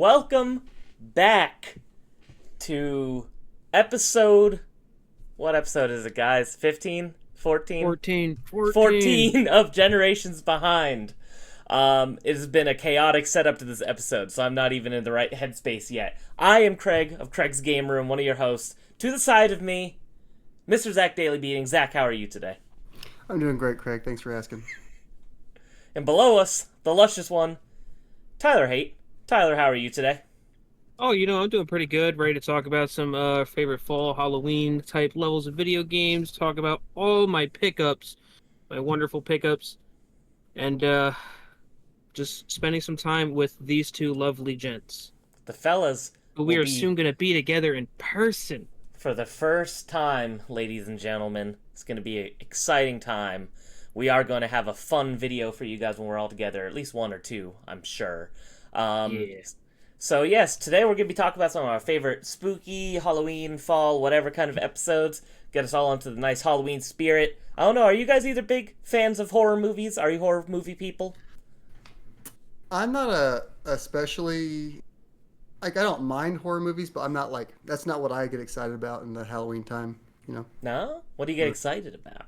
welcome back to episode. What episode is it, guys? 15? 14? 14. 14 of Generations Behind. It has been a chaotic setup to this episode, so I'm not even in the right headspace yet. I am Craig of Craig's Game Room, one of your hosts. To the side of me, Mr. Zach Daily Beating. Zach, how are you today? I'm doing great, Craig. Thanks for asking. And below us, the luscious one, Tyler Haight. Tyler, how are you today? Oh, I'm doing pretty good. Ready to talk about some favorite fall Halloween type levels of video games. Talk about all my pickups, my wonderful pickups, and just spending some time with these two lovely gents. The fellas Who we will are be, soon going to be together in person. for the first time, ladies and gentlemen. It's going to be an exciting time. We are going to have a fun video for you guys when we're all together, at least one or two, I'm sure. Yeah. So yes, today we're going to be talking about some of our favorite spooky, Halloween, fall, whatever kind of episodes. Get us all into the nice Halloween spirit. I don't know, are you guys either big fans of horror movies? Are you horror movie people? I'm not especially I don't mind horror movies, but I'm not that's not what I get excited about in the Halloween time. No? What do you get excited about?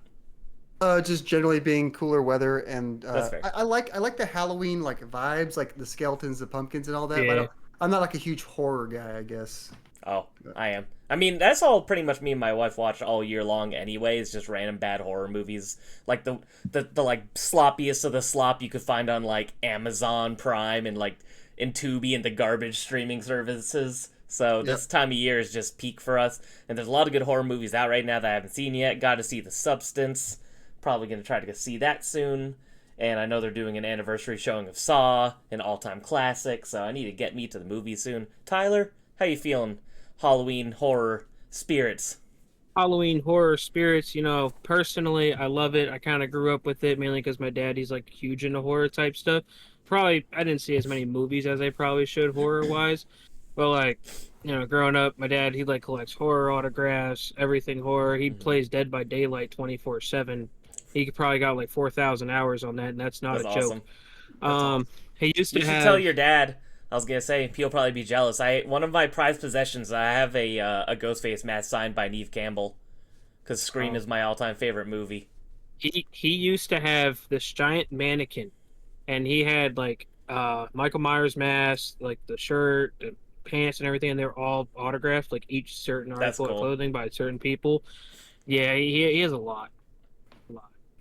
Just generally being cooler weather, and That's fair. I like the Halloween vibes, like the skeletons, the pumpkins, and all that. Yeah. But I'm not like a huge horror guy, I guess. Oh, I am. I mean, that's all pretty much me and my wife watch all year long anyway, is just random bad horror movies. Like the sloppiest of the slop you could find on Amazon Prime and in Tubi and the garbage streaming services. So this time of year is just peak for us. And there's a lot of good horror movies out right now that I haven't seen yet. Got to see The Substance. Probably going to try to see that soon. And I know they're doing an anniversary showing of Saw, an all-time classic, so I need to get me to the movies soon. Tyler, how you feeling? Halloween horror spirits. Halloween horror spirits, personally, I love it. I kind of grew up with it mainly because my dad, he's huge into horror type stuff. Probably, I didn't see as many movies as I probably should horror wise. But growing up, my dad, he collects horror autographs, everything horror. He plays Dead by Daylight 24/7. He probably got 4,000 hours on that, and that's not That's a awesome. joke. He used You to should have. tell your dad. I was gonna say he'll probably be jealous. One of my prized possessions. I have a Ghostface mask signed by Neve Campbell, because Scream is my all-time favorite movie. He used to have this giant mannequin, and he had Michael Myers mask, the shirt, the pants, and everything, and they're all autographed, each certain That's article of cool. clothing by certain people. Yeah, he has a lot.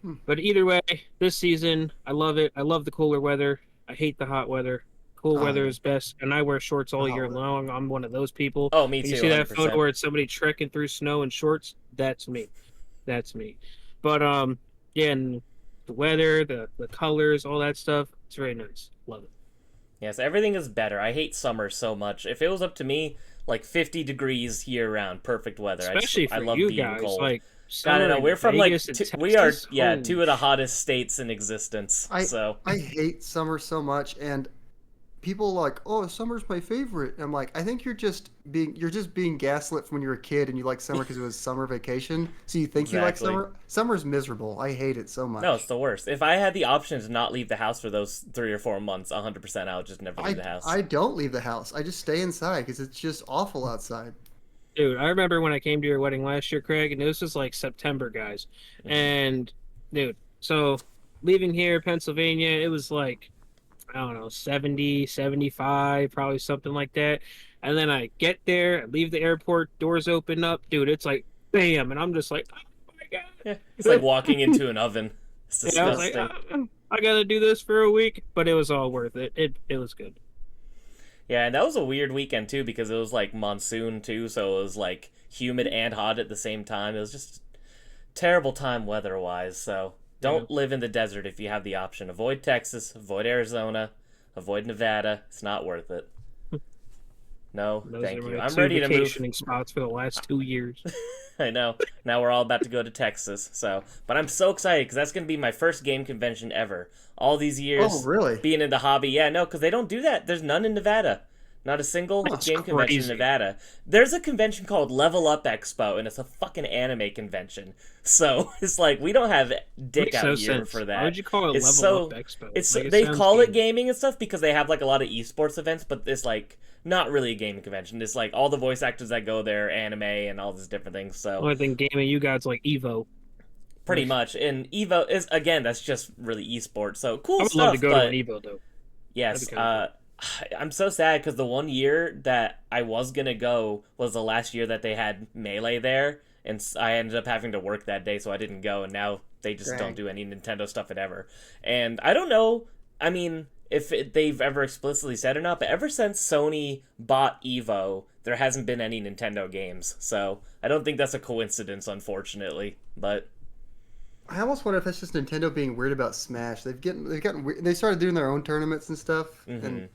Hmm. But either way, this season, I love it. I love the cooler weather. I hate the hot weather. Cool Oh, weather yeah. is best, and I wear shorts all year Oh, long. I'm one of those people. Oh, me And too. you see that 100%. photo where it's somebody trekking through snow in shorts? That's me. That's me. But yeah, and the weather, the colors, all that stuff, it's very nice. Love it. Yes, everything is better. I hate summer so much. If it was up to me, 50 degrees year round, perfect weather. Especially I for love you being guys, cold. I summer don't know. in We're from Vegas and we are Texas? two of the hottest states in existence. So I hate summer so much, and people are oh, summer's my favorite. And I'm I think you're just being gaslit from when you were a kid and you like summer because it was summer vacation. So you think you like Exactly. summer. Summer's miserable. I hate it so much. no, it's the worst. If I had the option to not leave the house for those 3 or 4 months, 100%, I would just never leave the house. I don't leave the house. I just stay inside because it's just awful outside. Dude, I remember when I came to your wedding last year, Craig, and this was September, guys. And, dude, so leaving here, Pennsylvania, it was I don't know, 70, 75, probably something like that. And then I get there, I leave the airport, doors open up, dude, it's bam. And I'm just oh my God. Yeah, it's like walking into an oven. It's And I was disgusting. I gotta do this for a week, but it was all worth it. It was good. Yeah, and that was a weird weekend too because it was monsoon too, so it was humid and hot at the same time. It was just terrible time weather-wise. So don't live in the desert if you have the option. Avoid Texas, avoid Arizona, avoid Nevada. It's not worth it. No, Those thank are you. my I'm two ready to move. vacationing spots for the last 2 years. I know. Now we're all about to go to Texas. But I'm so excited because that's going to be my first game convention ever. All these years Oh, really? being in the hobby. Yeah, no, because they don't do that. There's none in Nevada. Not a single That's game convention in crazy. Nevada. There's a convention called Level Up Expo, and it's a fucking anime convention. So it's like we don't have dick Makes out no here sense. for that. Why would you call it It's Level so Up Expo? it's Like, it they sounds call it gamey. gaming and stuff because they have like a lot of esports events, but it's like not really a gaming convention. It's like all the voice actors that go there, anime, and all these different things. So Only thing gaming you got is like Evo. pretty much, and Evo is again that's just really esports. So cool I would stuff. love to go but to an Evo though. yes, That'd be kinda I'm so sad because the one year that I was gonna go was the last year that they had Melee there, and I ended up having to work that day, so I didn't go. And now they just Dang. don't do any Nintendo stuff at ever. And I don't know. I mean, if they've ever explicitly said or not, but ever since Sony bought Evo, there hasn't been any Nintendo games. So I don't think that's a coincidence, unfortunately. But I almost wonder if that's just Nintendo being weird about Smash. They've gotten weird. They started doing their own tournaments and stuff, and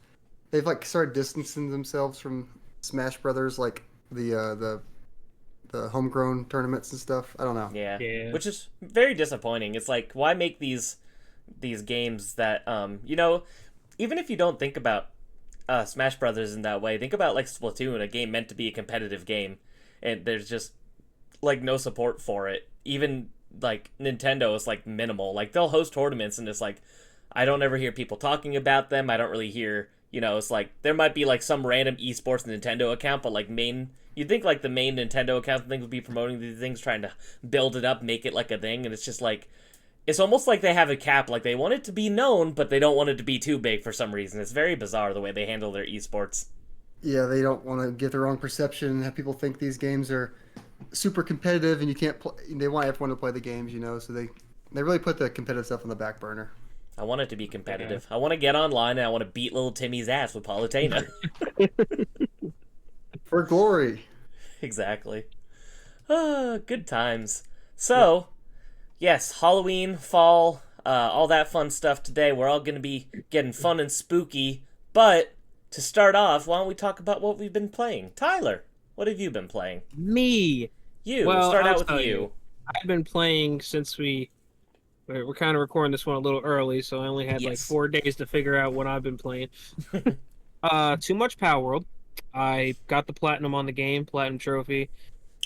they've like started distancing themselves from Smash Brothers, like the homegrown tournaments and stuff. I don't know. yeah, Yeah. which is very disappointing. It's like why make these games that even if you don't think about Smash Brothers in that way, think about like Splatoon, a game meant to be a competitive game, and there's just like no support for it. Even like Nintendo is like minimal. Like they'll host tournaments and it's like I don't ever hear people talking about them. I don't really hear, it's like there might be like some random esports Nintendo account, but like you'd think like the main Nintendo account thing would be promoting these things, trying to build it up, make it like a thing, and it's just like it's almost like they have a cap, like they want it to be known, but they don't want it to be too big for some reason. It's very bizarre the way they handle their esports. Yeah, they don't want to give the wrong perception and have people think these games are super competitive and you can't play. They want everyone to play the games, so they really put the competitive stuff on the back burner. I want it to be competitive. I want to get online and I want to beat little Timmy's ass with Palutena. For glory. Exactly. Good times. So, yes, Halloween, fall, all that fun stuff today. We're all going to be getting fun and spooky. But to start off, why don't we talk about what we've been playing? Tyler, what have you been playing? Me. You. Well, We'll start I'll out with tell you. you. I've been playing since we're kind of recording this one a little early, so I only had like Yes. 4 days to figure out what I've been playing. Too much Power World. I got the platinum on the game, platinum trophy.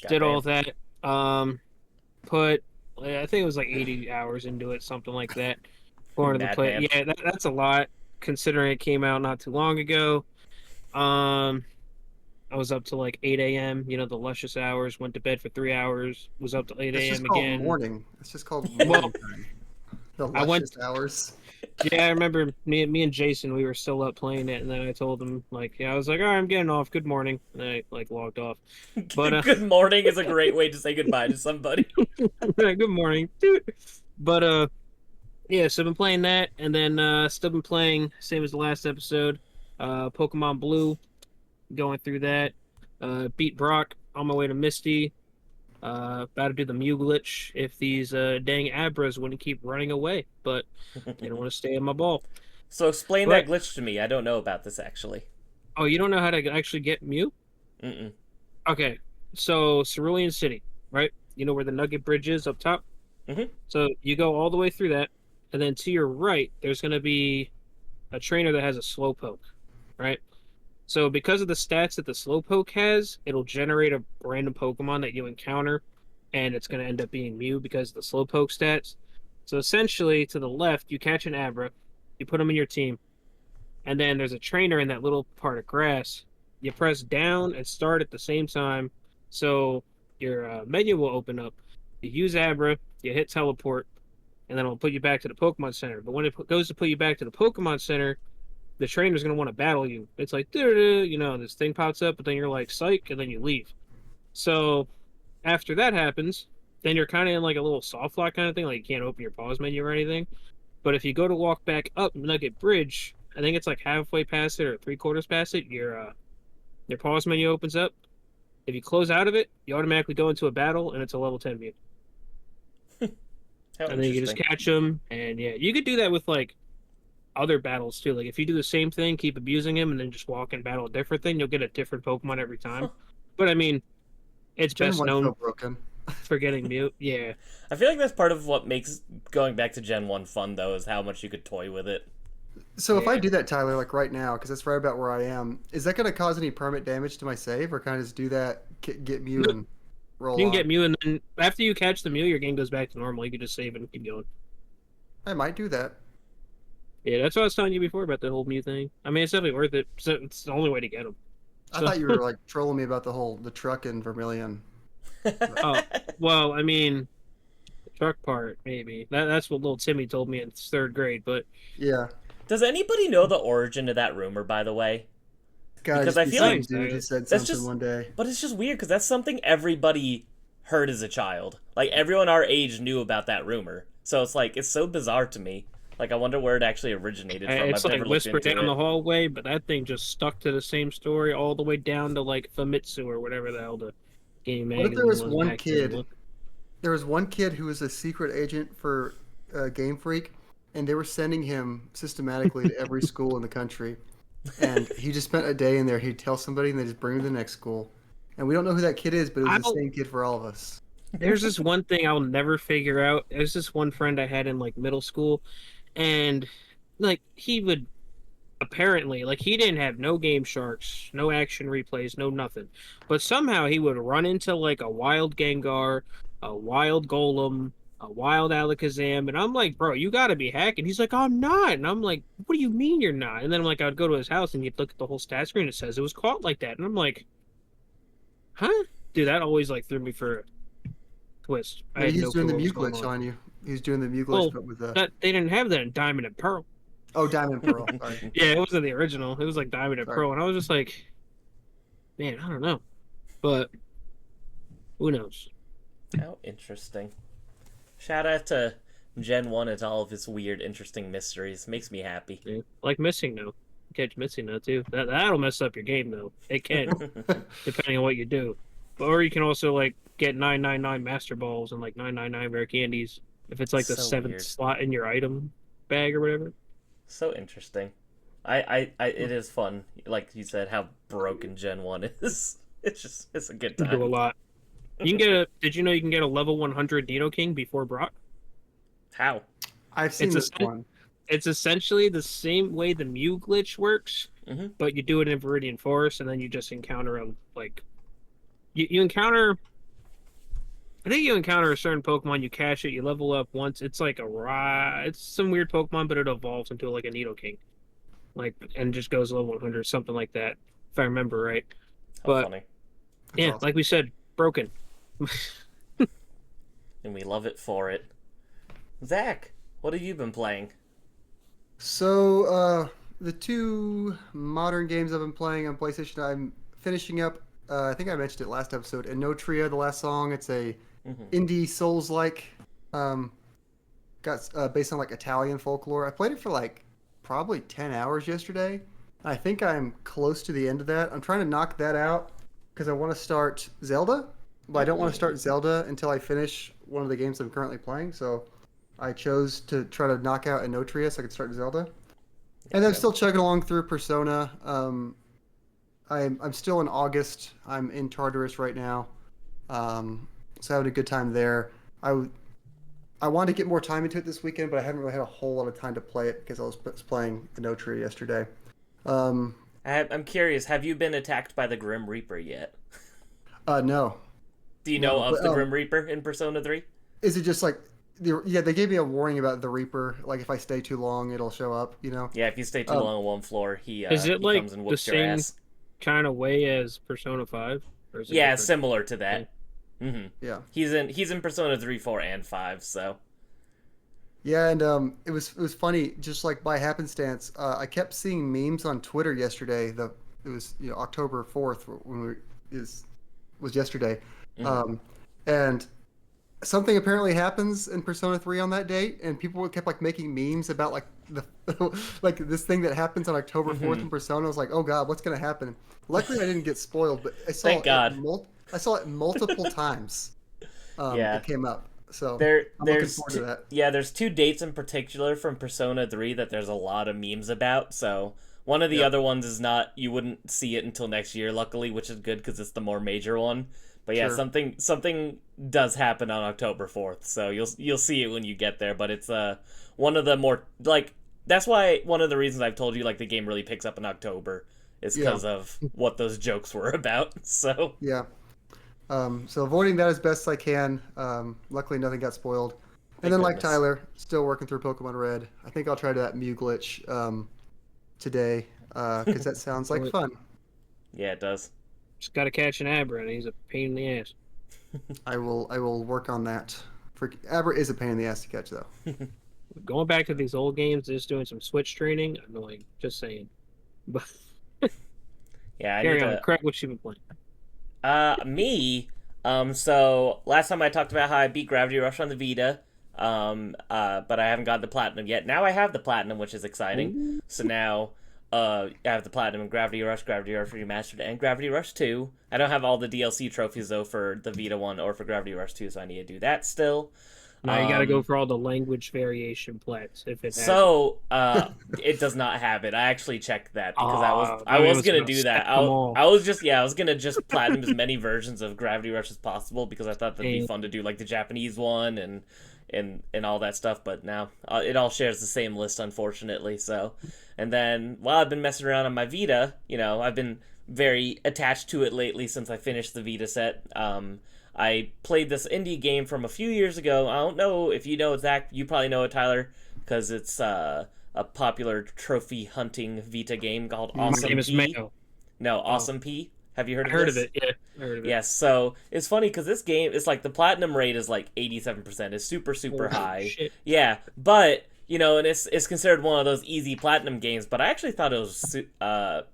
Did all that. I think it was like 80 hours into it, something like that. Going to the play. Madman. Yeah, that's a lot considering it came out not too long ago. I was up to like 8 a.m. The luscious hours. Went to bed for 3 hours. Was up to 8 It's just a.m. called again. morning. It's just called Well, morning time. The I went- luscious hours. Yeah, I remember me and Jason. We were still up playing it, and then I told him I was like, "All right, I'm getting off. Good morning," and I like logged off. But Good morning is a great way to say goodbye to somebody. good morning, dude. But yeah. So I've been playing that, and then still been playing same as the last episode. Pokemon Blue, going through that. Beat Brock on my way to Misty. About to do the Mew glitch if these dang Abras wouldn't keep running away, but they don't want to stay in my ball. So explain But- that glitch to me. I don't know about this actually. Oh, you don't know how to actually get Mew? Mm-mm. Okay, so Cerulean City, right? You know where the Nugget Bridge is up top? Mhm. So you go all the way through that, and then to your right, there's going to be a trainer that has a Slowpoke, right? So because of the stats that the Slowpoke has, it'll generate a random Pokemon that you encounter, and it's going to end up being Mew because of the Slowpoke stats. So essentially, to the left, you catch an Abra, you put them in your team, and then there's a trainer in that little part of grass. You press down and start at the same time, so your menu will open up. You use Abra, you hit teleport, and then it'll put you back to the Pokemon Center. But when it goes to put you back to the Pokemon Center, the trainer's going to want to battle you. It's like, this thing pops up, but then you're like, psych, and then you leave. So after that happens, then you're kind of in like a little soft lock kind of thing, like you can't open your pause menu or anything. But if you go to walk back up Nugget Bridge, I think it's like halfway past it or 3/4 past it, your pause menu opens up. If you close out of it, you automatically go into a battle, and it's a level 10 Mew. How And then you can just interesting. catch them, and yeah, you could do that with like other battles too. Like if you do the same thing, keep abusing him, and then just walk and battle a different thing, you'll get a different Pokemon every time. Huh. But I mean, it's Gen best 1's known so broken. for getting Mew. Yeah, I feel like that's part of what makes going back to Gen 1 fun, though, is how much you could toy with it. So if I Yeah. do that, Tyler, like right now, because that's right about where I am, is that going to cause any permanent damage to my save, or can I just do that, get Mew, No, and roll you can get on? Mew, and then after you catch the Mew, your game goes back to normal. You can just save it and keep going. I might do that. Yeah, that's what I was telling you before about the whole Mew thing. I mean, it's definitely worth it. It's the only way to get them. I So, thought you were like trolling me about the truck in Vermilion. oh, well, I mean, the truck part maybe. That's what little Timmy told me in third grade. But Yeah, Does anybody know the origin of that rumor, by the way? gotta Because just I be feel some like dude who said that's something just, one day. but it's just weird because that's something everybody heard as a child. Like everyone our age knew about that rumor. So it's like it's so bizarre to me. Like I wonder where it actually originated from. it's I've like never looked whispered into down it. the hallway. But that thing just stuck to the same story all the way down to like Famitsu or whatever the hell the game What if there magazine was was one back then. kid? There was one kid who was a secret agent for Game Freak, and they were sending him systematically to every school in the country. And he just spent a day in there. He'd tell somebody, and they just bring him to the next school. And we don't know who that kid is, but it was I the don't. same kid for all of us. There's this one thing I'll never figure out. There's this one friend I had in like middle school, and like he would apparently like he didn't have no game sharks, no action replays, no nothing. But somehow he would run into like a wild Gengar, a wild Golem, a wild Alakazam, and I'm like, bro, you gotta be hacking. He's like, I'm not. And I'm like, what do you mean you're not? And then like I'd go to his house and he'd look at the whole stat screen, it says it was caught like that. And I'm like, huh? Dude, that always like threw me for a twist. I Yeah, had he's no doing clue the what was Mew going glitch on. on you. He's doing the Mew glitch, Well, but with the that they didn't have that in Diamond and Pearl. Diamond Pearl. Sorry, Yeah, it wasn't the original. It was like Diamond and sorry. Pearl, and I was just like, man, I don't know, but who knows? How interesting. Shout out to Gen 1 and all of his weird, interesting mysteries. Makes me happy. Yeah. Like missing now. Catch missing now too. That'll mess up your game though. It can, depending on what you do. Or you can also like get 999 master balls and like 999 rare candies if it's like the So seventh weird. slot in your item bag or whatever. So interesting. It is fun. Like you said, how broken Gen 1 is. It's a good You do a time. lot. You can get a. Did you know you can get a level 100 Nidoking before Brock? How? I've seen It's a this one. It's essentially the same way the Mew glitch works, Mhm. but you do it in Viridian Forest, and then you just encounter a like you encounter. I think you encounter a certain Pokemon, you catch it, you level up once. It's like it's some weird Pokemon, but it evolves into like a Nidoking, like and just goes level 100, something like that, if I remember right. How But funny. That's yeah, awesome. like we said, broken. And we love it for it. Zach, what have you been playing? So, the two modern games I've been playing on PlayStation, I'm finishing up. I think I mentioned it last episode. Inotria, the last song. It's a Mhm. indie Souls-like, um, got based on like Italian folklore. I played it for like probably 10 hours yesterday. I think I'm close to the end of that. I'm trying to knock that out because I want to start Zelda, but I don't want to start Zelda until I finish one of the games I'm currently playing. So I chose to try to knock out Inotria so I could start Zelda. And then I'm still chugging along through Persona. I'm still in August. I'm in Tartarus right now. So having a good time there. I wanted to get more time into it this weekend, but I haven't really had a whole lot of time to play it because I was playing Inotria yesterday. Um, I'm curious, have you been attacked by the Grim Reaper yet? no. Do you know No, of but, the Grim Reaper in Persona 3? Is it just like, yeah, they gave me a warning about the Reaper. Like if I stay too long, it'll show up, you know? Yeah, if you stay too Um, long on one floor, Is it he like comes and the whoops your same ass. kind of way as Persona 5? Or is it Yeah, different? similar to that. hmm Yeah. He's in Persona 3, 4, and 5, so. Yeah, and it was funny. Just like by happenstance, I kept seeing memes on Twitter yesterday. It was October 4th when was yesterday, Mhm. and something apparently happens in Persona 3 on that date, and people kept like making memes about like the like this thing that happens on October 4th in Persona. I was like, oh god, what's gonna happen? Luckily, I didn't get spoiled, but I saw Thank God. I saw it multiple times. Yeah. It came up. So There, I'm looking there's forward two, to that. yeah, there's two dates in particular from Persona 3 that there's a lot of memes about. So one of the Yeah. other ones is not, you wouldn't see it until next year, luckily, which is good because it's the more major one. But yeah, Sure. something does happen on October 4th, so you'll see it when you get there. But it's one of the more like that's why one of the reasons I've told you like the game really picks up in October is Yeah. because of what those jokes were about. So Yeah. So avoiding that as best I can. Luckily, nothing got spoiled. And Thank then, like goodness. Tyler, still working through Pokemon Red. I think I'll try that Mew glitch today because that sounds like fun. yeah, it does. Just gotta catch an Abra, and he's a pain in the ass. I will work on that. Abra is a pain in the ass to catch, though. Going back to these old games, just doing some Switch training, annoying. Just saying. But Yeah, I carry need on. to. Craig, what you been playing? Me. So last time I talked about how I beat Gravity Rush on the Vita. But I haven't got the platinum yet. Now I have the platinum, which is exciting. So now, I have the platinum in Gravity Rush Remastered, and Gravity Rush 2. I don't have all the DLC trophies though for the Vita one or for Gravity Rush 2, so I need to do that still. Now you gotta go for all the language variation plats if it has. So, it does not have it. I actually checked that because I was gonna do that. I was gonna just platinum as many versions of Gravity Rush as possible because I thought that'd be fun to do like the Japanese one and all that stuff. But now it all shares the same list, unfortunately. So, and then while I've been messing around on my Vita, I've been very attached to it lately since I finished the Vita set. I played this indie game from a few years ago. I don't know if you know it, Zach. You probably know it, Tyler, because it's a popular trophy hunting Vita game called Awesome Famous P. Mayo. No, Awesome P. Have you heard I of heard this? of it. Yeah, I heard of it. Yes. So it's funny because this game is like the platinum rate is like 87%. It's super Holy high. shit. Yeah, but and it's considered one of those easy platinum games. But I actually thought it was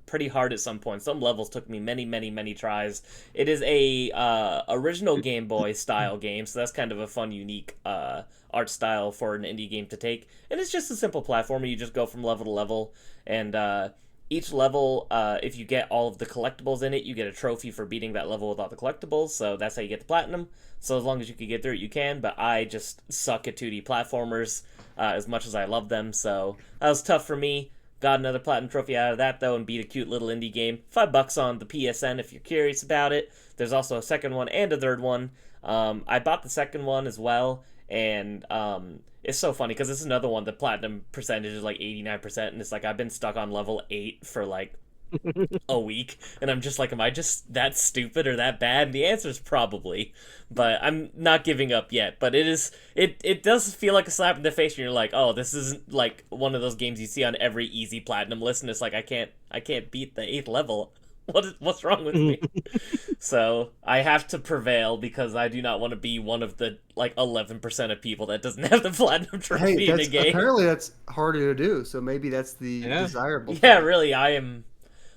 pretty hard at some point. Some levels took me many tries. It is a original Game Boy style game, so that's kind of a fun, unique art style for an indie game to take. And it's just a simple platformer. You just go from level to level, and each level, if you get all of the collectibles in it, you get a trophy for beating that level with all the collectibles. So that's how you get the platinum. So as long as you can get through it, you can. But I just suck at 2D platformers as much as I love them. So that was tough for me. Got another platinum trophy out of that, though, and beat a cute little indie game. $5 on the PSN if you're curious about it. There's also a second one and a third one. I bought the second one as well, and it's so funny because this is another one. The platinum percentage is like 89%, and it's like I've been stuck on level 8 for like a week, and I'm just like, am I just that stupid or that bad? And the answer is probably, but I'm not giving up yet. But it does feel like a slap in the face, and you're like, oh, this isn't like one of those games you see on every easy platinum list, and it's like I can't beat the 8th level. What's wrong with me? So I have to prevail because I do not want to be one of the like 11% of people that doesn't have the platinum trophy in the game. Apparently that's harder to do, so maybe that's the desirable. Yeah, really, I am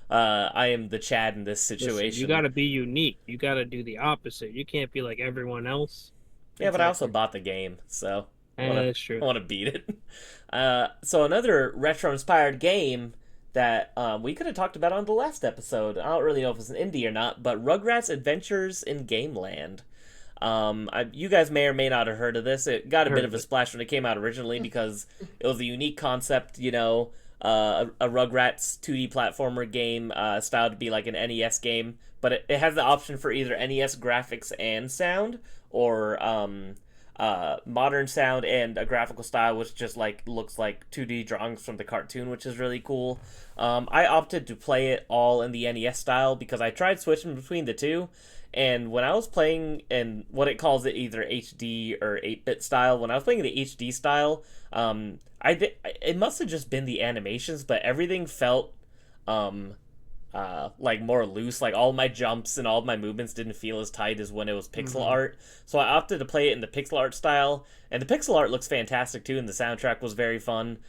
the Chad in this situation. Listen, you gotta be unique. You gotta do the opposite. You can't be like everyone else. Yeah, but I also bought the game, so That's true. I want to beat it. So another retro-inspired game that we could have talked about on the last episode. I don't really know if it's an indie or not, but Rugrats Adventures in Gameland. You guys may or may not have heard of this. It got a bit of a splash when it came out originally because it was a unique concept, a Rugrats 2D platformer game styled to be like an NES game, but it has the option for either NES graphics and sound, or modern sound and a graphical style which just like looks like 2D drawings from the cartoon, which is really cool. I opted to play it all in the NES style because I tried switching between the two, and when I was playing in what it calls it either HD or 8-bit style, when I was playing the HD style, it must have just been the animations, but everything felt like more loose. Like all my jumps and all of my movements didn't feel as tight as when it was pixel art. So I opted to play it in the pixel art style, and the pixel art looks fantastic too, and the soundtrack was very fun.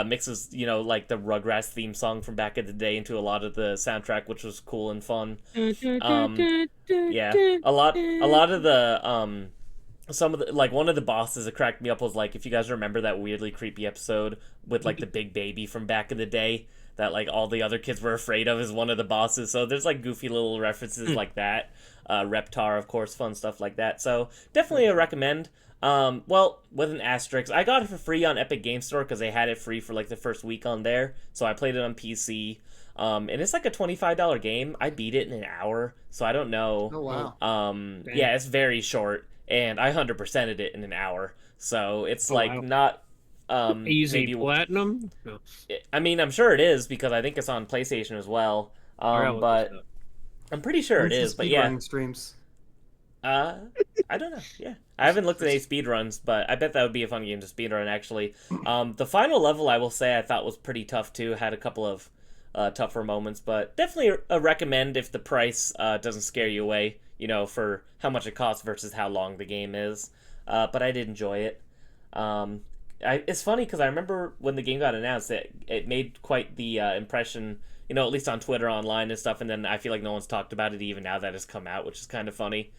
Mixes, like the Rugrats theme song from back in the day into a lot of the soundtrack, which was cool and fun. Yeah, a lot of the some of the, like, one of the bosses that cracked me up was, like, if you guys remember that weirdly creepy episode with, like, the big baby from back in the day that, like, all the other kids were afraid of as one of the bosses. So there's, like, goofy little references like that. Reptar, of course, fun stuff like that. So definitely a recommend. Well, with an asterisk, I got it for free on Epic Game Store because they had it free for, like, the first week on there. So I played it on PC. And it's like a $25 game. I beat it in an hour, so I don't know. Oh, wow. Yeah, it's very short. And I 100%ed it in an hour. So it's wow. not Easy maybe platinum. No. I mean, I'm sure it is because I think it's on PlayStation as well. All right, look this But up. I'm pretty sure it When's the is. But yeah, speedrunning streams? uh, I don't know. Yeah, I haven't looked at any speedruns, but I bet that would be a fun game to speedrun. Actually, the final level I will say I thought was pretty tough too. Had a couple of tougher moments, but definitely a recommend if the price doesn't scare you away. You know, for how much it costs versus how long the game is. But I did enjoy it. Um, it's funny because I remember when the game got announced, it made quite the impression, you know, at least on Twitter, online, and stuff. And then I feel like no one's talked about it even now that it's come out, which is kind of funny.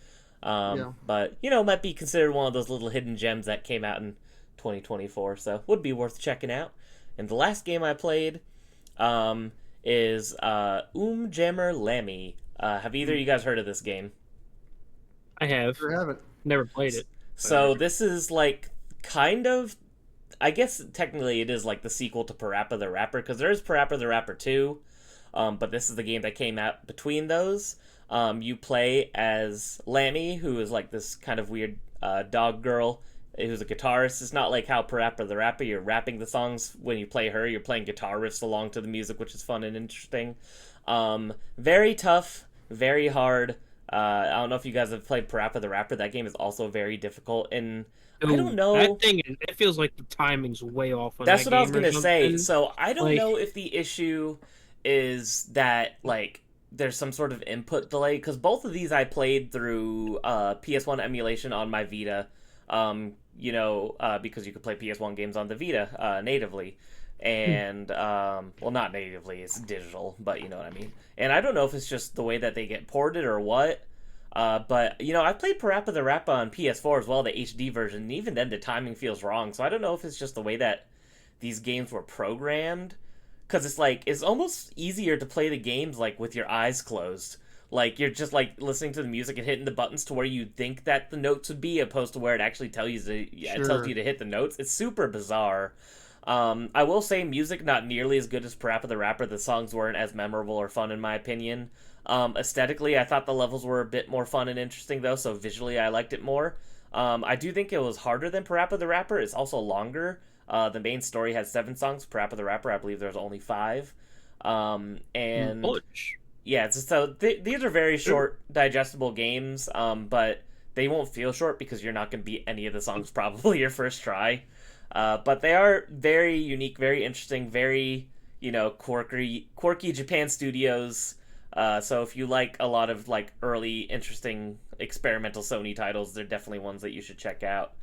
Yeah. But you know, might be considered one of those little hidden gems that came out in 2024, so would be worth checking out. And the last game I played is Jammer Lammy. Have either of you guys heard of this game? I have Sure haven't. never played it. So this is like kind of, I guess technically it is like the sequel to Parappa the Rapper, because there is Parappa the Rapper 2, but this is the game that came out between those. You play as Lammy, who is like this kind of weird dog girl who's a guitarist. It's not like how Parappa the Rapper, you're rapping the songs when you play her, you're playing guitar riffs along to the music, which is fun and interesting. Very tough, very hard. I don't know if you guys have played Parappa the Rapper. That game is also very difficult, and I don't know. That thing, it feels like the timing's way off on That's that what I was game or gonna say. something. So I don't Like- know if the issue is that like there's some sort of input delay, because both of these I played through PS1 emulation on my Vita. Because you could play PS1 games on the Vita natively. And well, not natively, it's digital, but you know what I mean. And I don't know if it's just the way that they get ported or what. But you know, I played Parappa the Rapper on PS4 as well, the HD version, and even then the timing feels wrong. So I don't know if it's just the way that these games were programmed, because it's like it's almost easier to play the games like with your eyes closed. Like you're just like listening to the music and hitting the buttons to where you think that the notes would be, opposed to where it actually tells you to hit the notes. It's super bizarre. I will say music not nearly as good as Parappa the Rapper. The songs weren't as memorable or fun in my opinion. Aesthetically, I thought the levels were a bit more fun and interesting though, so visually I liked it more. I do think it was harder than Parappa the Rapper. It's also longer. The main story has 7 songs. Parappa the Rapper, I believe there's only 5. And Bunch. yeah, these are very short, digestible games, but they won't feel short because you're not going to beat any of the songs probably your first try. But they are very unique, very interesting, very, quirky Japan studios. So if you like a lot of like early, interesting, experimental Sony titles, they're definitely ones that you should check out.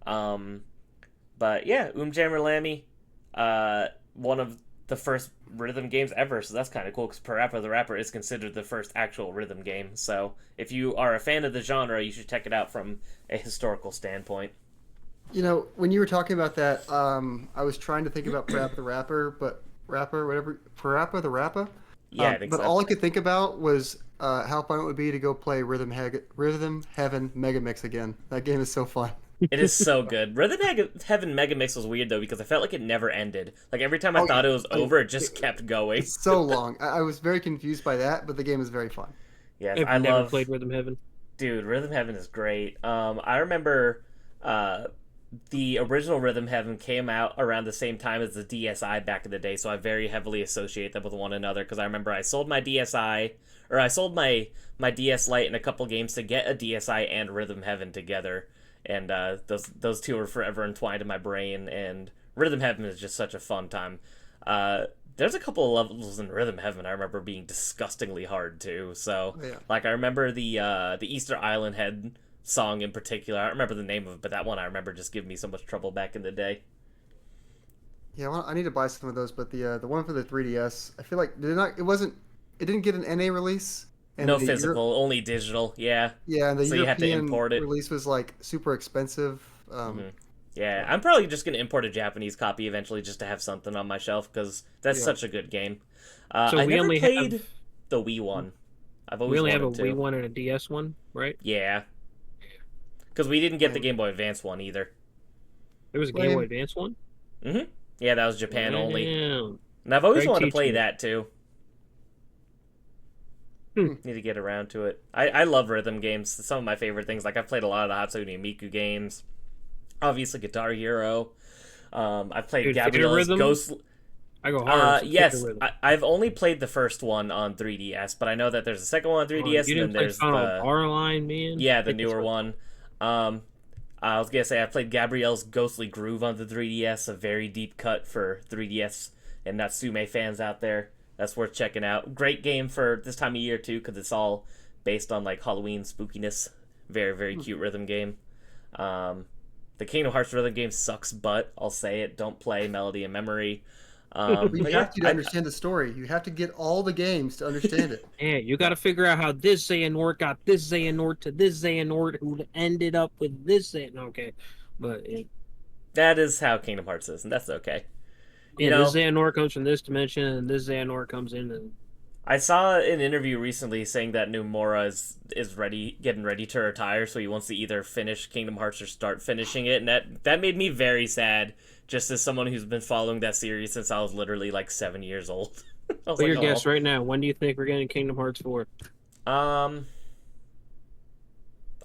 But yeah, Jammer Lammy, one of the first rhythm games ever, so that's kind of cool because Parappa the Rapper is considered the first actual rhythm game. So if you are a fan of the genre, you should check it out from a historical standpoint. You know, when you were talking about that, I was trying to think about Parappa the Rapper, Parappa the Rapper. Yeah, I think but so. all I could think about was how fun it would be to go play Rhythm Heaven Mega Mix again. That game is so fun. It is so good. Rhythm Heaven Mega Mix was weird though because I felt like it never ended. Like every time I thought it was over, it just kept going. It's so long. I was very confused by that, but the game is very fun. Yes, I've I never love. played Rhythm Heaven. Dude, Rhythm Heaven is great. I remember the original Rhythm Heaven came out around the same time as the DSi back in the day, so I very heavily associate them with one another because I remember I sold my DSi, or I sold my DS Lite in a couple games to get a DSi and Rhythm Heaven together, and those two are forever entwined in my brain, and Rhythm Heaven is just such a fun time. There's a couple of levels in Rhythm Heaven I remember being disgustingly hard too, so Yeah. like I remember the Easter Island Head song in particular. I don't remember the name of it, but that one I remember just giving me so much trouble back in the day. Yeah, well, I need to buy some of those, but the one for the 3DS, I feel like it didn't get an NA release. And No the physical, only digital. Yeah. Yeah, and the So you have to European import it. release was like super expensive. Yeah, I'm probably just gonna import a Japanese copy eventually just to have something on my shelf because that's Yeah. such a good game. So I we never only played have the Wii one. I've always we only have a wanted to. Wii one and a DS one, right? Yeah. Because we didn't get the Lame. Game Boy Advance one either. There was a Game Lame. Boy Advance one. Yeah, that was Japan only. Damn. And I've always Greg wanted to teach play me. that too. Hmm. Need to get around to it. I love rhythm games. It's some of my favorite things. Like I've played a lot of the Hatsune Miku games. Obviously Guitar Hero. I've played Dude, Gabriella's Theater Rhythm? Ghost. I go hard. Yes, I've only played the first one on 3DS, but I know that there's a second one on 3DS, You and then didn't play there's Final the Bar Line, man? yeah, the Take this newer one. I was gonna say I played Gabrielle's Ghostly Groove on the 3DS, a very deep cut for 3DS and Natsume fans out there. That's worth checking out. Great game for this time of year too, because it's all based on like Halloween spookiness. Very, very cute rhythm game. The Kingdom Hearts rhythm game sucks butt. I'll say it. Don't play Melody and Memory. But you But have to I- understand the story. You have to get all the games to understand it. Yeah, you got to figure out how this Xehanort got this Xehanort to this Xehanort, who ended up with this Xehanort. Okay, but that is how Kingdom Hearts is, and that's okay. yeah, know- this Xehanort comes from this dimension, and this Xehanort comes in, and I saw an interview recently saying that Nomura is getting ready to retire, so he wants to either finish Kingdom Hearts or start finishing it, and that made me very sad, just as someone who's been following that series since I was literally like 7 years old. I was Put your oh. guess right now. When do you think we're getting Kingdom Hearts 4?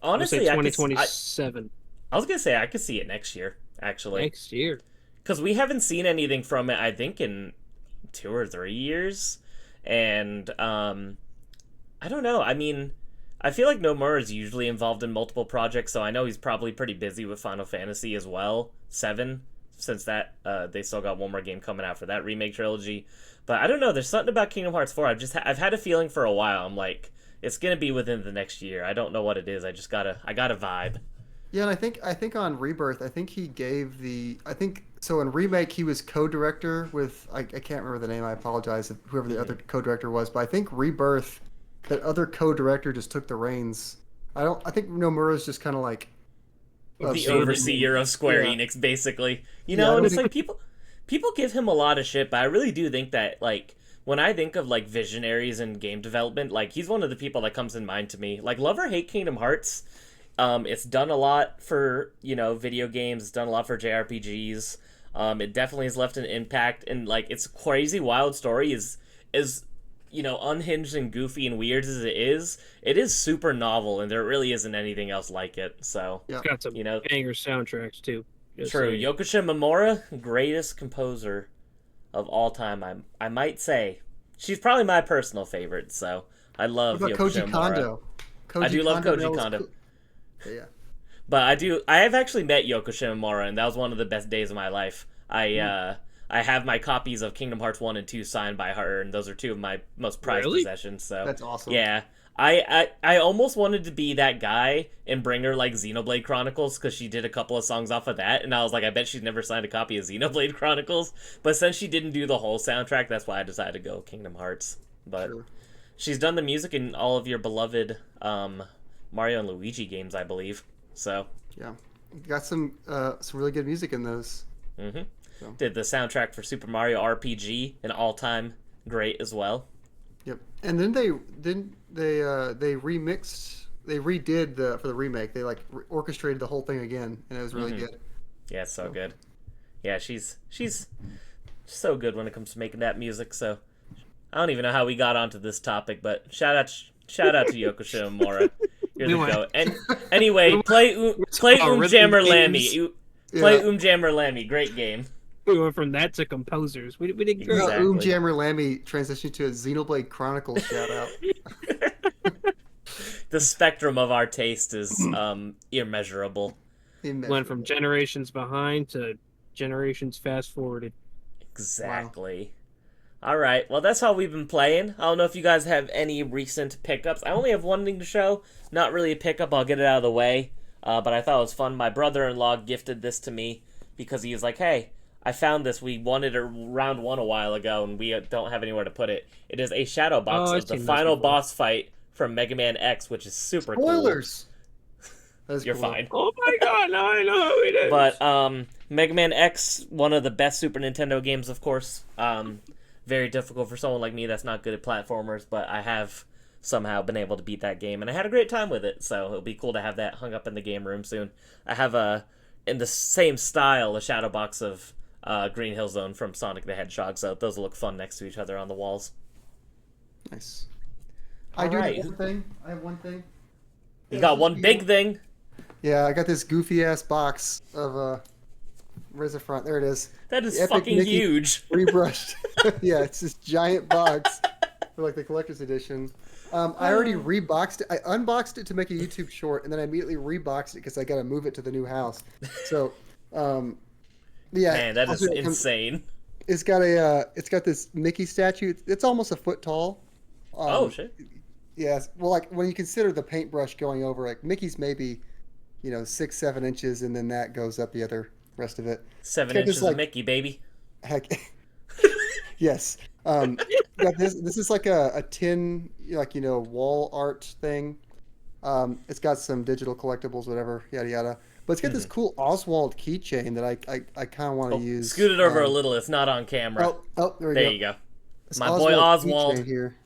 Honestly, I could, 2027. I was gonna say I could see it next year, actually, Next year. because we haven't seen anything from it. I think in 2 or 3 years, and I don't know. I mean, I feel like Nomura is usually involved in multiple projects, so I know he's probably pretty busy with Final Fantasy as well, 7, since that they still got one more game coming out for that remake trilogy. But I don't know. There's something about Kingdom Hearts 4. I've had a feeling for a while. I'm like, it's gonna be within the next year. I don't know what it is. I got a vibe. Yeah, and I think on Rebirth, I think so in Remake he was co-director with I can't remember the name. I apologize if whoever the other co-director was, but I think Rebirth, that other co-director just took the reins. I think Nomura's just kind of like The overseer of Square Yeah. Enix, basically. You Yeah, I know, and don't it's think- like people give him a lot of shit, but I really do think that, like, when I think of like visionaries in game development, like, he's one of the people that comes in mind to me. Like, love or hate Kingdom Hearts, it's done a lot for, you know, video games. It's done a lot for JRPGs. It definitely has left an impact, and like, its crazy wild story is you know, unhinged and goofy and weird as it is super novel, and there really isn't anything else like it. So, Yeah. It's got some you know, banger soundtracks, too. Just true. saying. Yoko Shimomura, greatest composer of all time. I might say she's probably my personal favorite. So I love What about Yoko Koji Shimomura. Kondo? I do love Koji that was Kondo. cool. Yeah. But I have actually met Yoko Shimomura, and that was one of the best days of my life. I have my copies of Kingdom Hearts 1 and 2 signed by her, and those are two of my most prized Really? possessions. So That's awesome. yeah. I almost wanted to be that guy and bring her like Xenoblade Chronicles, because she did a couple of songs off of that, and I was like, I bet she's never signed a copy of Xenoblade Chronicles. But since she didn't do the whole soundtrack, that's why I decided to go Kingdom Hearts. But Sure. she's done the music in all of your beloved Mario and Luigi games, I believe. So Yeah. Got some really good music in those. So. did the soundtrack for Super Mario RPG, an all-time great as well. Yep. And then they remixed, they redid for the remake. They like orchestrated the whole thing again, and it was really good. Yeah, it's so good. Yeah, she's so good when it comes to making that music. So I don't even know how we got onto this topic, but shout out to Yoko Shimomura. You're the We went- goat. And anyway, play about rhythm Jammer games. Lammy. Play Yeah. Jammer Lammy. Great game. We went from that to composers. We did great. Exactly. Jammer Lammy transitioned to a Xenoblade Chronicles shout out. The spectrum of our taste is immeasurable. Went from generations behind to generations fast forwarded. Exactly. All right. Well, that's how we've been playing. I don't know if you guys have any recent pickups. I only have one thing to show. Not really a pickup. I'll get it out of the way. But I thought it was fun. My brother-in-law gifted this to me because he was like, hey, I found this. We wanted a round 1 a while ago, and we don't have anywhere to put it. It is a shadow box I've of the seen this final before. boss fight from Mega Man X, which is super Spoilers. That is cool. You're cool. fine. Oh my god, now I know who it is. But Mega Man X, one of the best Super Nintendo games, of course. Very difficult for someone like me that's not good at platformers, but I have somehow been able to beat that game, and I had a great time with it. So it'll be cool to have that hung up in the game room soon. I have in the same style, a shadow box of Green Hill Zone from Sonic the Hedgehog. So those will look fun next to each other on the walls. Nice. All I do right. have one thing. I have one thing. You got one big thing. Yeah, I got this goofy ass box of Where's the front? There it is. That is The Epic fucking Mickey huge. Rebrushed. Yeah, it's this giant box for like the collector's edition. I already reboxed it. I unboxed it to make a YouTube short, and then I immediately reboxed it because I got to move it to the new house. So, yeah. Man, that is also, insane. it's got this Mickey statue. It's almost a foot tall. Oh shit. Yes. Well, like when you consider the paintbrush going over, like Mickey's maybe, 6-7 inches, and then that goes up the other rest of it. 7 inches of Mickey, baby. Heck. Yes. Got this. This is like a tin, wall art thing. It's got some digital collectibles, whatever, yada yada. But it's got this cool Oswald keychain that I kind of want to use. Scoot it over a little. It's not on camera. There we go. There you go. It's My boy Oswald. keychain here.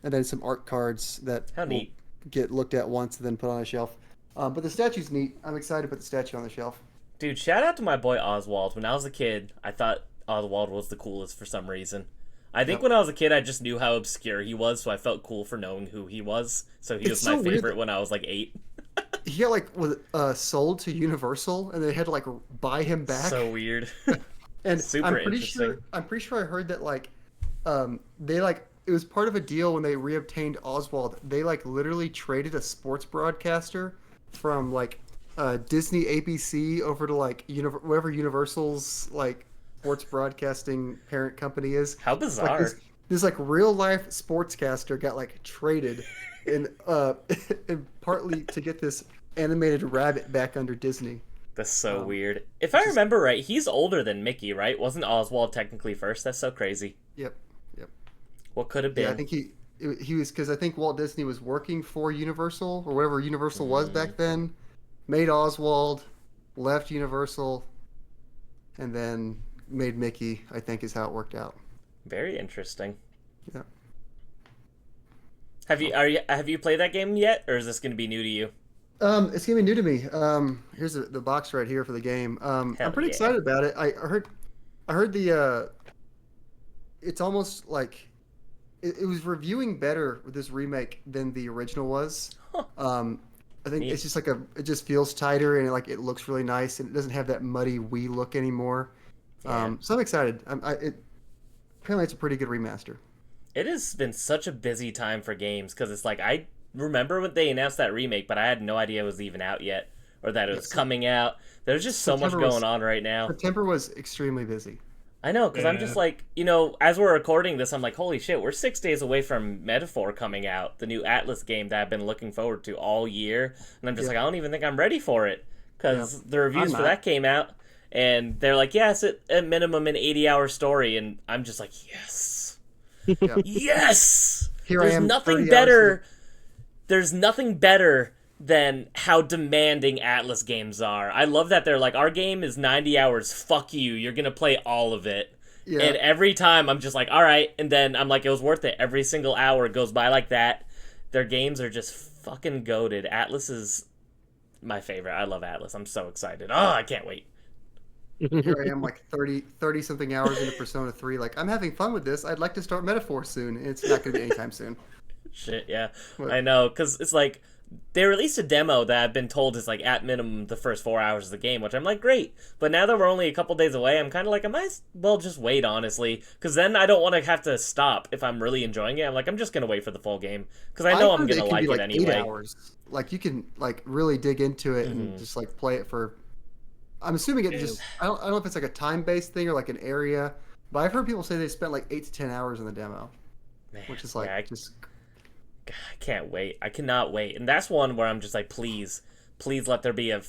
And then some art cards that How neat. get looked at once and then put on a shelf. But the statue's neat. I'm excited to put the statue on the shelf. Dude, shout out to my boy Oswald. When I was a kid, I thought Oswald was the coolest for some reason. I think when I was a kid, I just knew how obscure he was, so I felt cool for knowing who he was. So he was my favorite when I was like 8. He got sold to Universal, and they had to buy him back. So weird. And Super interesting. I'm pretty sure I heard that it was part of a deal when they reobtained Oswald. They literally traded a sports broadcaster from Disney ABC over to wherever Universal's sports broadcasting parent company is. How bizarre. This real life sportscaster got traded and partly to get this animated rabbit back under Disney. That's so weird. If I remember right, he's older than Mickey, right? Wasn't Oswald technically first? That's so crazy. Yep. What could have been? Yeah, I think he was, because I think Walt Disney was working for Universal or whatever Universal was back then. Made Oswald, left Universal, and then made Mickey. I think is how it worked out. Very interesting. Yeah. Have you played that game yet, or is this going to be new to you? It's gonna be new to me. Here's the box right here for the game. I'm pretty excited about it. I heard the. It's almost like it was reviewing better with this remake than the original was. I think it's just it just feels tighter and it looks really nice and it doesn't have that muddy Wii look anymore. Yeah. So I'm excited. Apparently it's a pretty good remaster. It has been such a busy time for games because it's I remember when they announced that remake, but I had no idea it was even out yet or that it was coming out. There's just so much going on right now. September was extremely busy. I know, because I'm just as we're recording this, I'm like, holy shit, we're 6 days away from Metaphor coming out, the new Atlas game that I've been looking forward to all year. And I'm just I don't even think I'm ready for it, because the reviews for that came out, and they're like, yes, at minimum an 80-hour story, and I'm just like, yes. Yes! There's nothing better. There's nothing better than how demanding Atlas games are. I love that they're our game is 90 hours, fuck you, you're gonna play all of it. Yeah. And every time I'm just alright, and then I'm it was worth it. Every single hour goes by like that. Their games are just fucking goated. Atlas is my favorite. I love Atlas. I'm so excited. Oh, I can't wait. Here I am 30 something hours into Persona 3, I'm having fun with this. I'd like to start Metaphor soon, and it's not gonna be anytime soon. Shit, yeah. I know, because it's they released a demo that I've been told is at minimum the first 4 hours of the game, which I'm great. But now that we're only a couple days away, I'm kind of I might as well just wait, honestly, because then I don't want to have to stop if I'm really enjoying it. I'm just gonna wait for the full game because I know I'm gonna like it anyway. 8 hours. You can really dig into it and just play it for. I'm assuming it just. I don't know if it's a time-based thing or an area, but I've heard people say they spent 8 to 10 hours in the demo, which is just. I can't wait. I cannot wait. And that's one where I'm just please let there be a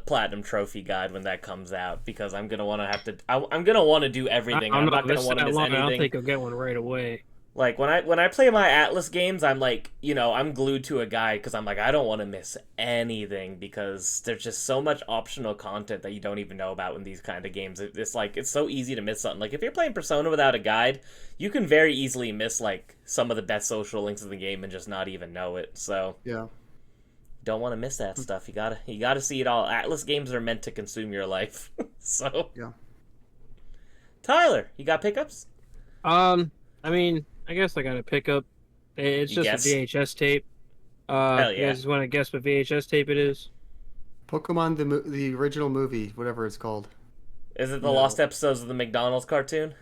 platinum trophy guide when that comes out, because I'm gonna want to have to. I'm gonna want to do everything. I'm not gonna want to miss anything. I don't think I'll get one right away. When I play my Atlas games, I'm I'm glued to a guide because I'm I don't want to miss anything, because there's just so much optional content that you don't even know about in these kind of games. It's it's so easy to miss something. If you're playing Persona without a guide, you can very easily miss some of the best social links in the game and just not even know it. So yeah, don't want to miss that stuff. You gotta see it all. Atlas games are meant to consume your life. So yeah. Tyler, you got pickups? I guess I got a pickup. It's just a VHS tape. Hell yeah. You guys want to guess what VHS tape it is? Pokemon the original movie, whatever it's called. Is it the No. lost episodes of the McDonald's cartoon?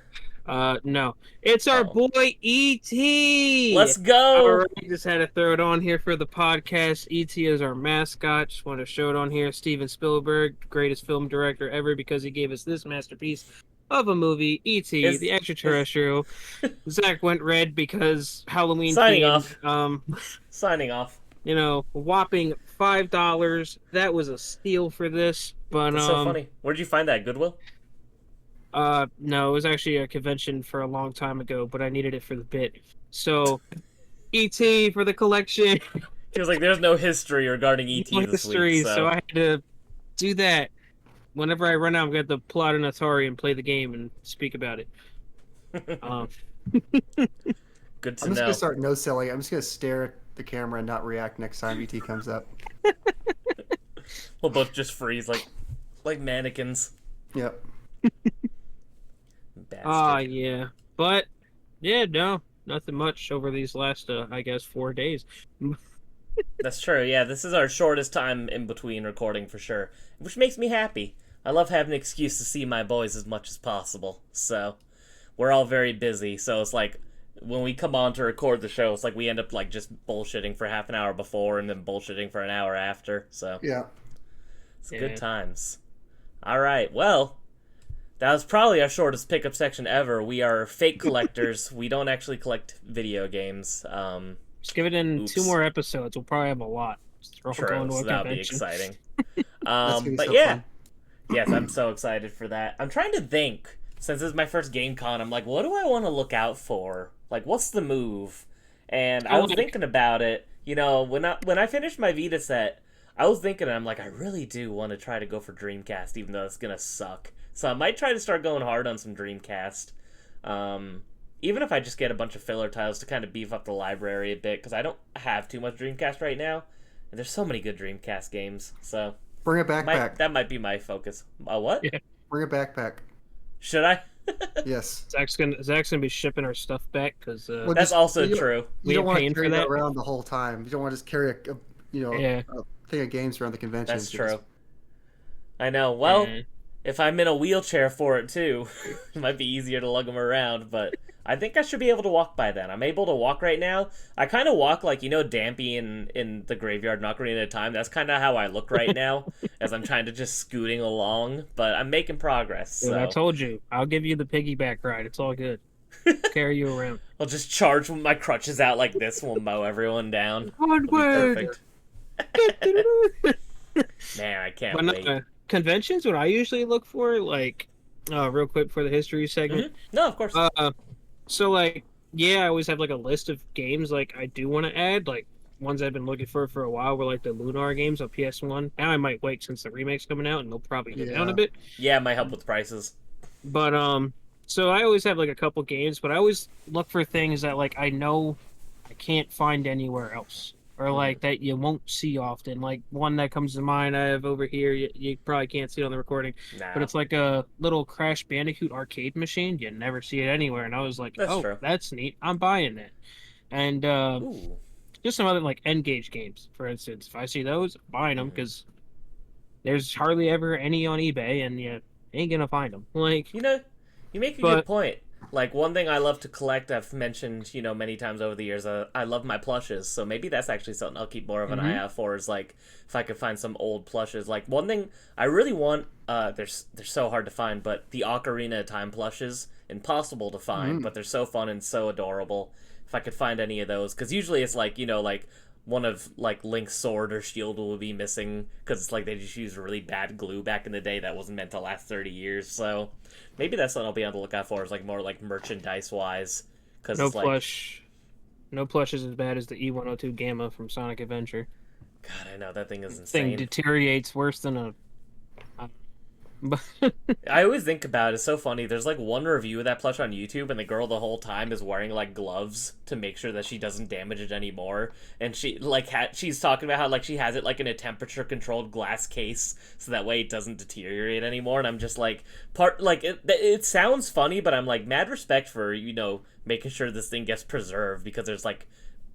No. It's our Oh. boy E.T. Let's go! Alright, just had to throw it on here for the podcast. E.T. is our mascot. Just want to show it on here. Steven Spielberg, greatest film director ever, because he gave us this masterpiece of a movie, E.T. Is- the extraterrestrial. Zach went red because Halloween Signing themed. off. Signing off. You know, a whopping $5. That was a steal for this. But That's so funny. Where'd you find that? Goodwill? no, it was actually a convention for a long time ago, but I needed it for the bit. So, E.T. for the collection. He was like, there's no history regarding ET No this history, week, so I had to do that. Whenever I run out, I'm going to have to pull out an Atari and play the game and speak about it. Good to I'm just know. gonna start no selling. I'm just gonna stare at the camera and not react next time ET comes up. We'll both just freeze like mannequins. Yep. Bastard. Yeah. But, yeah, no, nothing much over these last, I guess, 4 days. That's true. Yeah, this is our shortest time in between recording for sure, which makes me happy. I love having an excuse to see my boys as much as possible. So, we're all very busy. So it's like when we come on to record the show, it's like we end up like just bullshitting for half an hour before and then bullshitting for an hour after. So Yeah. it's Yeah. good times. All right. Well, that was probably our shortest pickup section ever. We are fake collectors. We don't actually collect video games. Just give it in Oops. 2 more episodes. We'll probably have a lot. We're all True, going to so a that'll be convention. exciting. That's gonna be But so yeah, fun. yes, I'm so excited for that. I'm trying to think, since this is my first game con, I'm like, what do I want to look out for? Like, what's the move? And I was thinking about it, you know, when I finished my Vita set, I was thinking, I'm like, I really do want to try to go for Dreamcast, even though it's gonna suck. So I might try to start going hard on some Dreamcast. Even if I just get a bunch of filler titles to kind of beef up the library a bit, because I don't have too much Dreamcast right now. And there's so many good Dreamcast games, so Bring a backpack. that might be my focus. What? Yeah. Bring a backpack. Should I? Yes. Zach's gonna be shipping our stuff back because Well, That's just- also you don't- true. You We don't ain't want to paying carry for that that. around the whole time. You don't want to just carry a Yeah. a thing of games around the convention. That's Because- true. I know. Well, Yeah. if I'm in a wheelchair for it too, it might be easier to lug them around, but I think I should be able to walk by then. I'm able to walk right now. I kind of walk like, you know, Dampy in the Graveyard and Ocarina of Time. That's kind of how I look right now, as I'm trying to just scooting along, but I'm making progress, so Dude, I told you, I'll give you the piggyback ride. It's all good. Carry you around. I'll just charge with my crutches out like this and we'll mow everyone down. It'll be Onward! perfect. Man, I can't But wait. no, conventions, what I usually look for, like, real quick for the history segment. No, of course. So, like, yeah, I always have, like, a list of games, like, I do want to add, like, ones I've been looking for a while were, like, the Lunar games on PS1. Now I might wait since the remake's coming out, and they'll probably go down a Yeah. bit. Yeah, it might help with prices. But, so I always have, like, a couple games, but I always look for things that, like, I know I can't find anywhere else. Or, like, that you won't see often. Like, one that comes to mind I have over here, you probably can't see it on the recording, Nah. but it's like a little Crash Bandicoot arcade machine. You never see it anywhere. And I was like, That's oh, true. that's neat. I'm buying that. And Ooh. just some other, like, N-Gage games, for instance. If I see those, I'm buying them Mhm. because there's hardly ever any on eBay, and you ain't going to find them. Like, You know, you make a But- good point. Like, one thing I love to collect, I've mentioned, you know, many times over the years, I love my plushes, so maybe that's actually something I'll keep more of an eye out for, is, like, if I could find some old plushes. Like, one thing I really want, they're so hard to find, but the Ocarina of Time plushes, impossible to find, but they're so fun and so adorable. If I could find any of those, because usually it's like, you know, like, one of, like, Link's sword or shield will be missing, because it's like they just used really bad glue back in the day that wasn't meant to last 30 years, so maybe that's what I'll be on the lookout for, is, like, more, like, merchandise-wise, because no it's like, plush. No plush is as bad as the E102 Gamma from Sonic Adventure. God, I know, that thing is Thing insane. deteriorates worse than a... But I always think about it, it's so funny, there's, like, one review of that plush on YouTube, and the girl the whole time is wearing, like, gloves to make sure that she doesn't damage it anymore, and she, like, she's talking about how, like, she has it, like, in a temperature-controlled glass case, so that way it doesn't deteriorate anymore, and I'm just, like, it sounds funny, but I'm, like, mad respect for, you know, making sure this thing gets preserved, because there's, like,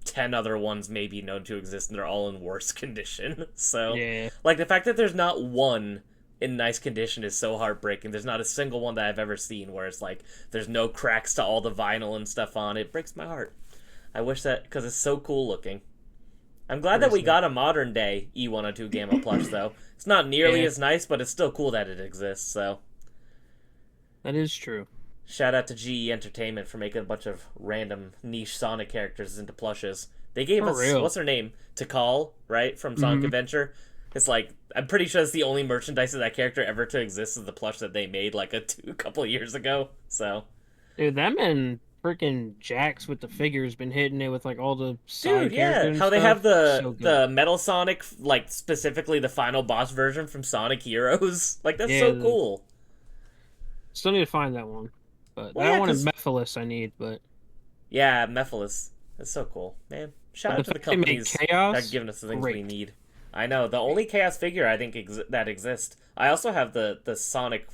10 other ones maybe known to exist, and they're all in worse condition, so... yeah, Like, the fact that there's not one in nice condition is so heartbreaking. There's not a single one that I've ever seen where it's like there's no cracks to all the vinyl and stuff on it. It breaks my heart. I wish that, because it's so cool looking. I'm glad that we got a modern day E102 Gamma plush though. It's not nearly as nice, but it's still cool that it exists. So that is true. Shout out to GE Entertainment for making a bunch of random niche Sonic characters into plushes. They gave us, what's her name? Tikal, right? From Sonic Adventure. It's like, I'm pretty sure it's the only merchandise of that character ever to exist is the plush that they made like a couple of years ago. So, dude, them and freaking Jax with the figures been hitting it with like all the side characters. How they have the Metal Sonic, like specifically the final boss version from Sonic Heroes. Like, that's so cool. Still need to find that one. But that one is Mephiles I need, but... Yeah, Mephiles. That's so cool, man. Shout out to the companies that are giving us the things we need. I know. The only Chaos figure I think that exists. I also have the Sonic...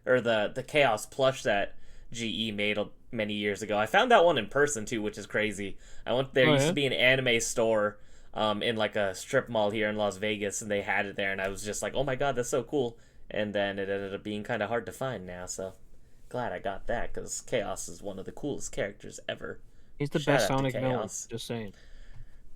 Or the Chaos plush that GE made many years ago. I found that one in person, too, which is crazy. There used to be an anime store in like a strip mall here in Las Vegas, and they had it there, and I was just like, oh my god, that's so cool. And then it ended up being kind of hard to find now, so... Glad I got that, because Chaos is one of the coolest characters ever. He's the best Sonic villain, just saying.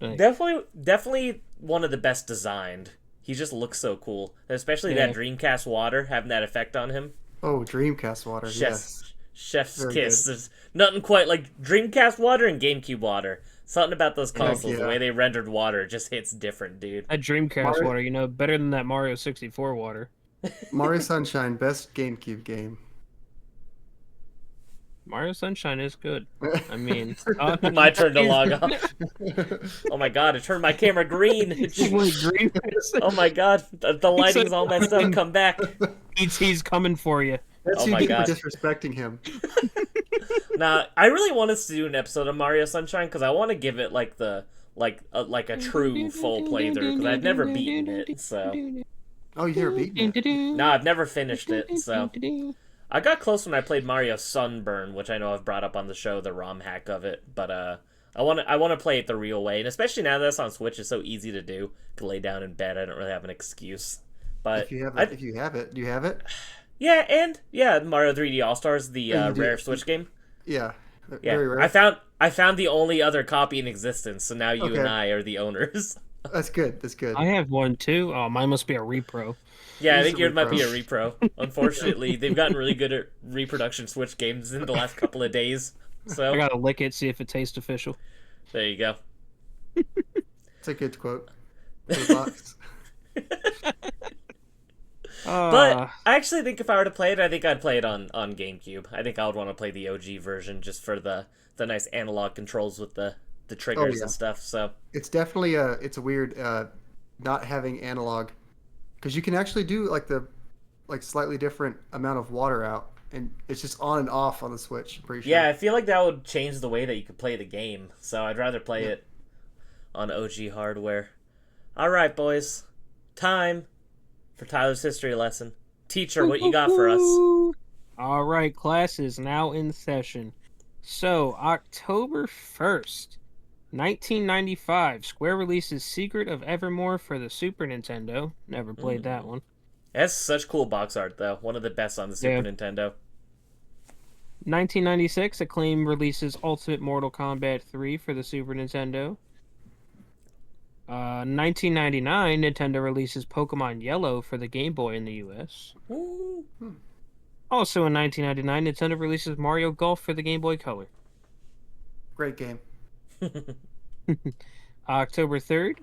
Like, definitely one of the best designed. He just looks so cool. Especially that Dreamcast water, having that effect on him. Oh, Dreamcast water, yes. Chef's Very kiss. Good. There's nothing quite like Dreamcast water and GameCube water. Something about those consoles, the way they rendered water just hits different, dude. That Dreamcast water, better than that Mario 64 water. Mario Sunshine, best GameCube game. Mario Sunshine is good. I mean... my turn to log off. Oh my god, it turned my camera green. Oh my god, the lighting's all messed up. Come back. ET's coming for you. That's you disrespecting him. Now, I really want us to do an episode of Mario Sunshine, because I want to give it like a true full playthrough, because I've never beaten it, so... Oh, you've never beaten it? No, I've never finished it, so... I got close when I played Mario Sunburn, which I know I've brought up on the show, the ROM hack of it. But I want to play it the real way, and especially now that it's on Switch, it's so easy to do. I can lay down in bed. I don't really have an excuse. But if you have it, do you have it? Yeah, and Mario 3D All Stars, the rare Switch game. Yeah, very rare. I found the only other copy in existence, so now you and I are the owners. That's good. That's good. I have one too. Oh, mine must be a repro. Yeah, I think yours might be a repro. Unfortunately, they've gotten really good at reproduction Switch games in the last couple of days. So I gotta lick it, see if it tastes official. There you go. It's a good quote. For box. But I actually think if I were to play it, I think I'd play it on GameCube. I think I would want to play the OG version just for the nice analog controls with the triggers and stuff. So it's definitely it's a weird not having analog. Because you can actually do like slightly different amount of water out, and it's just on and off on the Switch. I'm pretty sure. Yeah, I feel like that would change the way that you could play the game. So I'd rather play it on OG hardware. All right, boys, time for Tyler's history lesson. Teacher, what you got for us? All right, class is now in session. So October 1st. 1995, Square releases Secret of Evermore for the Super Nintendo. Never played that one. That's such cool box art, though. One of the best on the Super Nintendo. 1996, Acclaim releases Ultimate Mortal Kombat 3 for the Super Nintendo. 1999, Nintendo releases Pokemon Yellow for the Game Boy in the US. Also in 1999, Nintendo releases Mario Golf for the Game Boy Color. Great game. October 3rd,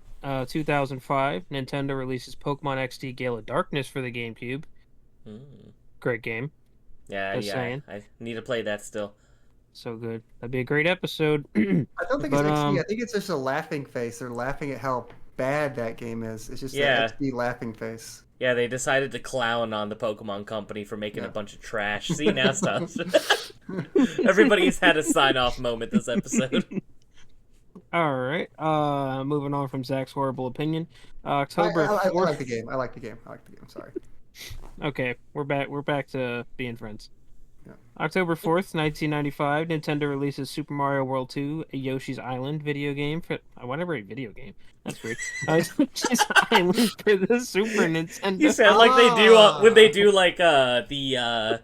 2005, Nintendo releases Pokemon XD Gale of Darkness for the GameCube. Great game. Yeah, I need to play that still. So good. That'd be a great episode. I don't think it's XD. I think it's just a laughing face. They're laughing at how bad that game is. It's just an XD laughing face. Yeah, they decided to clown on the Pokemon Company for making a bunch of trash. See, now stop. Everybody's had a sign-off moment this episode. All right. Moving on from Zach's horrible opinion. October. I like the game. I like the game. Sorry. Okay, we're back. We're back to being friends. Yeah. October 4th, 1995, Nintendo releases Super Mario World 2, a Yoshi's Island video game for whatever a video game. That's weird. Yoshi's Island for the Super Nintendo. You sound like they do when they do like the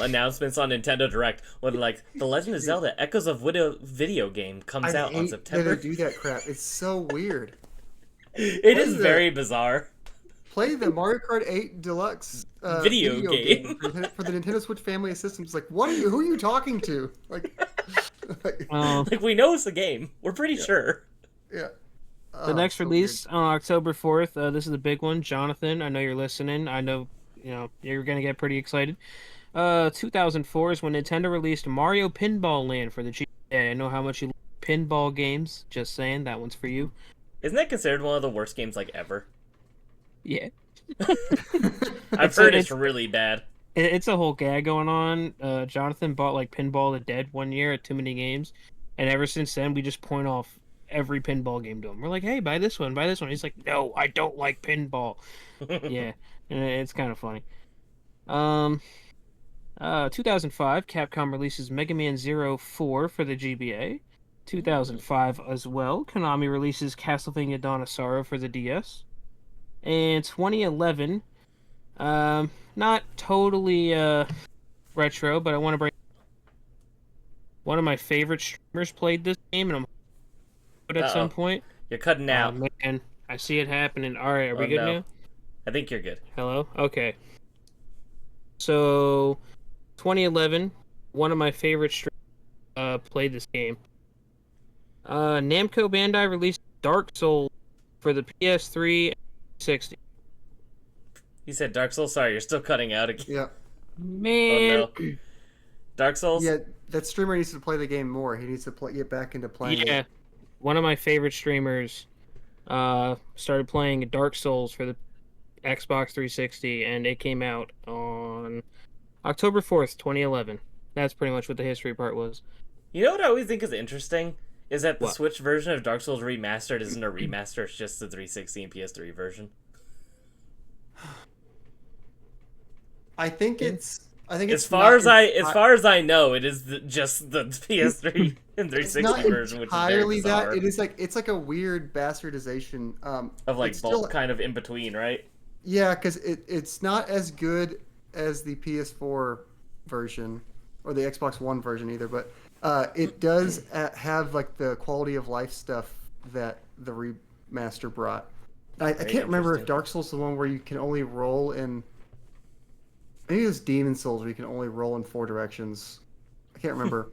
announcements on Nintendo Direct when like The Legend of Zelda: Echoes of Widow video game comes out on hate September. that they do that crap. It's so weird. It is very bizarre. Play the Mario Kart 8 Deluxe Video game. for the Nintendo Switch family of systems. Like, what are you? Who are you talking to? Like, Like we know it's a game. We're pretty sure. yeah. The next so release on October 4th, this is the big one. Jonathan, I know you're listening. I know, you're going to get pretty excited. 2004 is when Nintendo released Mario Pinball Land for the GBA. I know how much you love pinball games. Just saying, that one's for you. Isn't that considered one of the worst games like ever? Yeah. I've heard it's really bad. It's a whole gag going on. Jonathan bought like Pinball the Dead one year at Too Many Games, and ever since then we just point off every pinball game to him. We're like, hey, buy this one, buy this one. He's like, no, I don't like pinball. Yeah, and it's kind of funny. 2005, Capcom releases Mega Man Zero 4 for the GBA. 2005 as well, Konami releases Castlevania Dawn of Sorrow for the DS. And 2011, not totally retro, but I want to bring one of my favorite streamers played this game, and I'm at some point. You're cutting out. Man, I see it happening. All right, are we good now? I think you're good. Hello? Okay. So, 2011, one of my favorite streamers played this game. Namco Bandai released Dark Souls for the PS3 60. You said Dark Souls? Sorry, you're still cutting out again. Yeah. Man. Oh, no. Dark Souls? Yeah, that streamer needs to play the game more. He needs to get back into playing it. One of my favorite streamers started playing Dark Souls for the Xbox 360, and it came out on October 4th, 2011. That's pretty much what the history part was. You know what I always think is interesting? Is that the Switch version of Dark Souls Remastered isn't a remaster, it's just the 360 and PS3 version. I think it's as far as I know, it is just the PS3 and 360 version, which is very bizarre. It's like a weird bastardization of like both still, kind of in between, right? Yeah, because it's not as good as the PS4 version or the Xbox One version either, but it does have like the quality of life stuff that the remaster brought. I can't remember if Dark Souls is the one where you can only roll in. Maybe it was Demon Souls where you can only roll in 4 directions. I can't remember.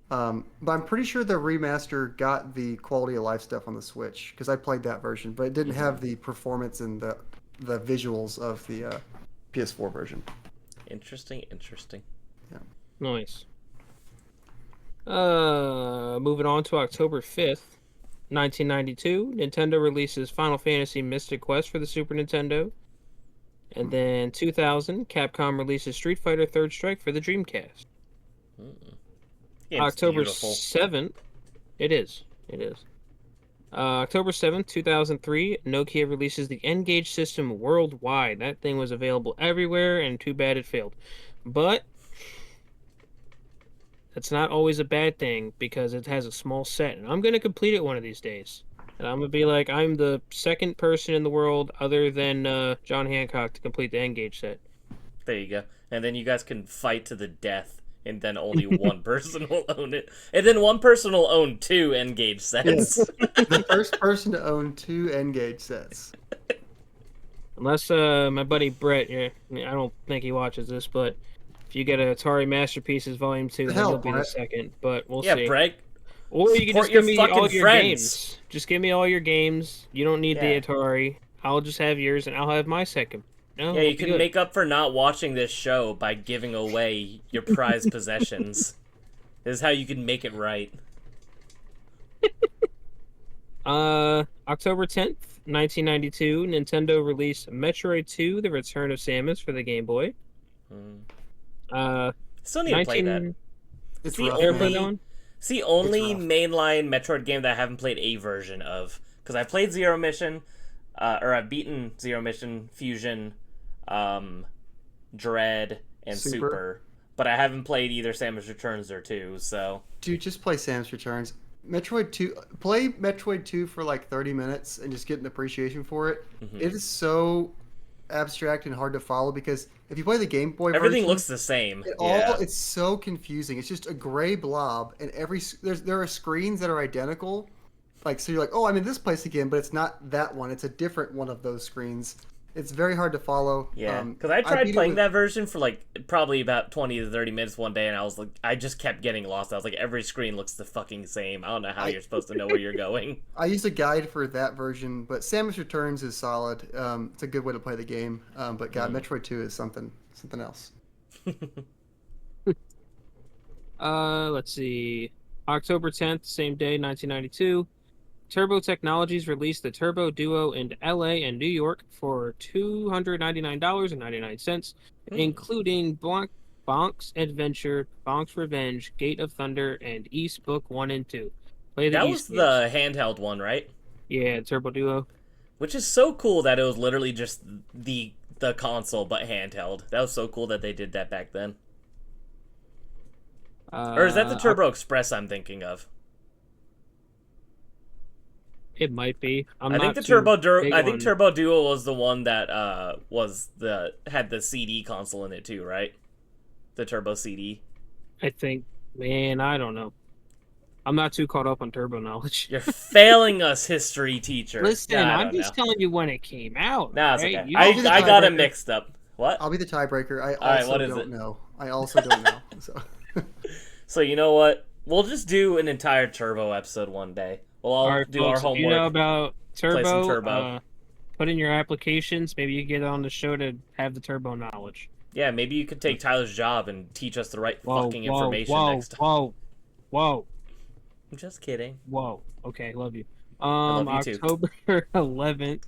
But I'm pretty sure the remaster got the quality of life stuff on the Switch because I played that version, but it didn't have the performance and the visuals of the PS4 version. Interesting. Yeah. Nice. Moving on to October 5th, 1992, Nintendo releases Final Fantasy Mystic Quest for the Super Nintendo. And then 2000, Capcom releases Street Fighter Third Strike for the Dreamcast. October 7th, it is. October 7th, 2003, Nokia releases the N-Gage system worldwide. That thing was available everywhere, and too bad it failed. But that's not always a bad thing, because it has a small set, and I'm going to complete it one of these days. And I'm going to be like, I'm the second person in the world, other than John Hancock, to complete the N-Gage set. There you go. And then you guys can fight to the death, and then only one person will own it. And then one person will own 2 N-Gage sets. Yes. The first person to own 2 N-Gage sets. Unless my buddy Brett, I don't think he watches this, but if you get Atari Masterpieces Volume 2, then he'll be the second. But we'll see. Yeah, Brett. Or you can just give me all your games. Just give me all your games. You don't need the Atari. I'll just have yours, and I'll have my second. No, yeah, you can make up for not watching this show by giving away your prized possessions. This is how you can make it right. October 10th, 1992, Nintendo released Metroid 2: The Return of Samus for the Game Boy. Still need to play that. It's the only mainline Metroid game that I haven't played a version of. Because I played Zero Mission, or I've beaten Zero Mission, Fusion, Dread, and Super. but I haven't played either Samus Returns or 2, so... Dude, just play Samus Returns. Metroid 2, play Metroid 2 for like 30 minutes and just get an appreciation for it. It is so abstract and hard to follow because if you play the Game Boy Everything version, looks the same. it's so confusing. It's just a gray blob, and there are screens that are identical. Like, so you're like, oh, I'm in this place again, but it's not that one. It's a different one of those screens. It's very hard to follow. Yeah, because I tried playing that version for like probably about 20 to 30 minutes one day, and I was like, I just kept getting lost. I was like, every screen looks the fucking same. I don't know how you're supposed to know where you're going. I used a guide for that version, but Samus Returns is solid. It's a good way to play the game. But God, Metroid 2 is something else. Let's see. October 10th, same day, 1992. Turbo Technologies released the Turbo Duo in LA and New York for $299.99, including Bonk's Adventure, Bonk's Revenge, Gate of Thunder, and East Book 1 and 2. That was the handheld one, right? Yeah, Turbo Duo. Which is so cool that it was literally just the console, but handheld. That was so cool that they did that back then. Or is that the Turbo Express I'm thinking of? It might be. I think Turbo Duo was the one that had the CD console in it too, right? The Turbo CD. I think, man, I don't know. I'm not too caught up on Turbo knowledge. You're failing us, history teacher. Listen, I'm just telling you when it came out. Nah, it's right? okay. I got it mixed up. What? I'll be the tiebreaker. I also don't know. So you know what? We'll just do an entire Turbo episode one day. We'll all do our homework. You know about Turbo? Play some Turbo. Put in your applications. Maybe you get on the show to have the Turbo knowledge. Yeah, maybe you could take Tyler's job and teach us the right fucking information next time. Whoa. I'm just kidding. Whoa. Okay, love you. I love you October 11th,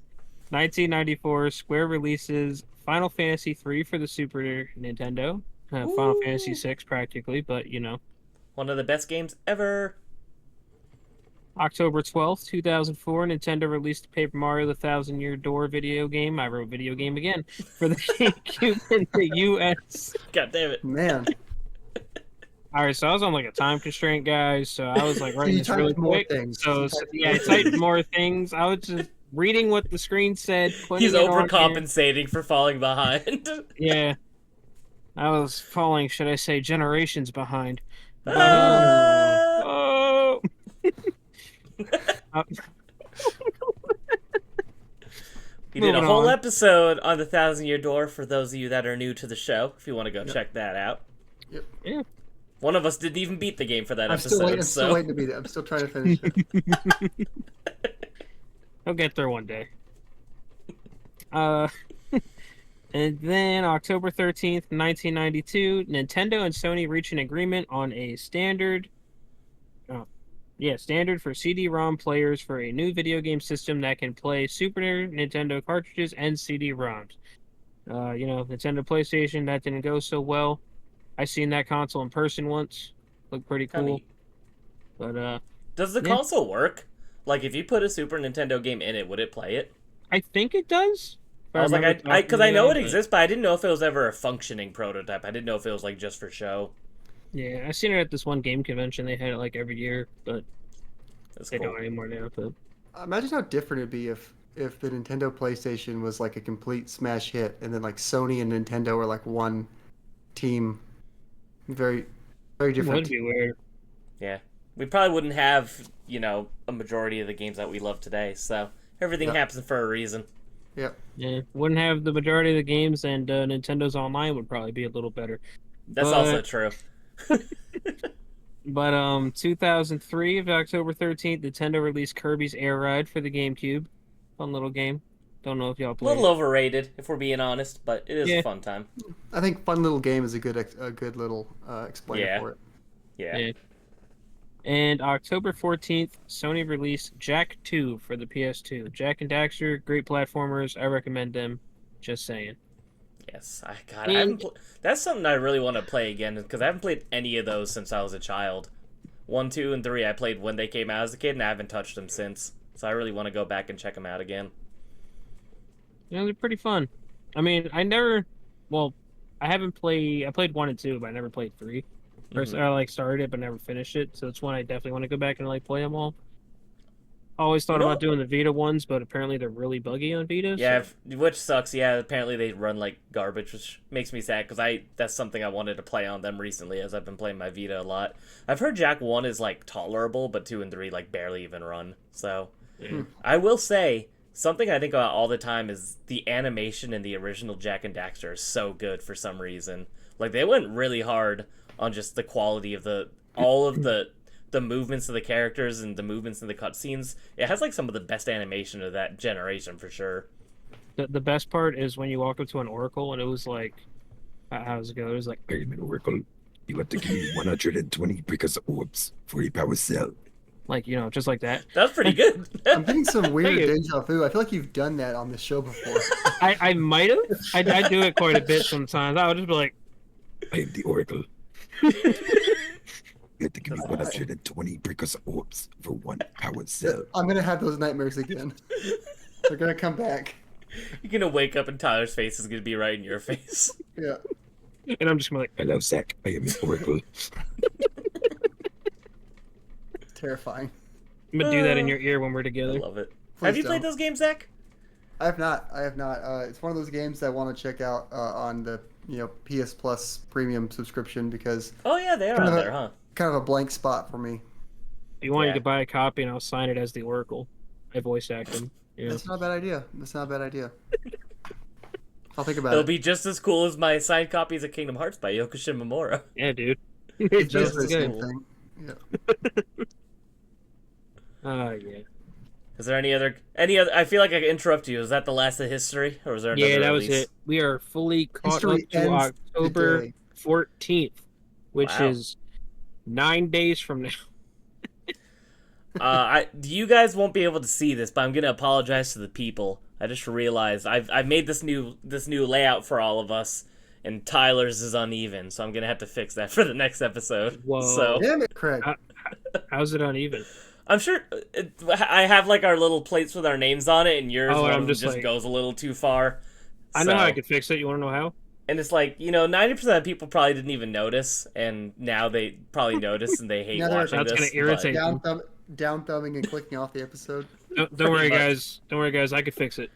1994, Square releases Final Fantasy III for the Super Nintendo. Final Fantasy VI, practically, but you know. One of the best games ever. October 12th, 2004, Nintendo released the Paper Mario The Thousand Year Door video game. I wrote video game again. For the GameCube in the US. God damn it. Man. Alright, so I was on like a time constraint, guys, so I was like writing this really quick. So yeah, I typed more things. I was just reading what the screen said. He's overcompensating for falling behind. Yeah. I was falling, should I say, generations behind. Oh! We did a whole episode on the Thousand Year Door for those of you that are new to the show, if you want to go check that out. Yep. Yeah. One of us didn't even beat the game for that episode. I'm still waiting to beat it. I'm still trying to finish it. I'll get there one day. And then October 13th, 1992, Nintendo and Sony reach an agreement on a standard for CD-ROM players for a new video game system that can play Super Nintendo cartridges and CD-ROMs. Nintendo PlayStation, that didn't go so well. I seen that console in person once. Looked pretty cool. But does the console work? Like, if you put a Super Nintendo game in it, would it play it? I think it does. I was like, because I know it exists, but I didn't know if it was ever a functioning prototype. I didn't know if it was like just for show. Yeah, I seen it at this one game convention. They had it like every year, but they don't anymore now. But imagine how different it'd be if the Nintendo PlayStation was like a complete smash hit, and then like Sony and Nintendo were like one team. Very, very different. It would be weird. Yeah, we probably wouldn't have a majority of the games that we love today. So everything happens for a reason. Yep. Yeah, wouldn't have the majority of the games, and Nintendo's Online would probably be a little better. That's also true. But 2003, of October 13th, Nintendo released Kirby's Air Ride for the GameCube. Fun little game. Don't know if y'all played. A little overrated, if we're being honest, but it is a fun time. I think fun little game is a good little explainer for it. Yeah. And October 14th, Sony released Jak 2 for the PS2. Jak and Daxter, great platformers. I recommend them. Just saying. Yes, that's something I really want to play again, because I haven't played any of those since I was a child. 1, 2, and 3 I played when they came out as a kid, and I haven't touched them since. So I really want to go back and check them out again. They're pretty fun. I mean, I haven't played. I played 1 and 2, but I never played 3. First, Mhm. I like started it, but never finished it. So it's one I definitely want to go back and like play them all. Always You thought know, about doing the Vita ones, but apparently they're really buggy on Vita. yeah, So which sucks. Yeah, apparently they run like garbage, which makes me sad because that's something I wanted to play on them recently as I've been playing my Vita a lot. I've heard Jak 1 is like tolerable, but 2 and 3 like barely even run. So yeah. I will say something I think about all the time is the animation in the original Jak and Daxter is so good for some reason. Like they went really hard on just the quality of all of the movements of the characters and the movements in the cutscenes. It has like some of the best animation of that generation for sure. The best part is when you walk up to an oracle and it was like, how does it go? It was like, I am an oracle. You have to give me 120 because orbs for a power cell. just like that. That's pretty good. I'm getting some weird Thank you. deja vu. I feel like you've done that on the show before. I might have. I do it quite a bit sometimes. I would just be like, I am the oracle. You have to give me 120 because orbs for 1 power cell. I'm gonna have those nightmares again. They're gonna come back. You're gonna wake up and Tyler's face is gonna be right in your face. Yeah. and I'm just gonna be like, Hello, Zach. I am an oracle. Terrifying. I'm gonna do that in your ear when we're I together. love it. Please Have you don't. played those games, Zach? I have not. I have not. It's one of those games that I want to check out on the PS Plus premium subscription because Oh yeah, they are on there, huh? kind of a blank spot for me. If you want, Yeah. you could buy a copy and I'll sign it as the oracle. I voice act him. Yeah. That's not a bad idea. That's not a bad idea. I'll think about They'll it. be just as cool as my signed copies of Kingdom Hearts by Yoko Shimomura. Yeah, dude. It's Just basically as the same good. thing. Yeah. Oh yeah. Is there any other? I feel like I could interrupt you. Is that the last of history, or was there another Yeah, that was release? it. We are fully caught History up to ends October today. 14th, which Wow. is 9 days from now. You guys won't be able to see this, but I'm gonna apologize to the people. I just realized I've made this new layout for all of us, and Tyler's is uneven, so I'm gonna have to fix that for the next episode. Whoa. So Damn it, Craig. How's it uneven? I'm sure I have like our little plates with our names on it, and yours Oh, one I'm of them just just like- goes a little too far. I know how I So- could fix it. You want to know how? And it's like 90% of people probably didn't even notice, and now they probably notice and they hate Now they're- watching That's this. gonna irritate Down thumbing and clicking off the episode. Don't Pretty worry, much. guys. Don't worry, guys. I could fix it.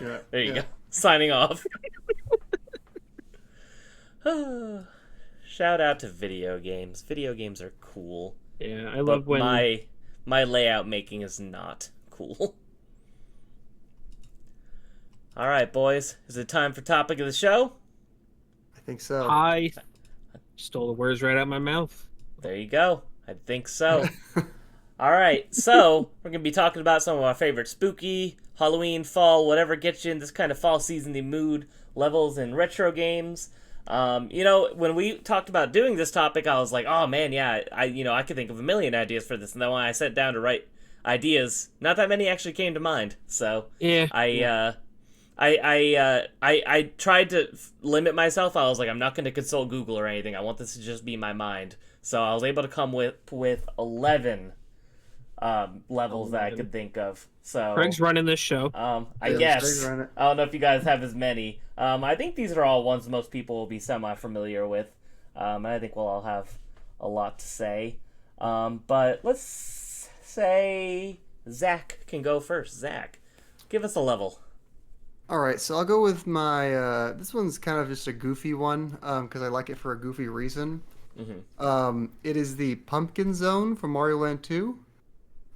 Yeah. There you yeah. go. Signing off. Shout out to video games. Video games are cool. Yeah, I But love when my layout making is not cool. All right, boys. Is it time for topic of the show? I think so. I stole the words right out of my mouth. There you go. I think so. All right, so we're gonna be talking about some of our favorite spooky, Halloween, fall, whatever gets you in this kind of fall seasony mood levels in retro games. When we talked about doing this topic, I was like, oh man, yeah, I could think of a million ideas for this. And then when I sat down to write ideas, not that many actually came to mind. So Yeah. I tried to limit myself. I was like, I'm not going to consult Google or anything. I want this to just be my mind. So I was able to come with 11 levels that I could think of. So Craig's running this show. I Yeah, guess Craig's running it. I don't know if you guys have as many. I think these are all ones most people will be semi-familiar with. And I think we'll all have a lot to say. But let's say Zach can go first. Zach, give us a level. All right, so I'll go with my. This one's kind of just a goofy one because I like it for a goofy reason. It is the Pumpkin Zone from Mario Land 2.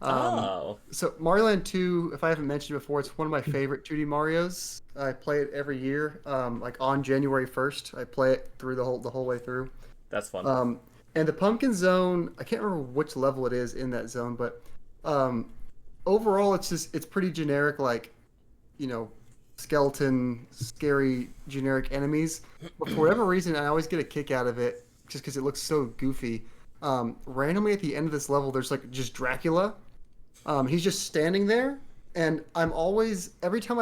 So Mario Land 2, if I haven't mentioned it before, it's one of my favorite 2D Marios. I play it every year. Like on January 1st, I play it through the whole way through. That's fun. And the Pumpkin Zone, I can't remember which level it is in that zone, but overall, it's pretty generic, like skeleton, scary, generic enemies. But for whatever reason, I always get a kick out of it just because it looks so goofy. Randomly at the end of this level, there's like just Dracula. He's just standing there, and I'm always every time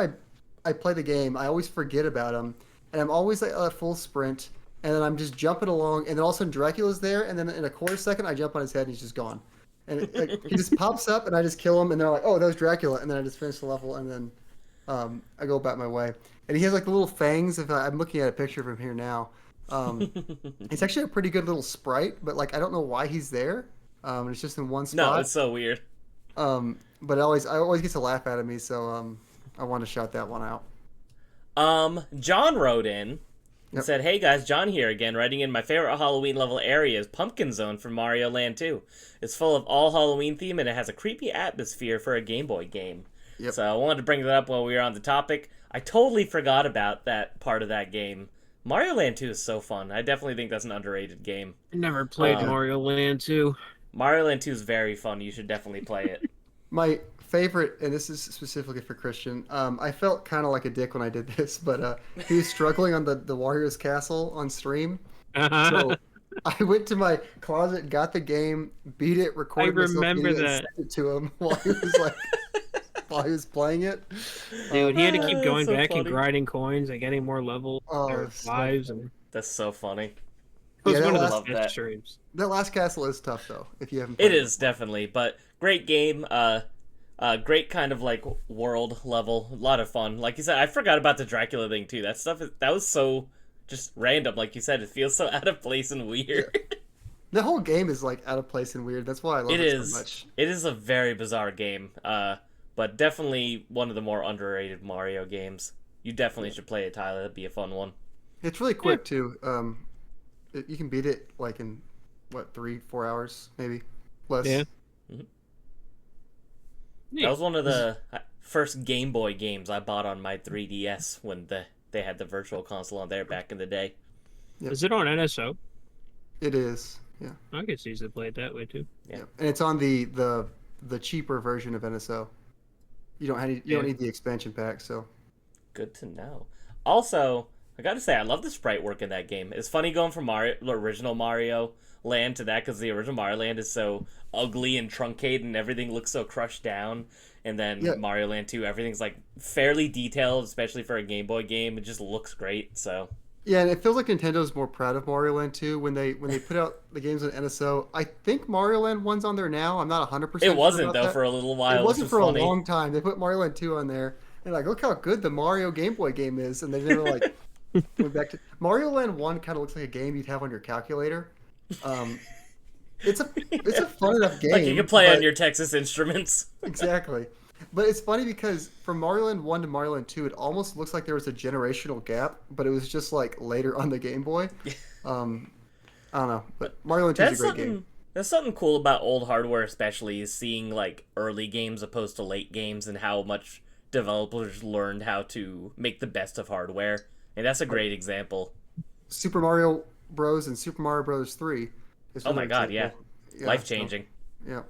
I play the game, I always forget about him, and I'm always like at full sprint, and then I'm just jumping along, and then all of a sudden Dracula's there, and then in a quarter second I jump on his head and he's just gone, and he just pops up, and I just kill him, and they're like, oh, that was Dracula, and then I just finish the level, and then I go about my way, and he has like the little fangs. I'm looking at a picture of him here now. Um, it's actually a pretty good little sprite, but like I don't know why he's there. It's just in one No, spot. it's so weird. But I always get to laugh out of me, so I want to shout that one out. John wrote in and Yep. said, "Hey guys, John here again, writing in my favorite Halloween level area is Pumpkin Zone from Mario Land 2. It's full of all Halloween theme and it has a creepy atmosphere for a Game Boy game." Yep. So I wanted to bring that up while we were on the topic. I totally forgot about that part of that game. Mario Land 2 is so fun. I definitely think that's an underrated game. I never played Uh, Mario Land 2. Mario Land 2 is very fun. You should definitely play it. My favorite, and this is specifically for Christian. I felt kind of like a dick when I did this, but he was struggling on the Warriors Castle on stream. So I went to my closet, got the game, beat it, recorded myself remember beating it, and that. sent it to him while he was like while he was playing it. Dude, he had to keep That's going so back and funny. grinding coins and getting more levels Oh, or it's so lives. And That's so funny. it was Yeah, one of that the last- best that. streams. That last castle is tough though. If you haven't, It played is definitely, but great game. Great kind of like world level. A lot of fun. Like you said, I forgot about the Dracula thing too. That was so just random. Like you said, it feels so out of place and weird. The whole game is like out of place and weird. That's why I love It it is. so much. It is a very bizarre game. But definitely one of the more underrated Mario games. You definitely should play it, Tyler. That'd be a fun one. It's really quick too. You can beat it like in what 3-4 hours maybe less. Yeah. That was one of the first Game Boy games I bought on my 3DS when they had the Virtual Console on there back in the day. Is it on NSO? It is. Yeah. I guess easily play it that way too. Yeah. Yeah. And it's on the cheaper version of NSO. You don't need the expansion pack. So Good to know. Also, I gotta say, I love the sprite work in that game. It's funny going from the original Mario Land to that because the original Mario Land is so ugly and truncated and everything looks so crushed down. And then Yeah. Mario Land 2, everything's like fairly detailed, especially for a Game Boy game. It just looks great. So yeah, and it feels like Nintendo's more proud of Mario Land 2 when they put out the games on NSO. I think Mario Land 1's on there now. I'm not 100%. it wasn't sure though about that. for a little while. It wasn't which for was a funny. long time. They put Mario Land 2 on there, and like, look how good the Mario Game Boy game is. And they never like went back to Mario Land 1. Kind of looks like a game you'd have on your calculator. It's a fun enough game. Like you can play but- on your Texas Instruments. Exactly. But it's funny because from Mario Land 1 to Mario Land 2, it almost looks like there was a generational gap, but it was just like later on the Game Boy. I don't know, but Mario Land 2 is a great game. That's something cool about old hardware, especially is seeing like early games opposed to late games and how much developers learned how to make the best of hardware. And that's a great example. Super Mario Bros. And Super Mario Bros. 3. Is Oh my another god, yeah. example. Yeah, Life changing. so, yeah.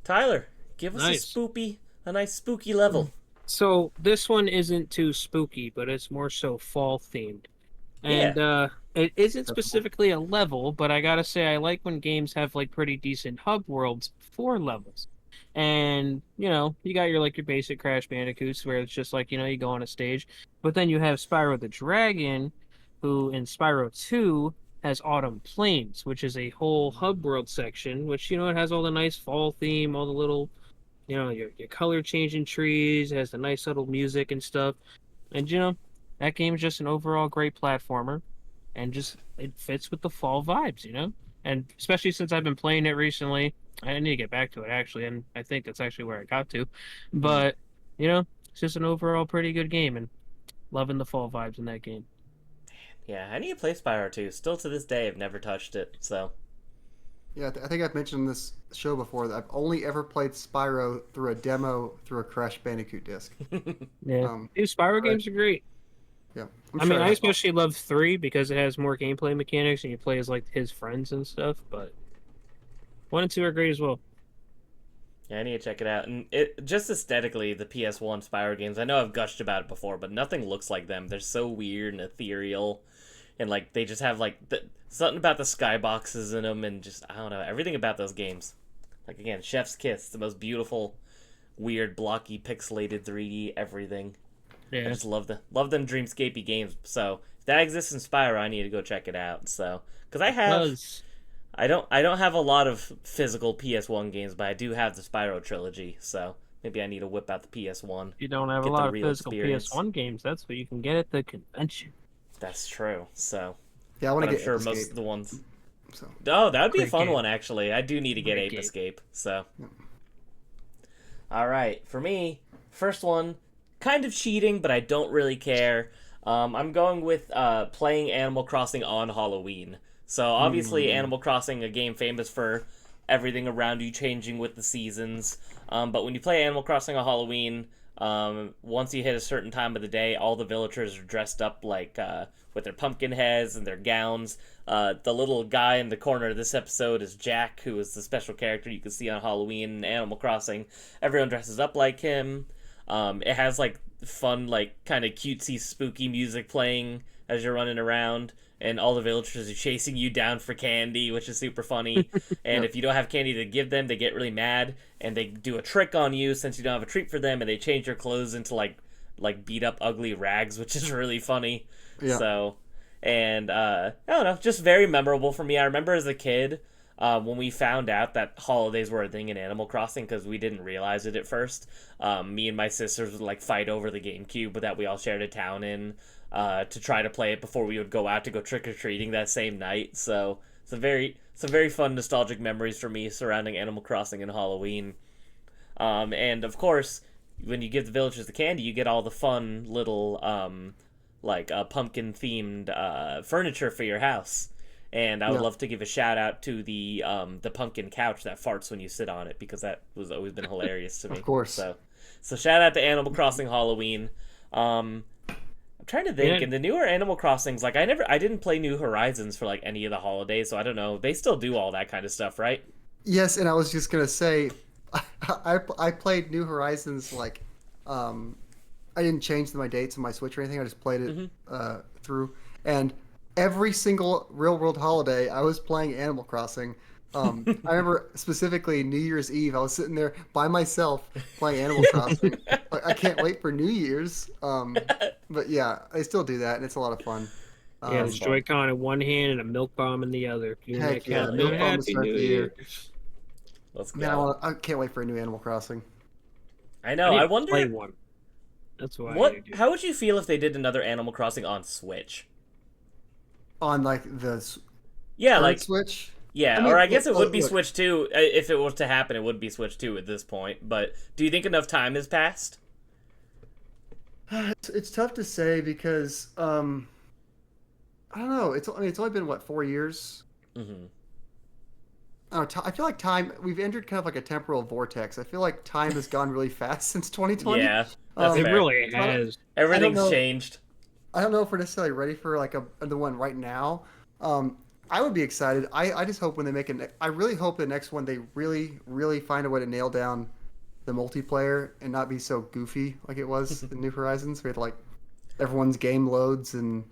Tyler, give us Nice. a nice spooky level. So this one isn't too spooky, but it's more so fall themed. And it isn't specifically a level, but I gotta say I like when games have like pretty decent hub worlds for levels. And you got your basic Crash Bandicoots where it's just like you go on a stage, but then you have Spyro the Dragon, who in Spyro 2 has Autumn Plains, which is a whole hub world section, which it has all the nice fall theme, all the little your color changing trees, it has the nice subtle music and stuff. And that game is just an overall great platformer, and just it fits with the fall vibes, And especially since I've been playing it recently, I need to get back to it actually, and I think that's actually where I got to. But it's just an overall pretty good game, and loving the fall vibes in that game. Yeah, I need to play Spyro 2. Still to this day, I've never touched it, so. Yeah, I think I've mentioned on this show before that I've only ever played Spyro through a demo through a Crash Bandicoot disc. Yeah, these Spyro games are great. Yeah, I especially love 3 because it has more gameplay mechanics and you play as his friends and stuff. But 1 and 2 are great as well. Yeah, I need to check it out. And it just aesthetically, the PS1 Spyro games, I know I've gushed about it before, but nothing looks like them. They're so weird and ethereal. And they just have something about the skyboxes in them, and just I don't know, everything about those games. Like again, Chef's Kiss, the most beautiful, weird, blocky, pixelated 3D everything. I Yeah, just love them dreamscapey games. So if that exists in Spyro, I need to go check it out. So because I don't have a lot of physical PS1 games, but I do have the Spyro trilogy. So Maybe I need to whip out the PS1. You don't have a Get the lot of real physical experience. PS1 games. That's what you can get at the convention. That's true. So, Yeah, I want but to I'm get sure Ape most Escape, of the ones. so. Oh, that would be a Great fun game. one, actually. I do need to get Great Ape game. Escape. So, Yep. all right, for me, first one, kind of cheating, but I don't really care. I'm going with playing Animal Crossing on Halloween. So obviously, Animal Crossing, a game famous for everything around you changing with the seasons. But when you play Animal Crossing on Halloween, once you hit a certain time of the day, all the villagers are dressed up like with their pumpkin heads and their gowns. The little guy in the corner of this episode is Jack, who is the special character you can see on Halloween in Animal Crossing. Everyone dresses up like him. It has like fun, like kind of cutesy, spooky music playing as you're running around, and all the villagers are chasing you down for candy, which is super funny. And if you don't have candy to give them, they get really mad, and they do a trick on you since you don't have a treat for them, and they change your clothes into like beat up, ugly rags, which is really funny. Yeah. So, and I don't know, just very memorable for me. I remember as a kid. When we found out that holidays were a thing in Animal Crossing, because we didn't realize it at first, me and my sisters would like fight over the GameCube that we all shared a town in to try to play it before we would go out to go trick or treating that same night. So some very fun nostalgic memories for me surrounding Animal Crossing and Halloween. And of course, when you give the villagers the candy, you get all the fun little pumpkin themed furniture for your house. And I would love to give a shout out to the pumpkin couch that farts when you sit on it, because that was always been hilarious to me. Of course. So shout out to Animal Crossing Halloween. I'm trying to think. In the newer Animal Crossings, like I didn't play New Horizons for like any of the holidays, so I don't know. They still do all that kind of stuff, right? Yes, and I was just gonna say, I played New Horizons like, I didn't change my dates on my Switch or anything. I just played it through, and every single real world holiday, I was playing Animal Crossing. I remember specifically New Year's Eve, I was sitting there by myself playing Animal Crossing. Like, I can't wait for New Year's. But yeah, I still do that, and it's a lot of fun. Yeah, it's Joy-Con in one hand and a milk bomb in the other. Doing Heck that yeah, countdown. milk bomb to Happy start New the year. Let's go. Man, I can't wait for a new Animal Crossing. I know. need I to wonder play one. That's why. what. How would you feel if they did another Animal Crossing on Switch? On like the Yeah, third like Switch. yeah, I mean, or I guess it would be look. Switch 2. If it was to happen, it would be Switch 2 at this point. But do you think enough time has passed? It's tough to say because I don't know. It's only been what 4 years. Mm-hmm. I feel like time. We've entered kind of like a temporal vortex. I feel like time has gone really fast since 2020. Yeah, that's It fair. really has. Everything's know. changed. I don't know if we're necessarily ready for like the one right now. I would be excited. I just hope when they make it. I really hope the next one they really find a way to nail down the multiplayer and not be so goofy like it was in New Horizons. We had like everyone's game loads and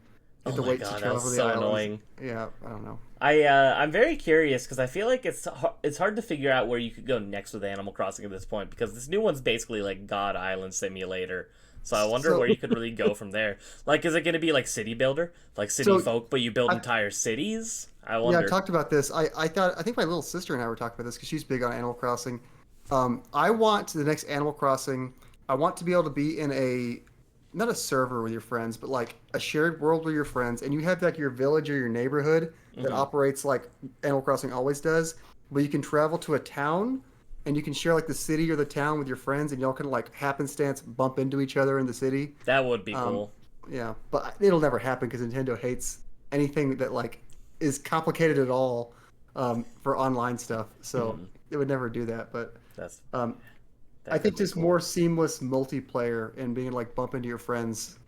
you have Oh to my wait God, to that travel was the so islands. annoying. Yeah, I don't know. I'm very curious because I feel like it's hard to figure out where you could go next with Animal Crossing at this point, because this new one's basically like God Island Simulator. So I wonder where you could really go from there. Like, is it going to be like City Builder, like City Folk, but you build entire cities? I wonder. Yeah, I talked about this. I think my little sister and I were talking about this because she's big on Animal Crossing. I want the next Animal Crossing. I want to be able to be in not a server with your friends, but like a shared world with your friends, and you have like your village or your neighborhood that operates like Animal Crossing always does, but you can travel to a town and you can share like the city or the town with your friends, and y'all can like happenstance bump into each other in the city. That would be cool. Yeah, but it'll never happen because Nintendo hates anything that like is complicated at all for online stuff. So it would never do that. But That's. I think just more seamless multiplayer and being like bump into your friends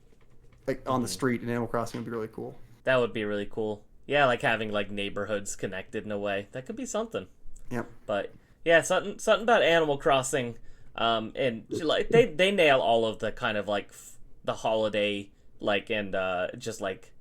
like on the street in Animal Crossing would be really cool. That would be really cool. Yeah, like having like neighborhoods connected in a way. That could be something. Yep. But yeah, something about Animal Crossing, and like they nail all of the kind of like the holiday and just like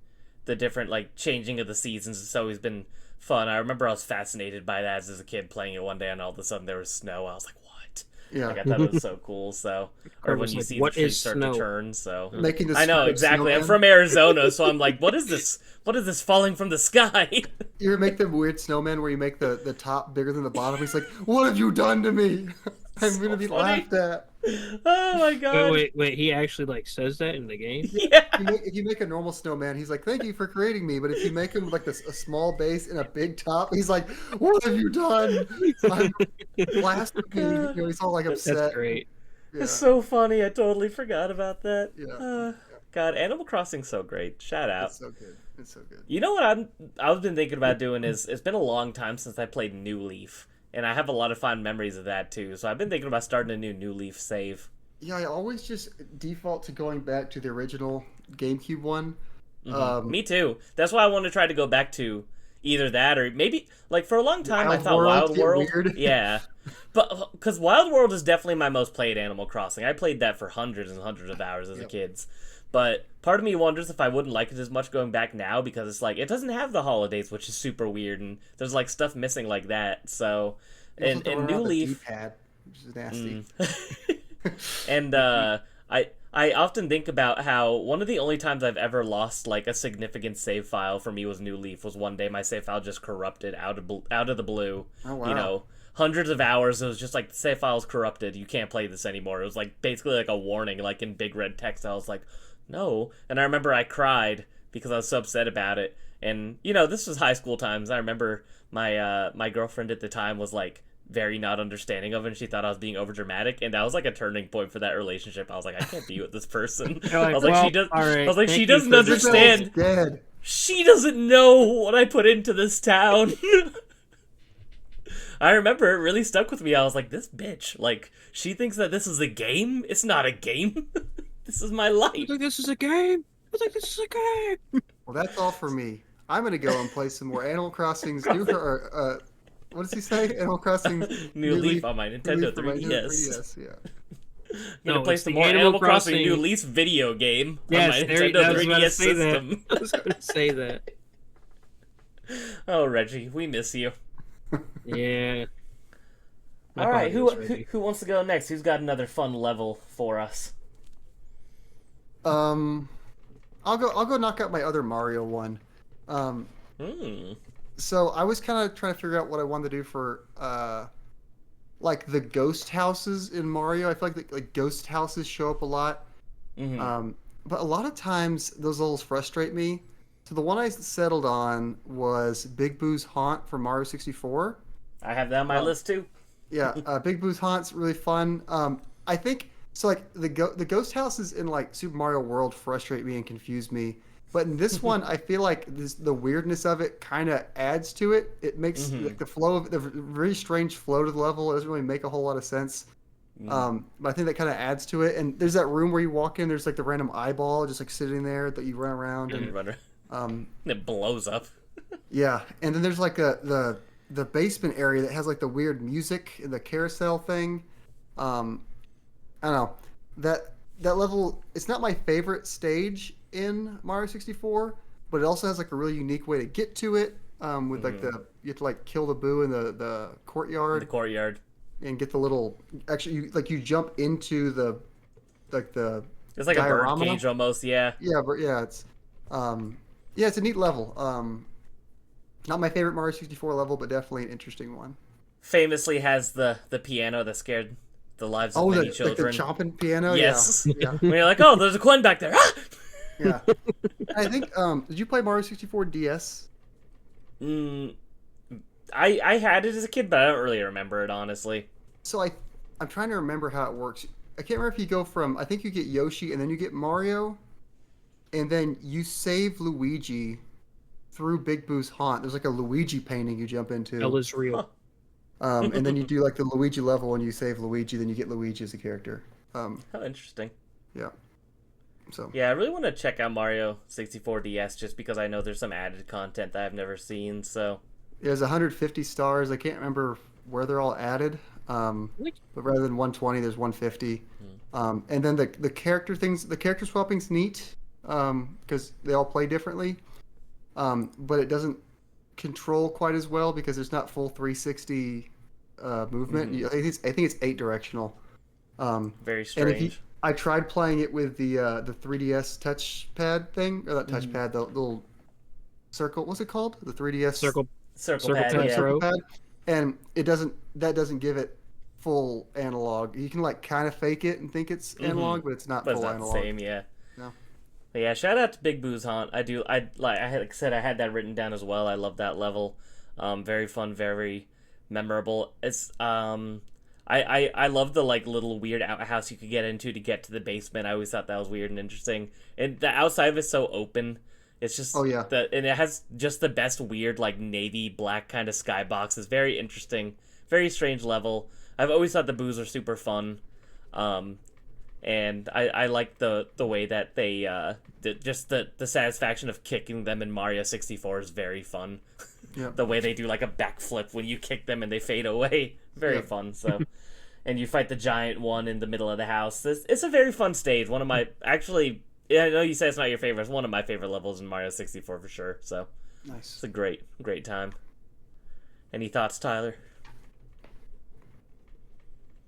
the different like changing of the seasons. It's always been fun. I remember I was fascinated by that as a kid playing it one day, and all of a sudden there was snow. I was like, what? Yeah. Like I thought it was so cool. So or when you see the trees start to turn. So Making the I know stupid exactly. I'm snowman. from Arizona, so I'm like, what is this? What is this falling from the sky? You ever make the weird snowman where you make the top bigger than the bottom? He's like, "What have you done to me? I'm gonna be funny. laughed at." Oh my god. Wait. He actually like says that in the game. Yeah. If you make a normal snowman, he's like, "Thank you for creating me." But if you make him like a small base and a big top, he's like, "What have you done? I'm blasting me." You know, he's all like upset. That's great. Yeah. It's so funny. I totally forgot about that. Yeah. God, Animal Crossing's so great. Shout out. It's so good. It's so good. You know what I've been thinking about doing is it's been a long time since I played New Leaf, and I have a lot of fond memories of that too. So I've been thinking about starting a New Leaf save. Yeah, I always just default to going back to the original GameCube one. Me too. That's why I want to try to go back to either that or maybe like for a long time I Wild thought World, Wild get World. weird. Yeah. But because Wild World is definitely my most played Animal Crossing. I played that for hundreds and hundreds of hours as a kid. But part of me wonders if I wouldn't like it as much going back now because it's like it doesn't have the holidays, which is super weird, and there's like stuff missing like that. So You also and throw New around the Leaf, D-pad, which is nasty. and I often think about how one of the only times I've ever lost like a significant save file for me was New Leaf. Was one day my save file just corrupted out of the blue. Oh, wow. You know, hundreds of hours. It was just like the save file's corrupted. You can't play this anymore. It was like basically like a warning, like in big red text. I was like, no. And I remember I cried because I was so upset about it. And you know, this was high school times. I remember my girlfriend at the time was like very not understanding of it, and she thought I was being over dramatic, and that was like a turning point for that relationship. I was like, I can't be with this person. You're like, I was like, well, she does. all right, I was like, thank she you doesn't for understand. Dead. She doesn't know what I put into this town. I remember it really stuck with me. I was like, this bitch, like, she thinks that this is a game. It's not a game. This is my I life. think this is a game. I think this is a game. Well, that's all for me. I'm gonna go and play some more Animal Crossing's what does he say? Animal Crossing New Leaf on my Nintendo Leaf for my 3DS. Yeah. Gonna No, play it's some the more Animal Animal Crossing Crossing- New Leaf video game Yes, on my there, Nintendo I was about to 3DS say that. system. I was going to say that. Oh, Reggie, we miss you. Yeah. My All right, body is ready. who wants to go next? Who's got another fun level for us? I'll go knock out my other Mario one. So I was kind of trying to figure out what I wanted to do for like the ghost houses in Mario. I feel like ghost houses show up a lot. But a lot of times those levels frustrate me. So the one I settled on was Big Boo's Haunt for Mario 64. I have that on my list too. Yeah, Big Boo's Haunt's really fun. I think so. Like the ghost houses in like Super Mario World frustrate me and confuse me, but in this one, I feel like the weirdness of it kind of adds to it. It makes like the flow of the very strange flow to the level. It doesn't really make a whole lot of sense. But I think that kind of adds to it. And there's that room where you walk in. There's like the random eyeball just like sitting there that you run around and It blows up. yeah. And then there's like the basement area that has like the weird music and the carousel thing. I don't know. That level, it's not my favorite stage in Mario 64, but it also has like a really unique way to get to it. With like you have to like kill the Boo in the courtyard. The courtyard. And get the little actually you jump into the It's like a bird diorama. cage almost, yeah. Yeah, but it's it's a neat level. Not my favorite Mario 64 level, but definitely an interesting one. Famously has the piano that scared the lives of many children. Like the chomping piano. Yes. Yeah. When you're like, oh, there's a coin back there. Ah! Yeah. I think. Did you play Mario 64 DS? I had it as a kid, but I don't really remember it honestly. So I'm trying to remember how it works. I can't remember if you go from. I think you get Yoshi and then you get Mario, and then you save Luigi through Big Boo's Haunt. There's like a Luigi painting you jump into. Hell is real. And then you do like the Luigi level and you save Luigi, then you get Luigi as a character. Oh, interesting. Yeah. So Yeah, I really want to check out Mario 64 DS just because I know there's some added content that I've never seen. So there's 150 stars. I can't remember where they're all added. But rather than 120, there's 150. And then the character things, the character swapping's neat because they all play differently. But it doesn't control quite as well because there's not full 360 movement. I think it's 8 directional. very And strange. I tried playing it with the 3DS touchpad thing, or not touchpad, the little circle. What's it called? The 3DS Circle Circle Circle pad, pad yeah. throw. pad, and it doesn't. That doesn't give it full analog. You can like kind of fake it and think it's analog, but it's not But it's full not analog. the same, yeah. No. But yeah, shout out to Big Boo's Haunt. Like I said, I had that written down as well. I love that level. Very fun, very memorable. It's I love the like little weird outhouse you could get into to get to the basement. I always thought that was weird and interesting. And the outside of it's so open. It's just Oh, yeah. and it has just the best weird like navy black kind of skybox. It's very interesting, very strange level. I've always thought the boos are super fun. And I like the way that they the satisfaction of kicking them in Mario 64 is very fun. Yeah. The way they do like a backflip when you kick them and they fade away, very Yeah. fun. So, and you fight the giant one in the middle of the house. It's a very fun stage. One of my I know you say it's not your favorite. It's one of my favorite levels in Mario 64 for sure. So Nice. it's a great time. Any thoughts, Tyler?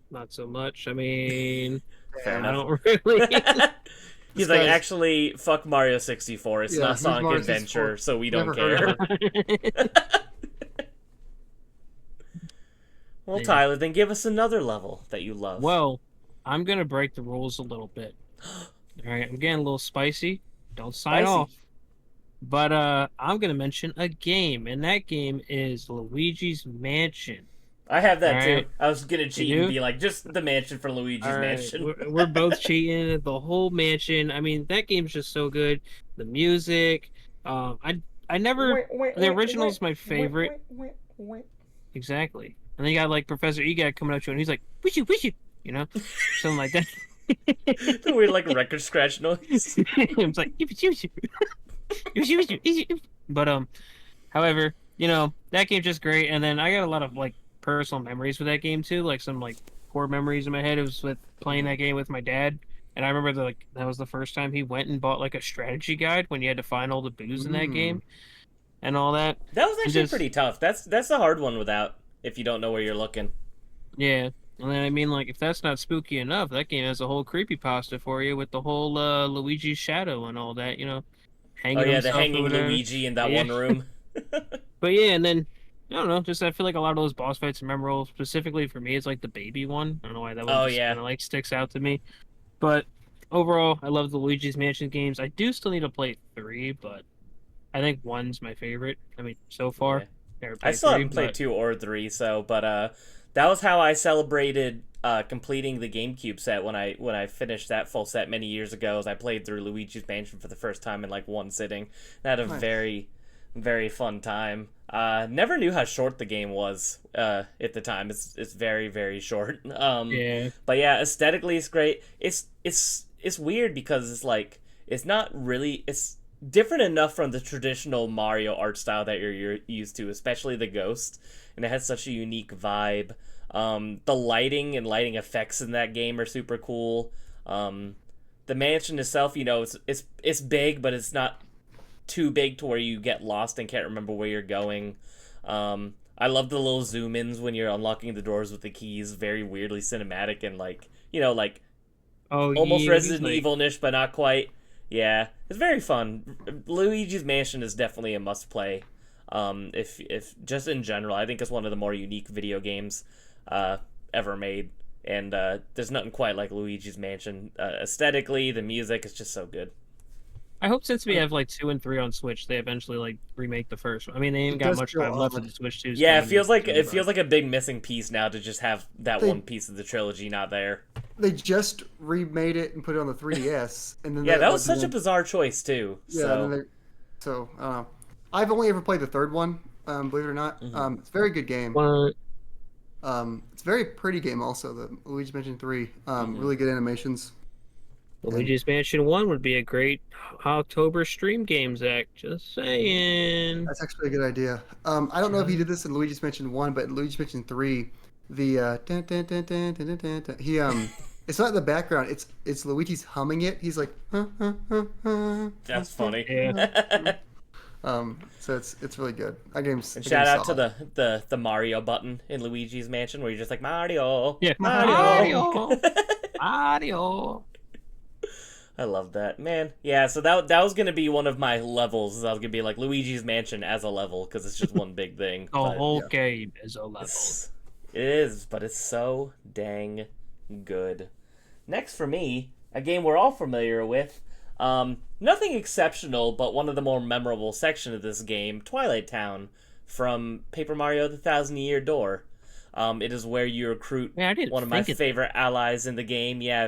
Not so much. I mean, Fair I enough. don't really. He's This like, guy's- actually, fuck Mario 64. It's Yeah, not who's Sonic Mario Adventure, 64? so we don't Never heard care. of Well, Yeah. Tyler, then give us another level that you love. Well, I'm gonna break the rules a little bit. All right, I'm getting a little spicy. Don't sign Spicy. off. But I'm gonna mention a game, and that game is Luigi's Mansion. I have that too. Alright. I was gonna cheat You and do? be like, just the mansion for Luigi's All right, Mansion. we're both cheating. The whole mansion. I mean, that game's just so good. The music. I never. The original's my favorite. Exactly. And then you got like Professor Egad coming up to you, and he's like, "Wish you," you know, something like that. The weird like record scratch noise. It's like, but however, you know, that game's just great. And then I got a lot of like personal memories with that game too, like some like core memories in my head. It was with playing that game with my dad, and I remember that was the first time he went and bought like a strategy guide when you had to find all the boos in that game and all that. That was actually just- pretty tough. That's the hard one without if you don't know where you're looking. Yeah. And then I mean, like, if that's not spooky enough, that game has a whole creepypasta for you with the whole Luigi's shadow and all that, you know, hanging Oh yeah, the himself hanging over there. Luigi in that Yeah. one room. But yeah, and then I don't know, just I feel like a lot of those boss fights are memorable. Specifically for me, it's like the baby one. I don't know why that one Oh, just yeah. kind of like sticks out to me. But overall, I love the Luigi's Mansion games. I do still need to play 3, but I think 1's my favorite. I mean, so far. Yeah. Never I played still 3, haven't played but- 2 or 3, so but that was how I celebrated completing the GameCube set when I finished that full set many years ago. As I played through Luigi's Mansion for the first time in like one sitting. I had a Nice. very, very fun time. Never knew how short the game was at the time. It's very, very short. Yeah. But yeah, aesthetically it's great. It's weird because it's like it's not really it's different enough from the traditional Mario art style that you're used to, especially the ghost, and it has such a unique vibe. The lighting and lighting effects in that game are super cool. The mansion itself, you know, it's big, but it's not too big to where you get lost and can't remember where you're going. I love the little zoom ins when you're unlocking the doors with the keys, very weirdly cinematic and like, you know, like Oh, almost yeah, Resident like- Evil-ish, but not quite. Yeah, it's very fun. Luigi's Mansion is definitely a must play. If just in general, I think it's one of the more unique video games ever made, and there's nothing quite like Luigi's Mansion. Aesthetically, the music is just so good. I hope since we have like 2 and 3 on Switch, they eventually like remake the first one. I mean, they ain't It got does much feel time left for odd. the Switch 2. Yeah, it feels like a big missing piece now to just have that They- one piece of the trilogy not there. They just remade it and put it on the 3DS, and then Yeah, they- that was and such a then- bizarre choice too. Yeah, So and then so I don't know. I've only ever played the third one, believe it or not. Mm-hmm. It's a very good game. What? It's a very pretty game also. The Luigi's Mansion 3. Mm-hmm. Really good animations. Luigi's Mansion 1 would be a great October stream games act. Just saying. That's actually a good idea. I don't know if he did this in Luigi's Mansion 1, but in Luigi's Mansion 3, the dun, dun, dun, dun, dun, dun, dun, dun, he it's not in the background. It's Luigi's humming it. He's like that's funny. Yeah. So it's really good. That game's And that shout game's out to solid. the Mario button in Luigi's Mansion where you're just like Mario. Yeah. Mario. Mario. I love that, man. Yeah, so that was gonna be one of my levels. I was gonna be like Luigi's Mansion as a level because it's just one big thing. The but whole yeah. game is a level. It is, but it's so dang good. Next for me, a game we're all familiar with. Nothing exceptional, but one of the more memorable sections of this game, Twilight Town, from Paper Mario: The Thousand Year Door. It is where you recruit Man, I didn't one of my think it- favorite allies in the game. Yeah,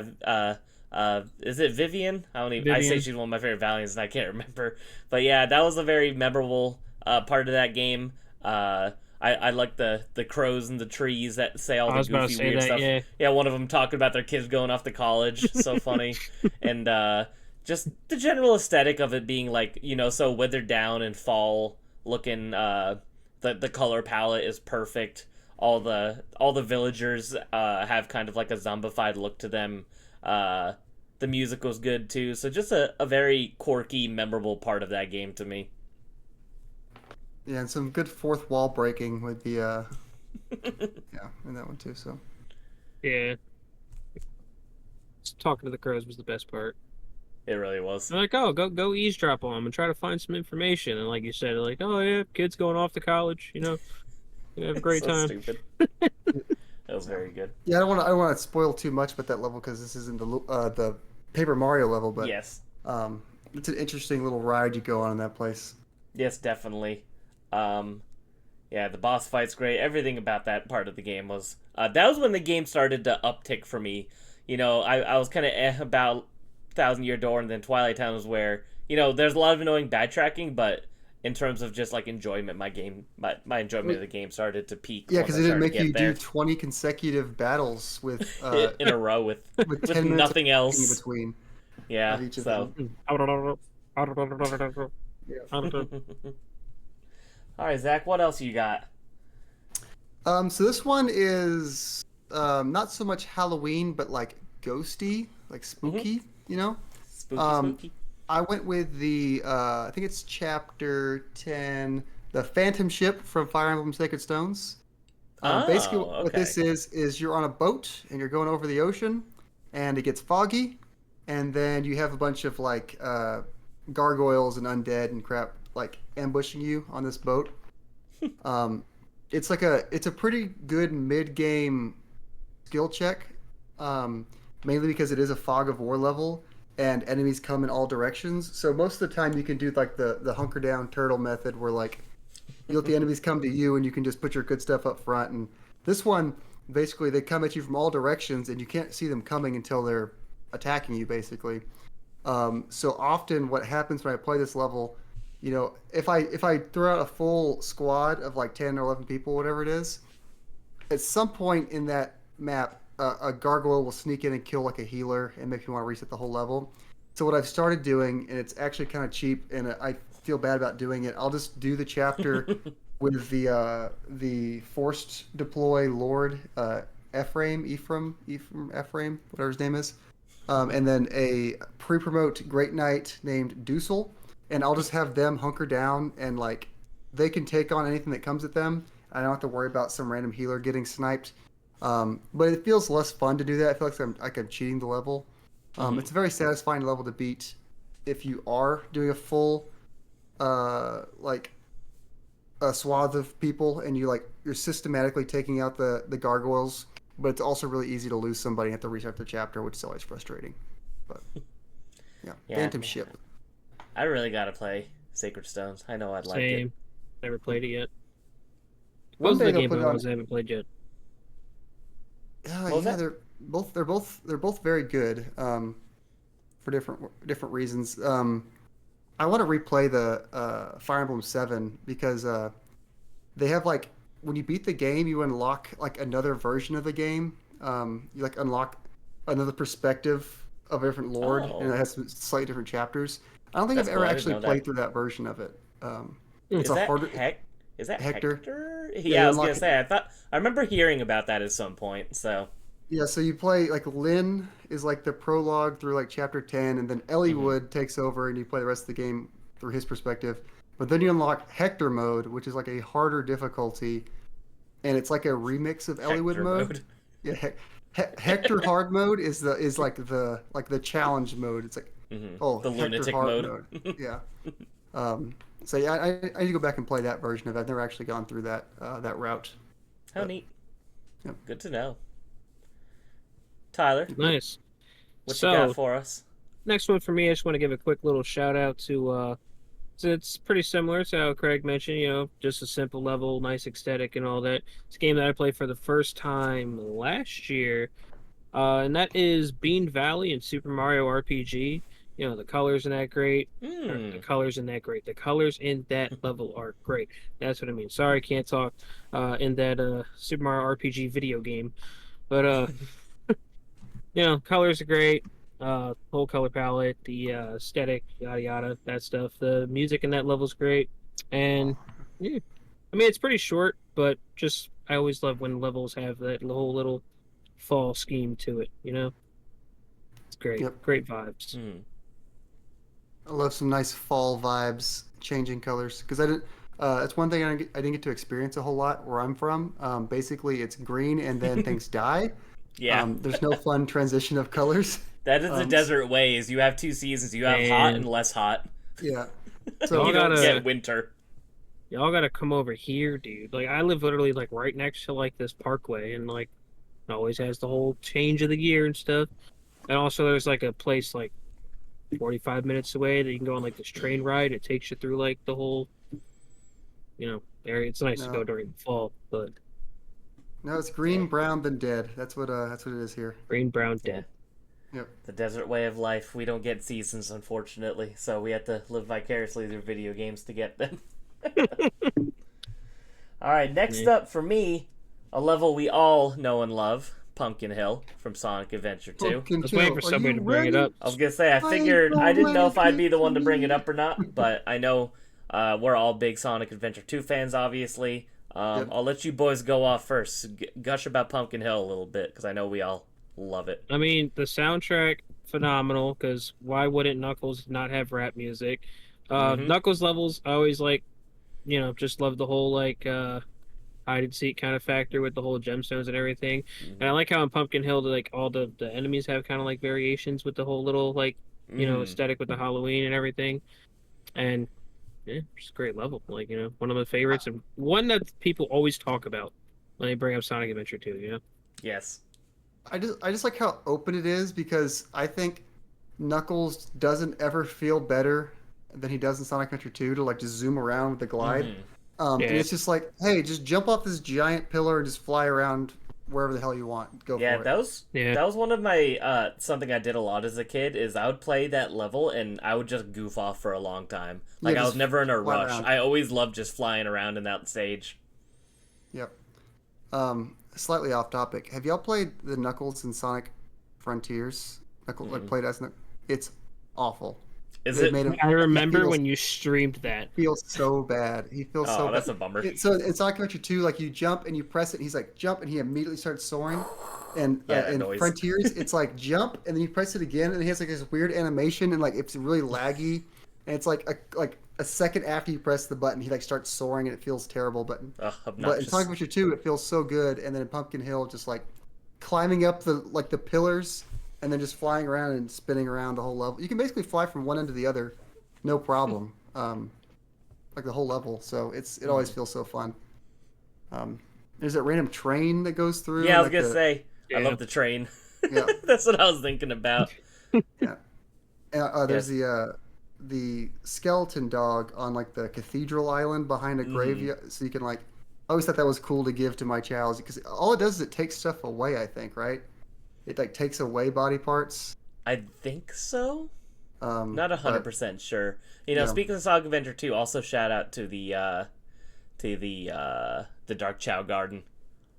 is it Vivian? I say Vivian. she's one of my favorite Valiants, and I can't remember. But yeah, that was a very memorable part of that game. I like the crows in the trees that say all I the was about to goofy say weird that, stuff. yeah. Yeah, one of them talking about their kids going off to college. So funny. And just the general aesthetic of it being like, so withered down and fall looking. The color palette is perfect. All the villagers have kind of like a zombified look to them. The music was good too. So just a very quirky, memorable part of that game to me. Yeah, and some good fourth wall breaking with the yeah, in that one too. So Yeah. Talking to the crows was the best part. It really was. They're like, oh, go eavesdrop on them and try to find some information. And like you said, like, oh yeah, kids going off to college, you have a great So time. stupid. That was very good. yeah, I don't want to spoil too much about that level because this isn't the Paper Mario level, but Yes. it's an interesting little ride you go on in that place. Yes, definitely. Yeah, the boss fight's great. Everything about that part of the game was. That was when the game started to uptick for me. I was kind of about Thousand Year Door, and then Twilight Town was where there's a lot of annoying backtracking, but in terms of just like enjoyment, my enjoyment of the game started to peak. Yeah, once because I it didn't started make to you get there. do 20 consecutive battles with In a row with with 10 with minutes nothing in else. between Yeah, of each of so. them. All right, Zach, what else you got? So this one is not so much Halloween, but like ghosty, like spooky. Spooky, Um, spooky. I went with the I think it's chapter 10, the Phantom Ship from Fire Emblem Sacred Stones. Basically, Oh, what this okay. is you're on a boat and you're going over the ocean, and it gets foggy, and then you have a bunch of like gargoyles and undead and crap like ambushing you on this boat. It's a pretty good mid game skill check, mainly because it is a fog of war level and enemies come in all directions. So most of the time you can do like the hunker down turtle method where like you let the enemies come to you and you can just put your good stuff up front. And this one, basically, they come at you from all directions and you can't see them coming until they're attacking you, basically. So often what happens when I play this level, if I throw out a full squad of like 10 or 11 people, whatever it is, at some point in that map, a gargoyle will sneak in and kill like a healer and make you want to reset the whole level. So what I've started doing, and it's actually kind of cheap, and I feel bad about doing it, I'll just do the chapter with the forced deploy Lord Ephraim, whatever his name is, and then a pre-promote Great Knight named Dusel, and I'll just have them hunker down and like they can take on anything that comes at them. I don't have to worry about some random healer getting sniped. But it feels less fun to do that. I feel like I'm cheating the level. It's a very satisfying level to beat if you are doing a full like a swath of people and you're systematically taking out the gargoyles. But it's also really easy to lose somebody and have to restart the chapter, which is always frustrating. But yeah, Yeah, Phantom man. Ship. I really gotta play Sacred Stones. I know I'd like it. Same. Never played it yet. One Those are day the they'll game put it on. modes I haven't played yet. What was Yeah, that? they're both very good for different reasons. I want to replay the Fire Emblem 7 because they have like when you beat the game, you unlock like another version of the game. You like unlock another perspective of a different lord, Oh. and it has some slightly different chapters. I don't think That's I've cool. ever I didn't actually know that. played through that version of it. Is It's a that harder. Is that Hector? Hector? Yeah, Yeah, I was unlock gonna it. say. I remember hearing about that at some point. So. Yeah, so you play like Lynn is like the prologue through like chapter 10, and then Elliewood takes over and you play the rest of the game through his perspective. But then you unlock Hector mode, which is like a harder difficulty, and it's like a remix of Elliewood Hector mode. Yeah, Hector hard mode is like the challenge mode. It's like oh, The Hector lunatic hard mode. Yeah. So yeah, I need to go back and play that version of it. I've never actually gone through that route. How neat. Good to know. Tyler, Nice. what you So, got for us? next one for me, I just want to give a quick little shout out to so it's pretty similar to how Craig mentioned, just a simple level, nice aesthetic and all that. It's a game that I played for the first time last year. And that is Bean Valley and Super Mario RPG. The colors in that great. Or the colors in that great. The colors in that level are great. That's what I mean. Sorry, I can't talk in that Super Mario RPG video game. But colors are great. Whole color palette, the aesthetic, yada yada, that stuff. The music in that level's great, and yeah, I mean it's pretty short, but just I always love when levels have that whole little fall scheme to it. It's great, Yep. great vibes. I love some nice fall vibes, changing colors. Because I didn't. It's one thing I didn't get to experience a whole lot where I'm from. Basically, it's green and then things die. Yeah, There's no fun transition of colors. that is the desert ways. You have two seasons. You have hot and less hot. Yeah. So You don't get winter. y'all gotta come over here, dude. Like I live literally like right next to like this parkway, and like it always has the whole change of the gear and stuff. And also there's like a place like 45 minutes away that you can go on like this train ride. It takes you through like the whole, area. It's nice to No. go during the fall, but No, it's green, brown, then dead. That's what it is here. green, brown, dead. Yep. The desert way of life. We don't get seasons, unfortunately, so we have to live vicariously through video games to get them. All right, next up for me, a level we all know and love, Pumpkin Hill from Sonic Adventure 2. Pumpkin I was waiting for Hill, are somebody you to bring it ready? up. I was gonna say, I figured I didn't know if I'd be the one to bring it up or not, but I know we're all big Sonic Adventure 2 fans, obviously. Yep. I'll let you boys go off first. Gush about Pumpkin Hill a little bit, because I know we all love it. I mean, the soundtrack phenomenal because why wouldn't Knuckles not have rap music? Mhm. Knuckles levels, I always like, just love the whole like hide and seek kind of factor with the whole gemstones and everything. And I like how in Pumpkin Hill, like all the enemies have kind of like variations with the whole little like aesthetic with the Halloween and everything. And yeah, just a great level. Like one of my favorites and one that people always talk about when they bring up Sonic Adventure 2. Yes. I just like how open it is because I think Knuckles doesn't ever feel better than he does in Sonic Adventure 2 to like just zoom around with the glide. Mhm. Yeah. And it's just like, hey, just jump off this giant pillar and just fly around wherever the hell you want. Go Yeah, for it. that was one of my something I did a lot as a kid is I would play that level and I would just goof off for a long time. Like Yeah, I was just never in a fly rush. around. I always loved just flying around in that stage. Yep. Slightly off topic. Have y'all played the Knuckles and Sonic Frontiers? Like played as it's awful. Is They it? made him- I remember he feels- when you streamed that. feels so bad. He feels Oh, so bad. that's a bummer. So in Sonic Adventure 2, like you jump and you press it, and he's like jump, and he immediately starts soaring. And Yeah, that in noise. Frontiers, it's like jump, and then you press it again, and he has like this weird animation, and like it's really laggy, and it's like a second after you press the button, he like starts soaring, and it feels terrible. But in Obnoxious. Sonic Adventure 2, it feels so good, and then in Pumpkin Hill, just like climbing up the pillars, and then just flying around and spinning around the whole level. You can basically fly from one end to the other, no problem. Like the whole level, so it always feels so fun. There's that random train that goes through. Yeah, I was like gonna the- say I Yeah. love the train. Yeah. That's what I was thinking about. Yeah. There's the skeleton dog on like the cathedral island behind a graveyard, so you can like. I always thought that was cool to give to my chows because all it does is it takes stuff away. I think right. It like takes away body parts. I think so. Not But- 100% sure. Yeah. Speaking of Sonic Adventure 2, also shout out to the Dark Chow Garden.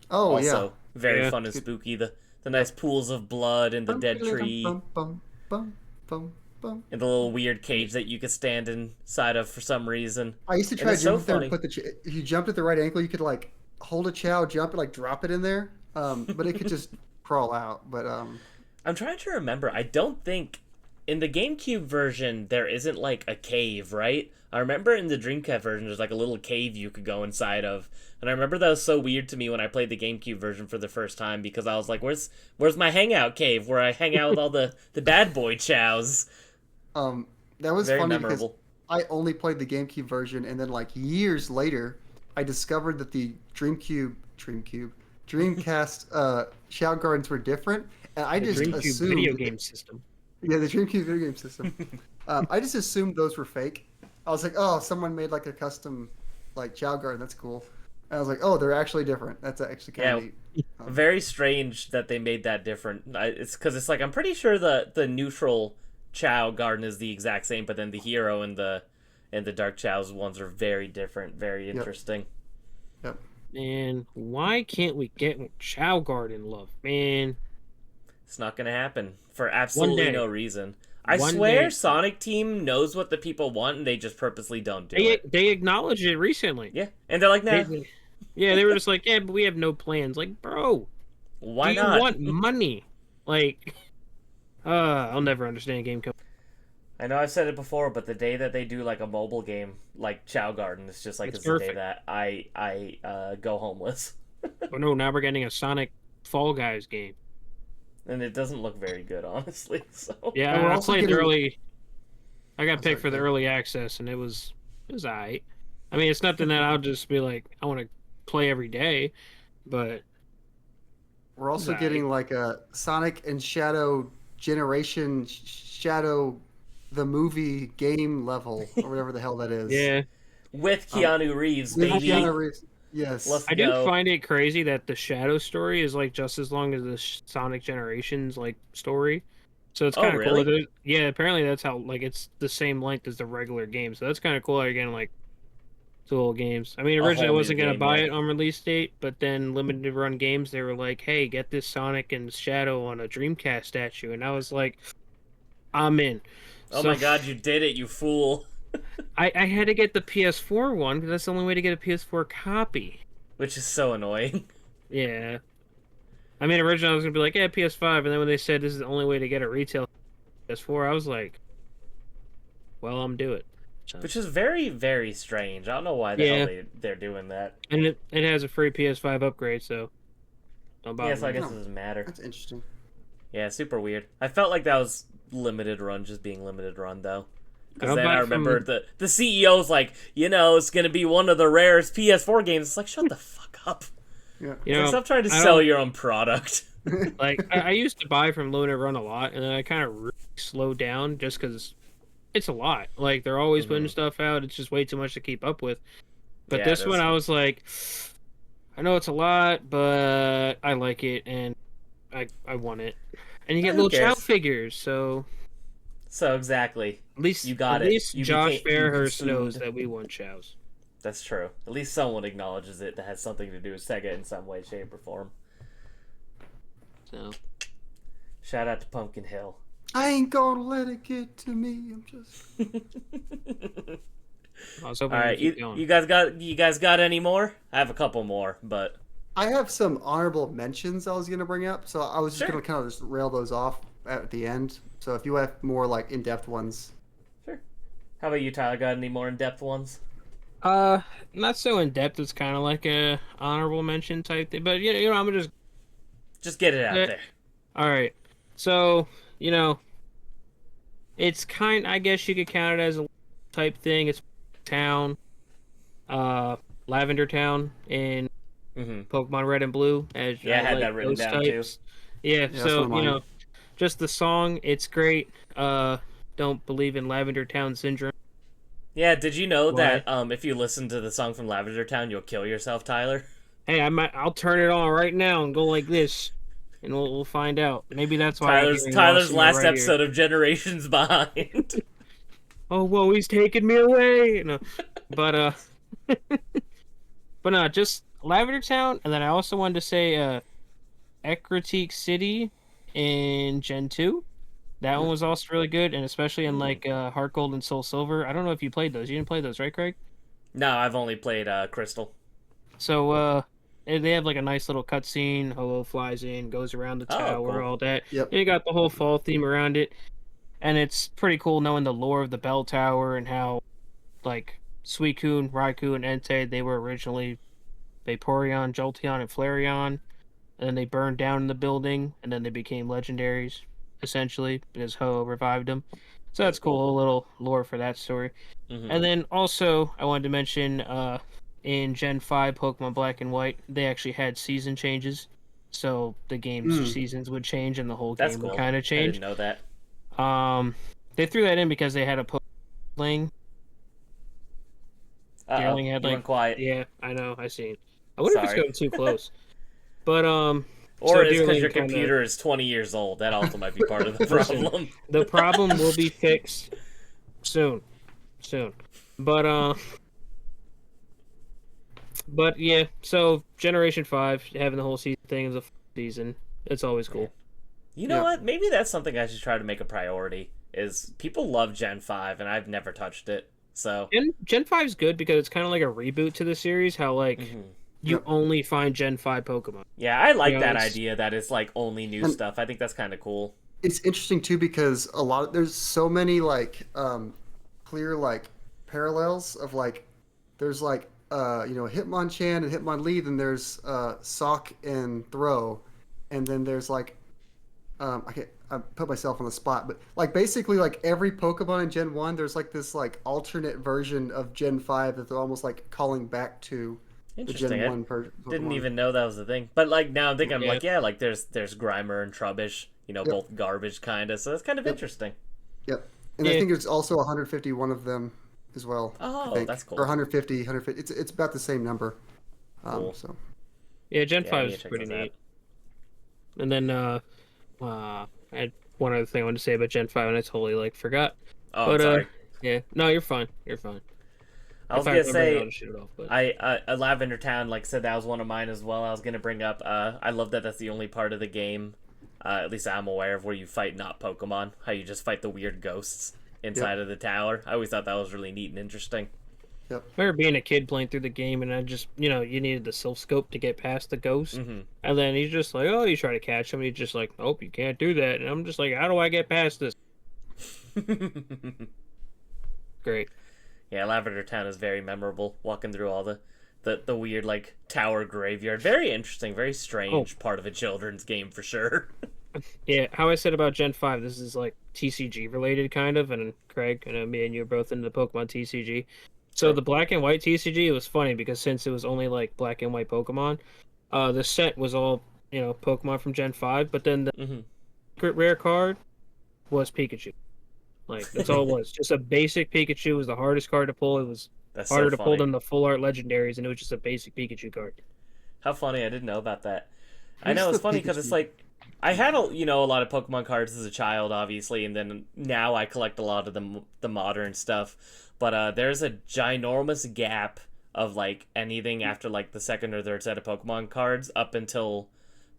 Oh Also very Yeah. fun and spooky. The nice pools of blood and the dead tree Bum, bum, bum, bum, bum. and the little weird cage that you could stand inside of for some reason. I used to And try to it's so jump there funny. and put if you jumped at the right angle, you could like hold a chow, jump, and like drop it in there. But it could just crawl out. But I'm trying to remember. I don't think in the GameCube version there isn't like a cave, right? I remember in the Dreamcast version there's like a little cave you could go inside of. And I remember that was so weird to me when I played the GameCube version for the first time because I was like, where's my hangout cave where I hang out with all the bad boy chows? that was Very funny memorable. because I only played the GameCube version, and then like years later, I discovered that the Dreamcube Dreamcast Shadow Gardens were different, and I The just GameCube assumed video game system. Yeah, the Dreamcube video game system. I just assumed those were fake. I was like, oh, someone made like a custom like Chow Garden. That's cool. And I was like, oh, they're actually different. That's actually kind of neat. Very strange that they made that different. It's because it's like I'm pretty sure the neutral Chow Garden is the exact same, but then the hero and the Dark Chow's ones are very different. Very interesting. Yep. Man, why can't we get Chow Garden love, man? It's not gonna happen for absolutely day. no reason. I One swear, day. Sonic Team knows what the people want, and they just purposely don't do it. They acknowledged it recently. Yeah, and they're like, nah, Yeah, they were just like, yeah, but we have no plans. Like, bro, why do not? you want money? Like, I'll never understand game company. I know I've said it before, but the day that they do like a mobile game like Chow Garden, it's just like It's it's the day perfect. that I go homeless, Oh no, now we're getting a Sonic Fall Guys game. and it doesn't look very good, honestly. So Yeah, And we're I also played the getting- early. I got Oh, picked for sorry, the go early access, and it was alright. I mean, it's nothing that I'll just be like, I want to play every day, but We're also Right. getting like a Sonic and Shadow Generation Shadow the movie game level or whatever the hell that is. yeah, with Keanu Reeves, With baby, Keanu Reeves. Yes. Let's I do go. find it crazy that the Shadow story is like just as long as the Sonic Generations like story. So it's Oh, kind of really? cool. Yeah, apparently that's how like it's the same length as the regular game. So that's kind of cool. How you're getting like two little games. I mean, A originally I whole new wasn't gonna game, buy yeah. it on release date, but then limited run games they were like, "Hey, get this Sonic and Shadow on a Dreamcast statue," and I was like, "I'm in." Oh So, my god, you did it, you fool! I had to get the PS4 one because that's the only way to get a PS4 copy. Which is so annoying. Yeah. I mean, originally I was gonna be like, yeah, PS5, and then when they said this is the only way to get a retail PS4, I was like, well, I'm do it. So- Which is very, very strange. I don't know why the Yeah. hell they're doing that. And it has a free PS5 upgrade, so. Don't bother Yeah, so I me. guess it doesn't matter. That's interesting. Yeah, super weird. I felt like that was limited run, just being limited run though. Because I'll then buy I it from- remember the CEO's like, it's gonna be one of the rarest PS4 games. It's like, shut the fuck up. Yeah. You It's like, know, stop trying to I sell don't- your own product. like I used to buy from Limited Run a lot, and then I kind of really slowed down just because it's a lot. Like they're always putting stuff out; it's just way too much to keep up with. But Yeah, this it one, is. I was like, I know it's a lot, but I like it, and I want it. And you get Who little child cares? figures, so So exactly, at least You got at it. least You Josh became- you Fairhurst consumed. knows that we want chows. that's true. At least someone acknowledges it that has something to do with Sega in some way, shape, or form. So Shout out to Pumpkin Hill. I ain't gonna let it get to me. I'm just. I was hoping All we right, keep going. you guys got any more? I have a couple more, but I have some honorable mentions I was gonna bring up, so I was just Sure. gonna kind of just rail those off at the end. So if you have more like in-depth ones, sure. How about you, Tyler? Got any more in-depth ones? Not so in depth. It's kind of like a honorable mention type thing, but I'm gonna just Just get it out Yeah. there. all right. So it's I guess you could count it as a type thing. It's town, Lavender Town in Mm-hmm. Pokemon Red and Blue. As Yeah, I had that written those down, too. Yeah, that's so one of mine. just the song, it's great. Don't believe in Lavender Town syndrome. Yeah, did you know Why? that if you listen to the song from Lavender Town, you'll kill yourself, Tyler? Hey, I'll turn it on right now and go like this, and we'll find out. Maybe that's why I'm hearing Tyler's Lost in last my right ear. episode of Generations Behind. Oh, whoa, he's taking me away. No, but but no, just Lavender Town, and then I also wanted to say Ecruteak City in Gen 2. That one was also really good, and especially in like Heart Gold and Soul Silver. I don't know if you played those. You didn't play those, right, Craig? No, I've only played Crystal. So they have like a nice little cutscene. Ho-Oh flies in, goes around the Oh, tower, cool. all that. Yep. And you got the whole fall theme around it, and it's pretty cool knowing the lore of the bell tower and how, like, Suicune, Raikou, and Entei, they were originally Vaporeon, Jolteon, and Flareon, and then they burned down in the building, and then they became legendaries, essentially, because Ho-Oh revived them. So that's cool, a little lore for that story. Mhm. And then also, I wanted to mention in Gen 5 Pokemon Black and White, they actually had season changes. So the game's seasons would change and the whole That's game cool. would kind of I change. didn't know that. They threw that in because they had a Deerling. Deerling You had went quiet. yeah, I know, I seen. I wonder if it's Sorry. going too close. But Or so it's because Deerling your kinda- computer is 20 years old. That also might be part of the Listen, problem. the problem will be fixed soon. But yeah, so Generation 5 having the whole season thing is a season. It's always cool. You know Yeah. what? Maybe that's something I should try to make a priority. Is people love Gen 5 and I've never touched it. So Gen 5 is good because it's kind of like a reboot to the series. How like you Yep. only find Gen 5 Pokemon. yeah, I like Yeah, that it's- idea that it's like only new And- stuff. I think that's kind of cool. It's interesting too because there's so many like clear like parallels of like there's like Hitmonchan and Hitmonlee, then there's Sock and Throw, and then there's like I put myself on the spot, but like basically like every Pokemon in Gen 1 there's like this like alternate version of Gen 5 that they're almost like calling back to the Interesting. Gen I 1 didn't Pokemon. even know that was the thing. But like now I'm thinking, I'm Yeah. like, yeah, like there's Grimer and Trubbish, both garbage kind of. So it's kind of interesting. Yep. And I Yeah. think there's also 151 of them as well. Oh, I think. that's cool. Or 150. It's about the same number. Cool. So Yeah, Gen Yeah, I 5 need is to check pretty those out. neat. And then I had one other thing I wanted to say about Gen 5 and I totally like forgot. Oh, But I'm sorry. yeah, no, you're fine. You're fine. I was If gonna remember it, say I'll just shoot it off, but... I Lavender Town, like I said, that was one of mine as well. I was gonna bring up. I love that that's the only part of the game, at least I'm aware of, where you fight not Pokemon. How you just fight the weird ghosts inside of the tower. I always thought that was really neat and interesting. I remember being a kid playing through the game, and I just, you needed the Silph Scope to get past the ghost. Mhm. And then he's just like, oh, you try to catch him, and he's just like, nope, you can't do that. And I'm just like, how do I get past this? Great. Yeah, Lavender Town is very memorable. Walking through all the weird like tower graveyard, very interesting, very strange part of a children's game for sure. Yeah, how I said about Gen 5, this is like TCG related kind of, and Craig, I know me and you are both into the Pokemon TCG. So the black and white TCG, it was funny because since it was only like black and white Pokemon, the set was all, Pokemon from Gen 5, but then the Mhm. secret rare card was Pikachu. Like, that's all it was. Just a basic Pikachu was the hardest card to pull. It was That's harder so to pull funny. than the full art legendaries, and it was just a basic Pikachu card. How funny! I didn't know about that. I Who's know it's the funny because it's Pikachu? like I had a lot of Pokemon cards as a child, obviously, and then now I collect a lot of the modern stuff. But there's a ginormous gap of like anything after like the second or third set of Pokemon cards up until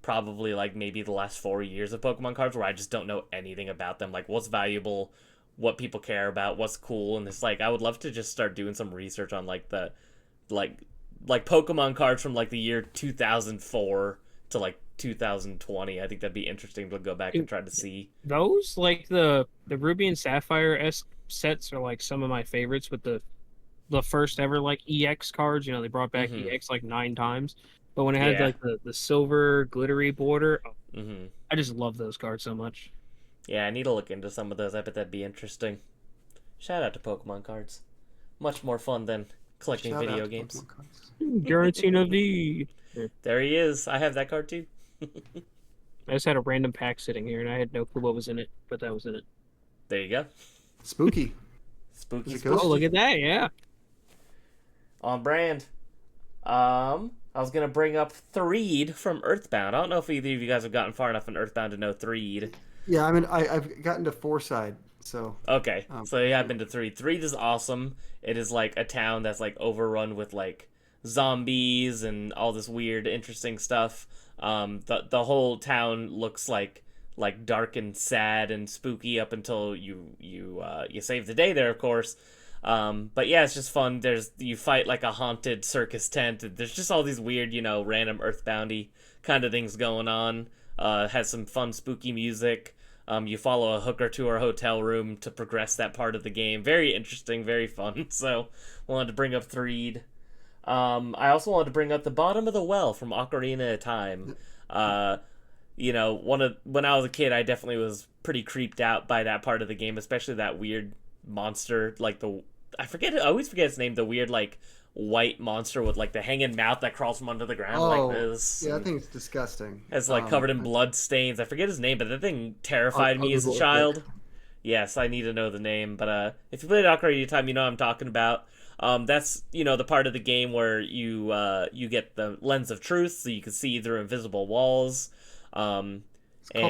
probably like maybe the last 4 years of Pokemon cards where I just don't know anything about them. Like what's valuable, what people care about, what's cool, and it's like I would love to just start doing some research on like the like Pokemon cards from like the year 2004 to like 2020. I think that'd be interesting to go back and try to see. Those, like the Ruby and Sapphire sets, are like some of my favorites with the first ever like EX cards. They brought back Mhm. EX like 9 times, but when it had Yeah. like the silver glittery border, Hmm. I just love those cards so much. Yeah, I need to look into some of those. I bet that'd be interesting. Shout out to Pokemon cards. Much more fun than collecting Shout out video to games. Pokemon cards. Giratina V. There he is. I have that card too. I just had a random pack sitting here, and I had no clue what was in it, but that was in it. There you go. Spooky. Spooky. Is it spooky. ghost? Oh, look at that! Yeah. On brand. I was gonna bring up Threed from Earthbound. I don't know if either of you guys have gotten far enough in Earthbound to know Threed. Yeah, I mean, I've gotten to Forside, so Okay, Oh. so yeah, I've been to Threed. Threed is awesome. It is like a town that's like overrun with like zombies and all this weird, interesting stuff. The whole town looks like dark and sad and spooky up until you save the day there, of course. But yeah, it's just fun. You fight like a haunted circus tent. There's just all these weird, random Earthboundy kind of things going on. Has some fun spooky music. You follow a hooker to her hotel room to progress that part of the game. Very interesting, very fun. So wanted to bring up Threed. I also wanted to bring up the Bottom of the Well from Ocarina of Time. When I was a kid, I definitely was pretty creeped out by that part of the game, especially that weird monster, I always forget its name, the weird, white monster with like the hanging mouth that crawls from under the ground Oh, like this. yeah, I think it's disgusting. It's like covered in blood stains. I forget his name, but that thing terrified I'll me as a Google it child. Yes, I need to know the name, but if you played Ocarina of Time, you know what I'm talking about. That's the part of the game where you get the lens of truth, so you can see through invisible walls. It's called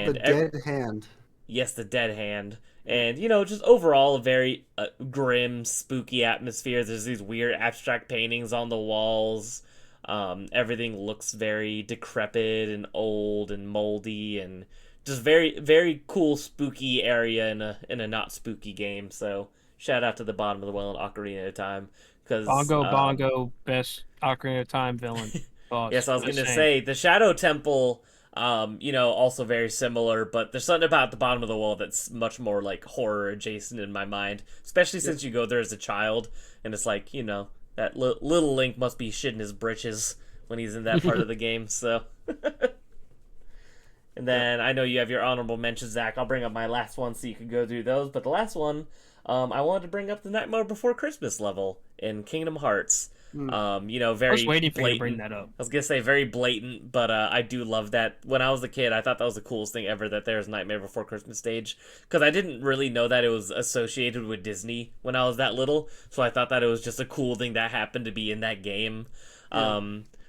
the Dead Hand. Yes, the Dead Hand. And, just overall a very grim, spooky atmosphere. There's these weird abstract paintings on the walls. Everything looks very decrepit and old and moldy and just very, very cool, spooky area in a not spooky game. So, shout out to the bottom of the well in Ocarina of Time. Cause, Bongo, best Ocarina of Time villain. Boss. yes, I was Just going to saying. say, the Shadow Temple... also very similar, but there's something about the bottom of the wall that's much more like horror adjacent in my mind, especially since you go there as a child, and it's like, that little Link must be shitting his britches when he's in that part of the game, so. And then I know you have your honorable mentions, Zach. I'll bring up my last one so you can go through those, but the last one, I wanted to bring up the Nightmare Before Christmas level in Kingdom Hearts. Very I was waiting for you blatant. to bring that up. I was gonna say very blatant, but I do love that. When I was a kid, I thought that was the coolest thing ever, that there's Nightmare Before Christmas stage, because I didn't really know that it was associated with Disney when I was that little, so I thought that it was just a cool thing that happened to be in that game. Yeah.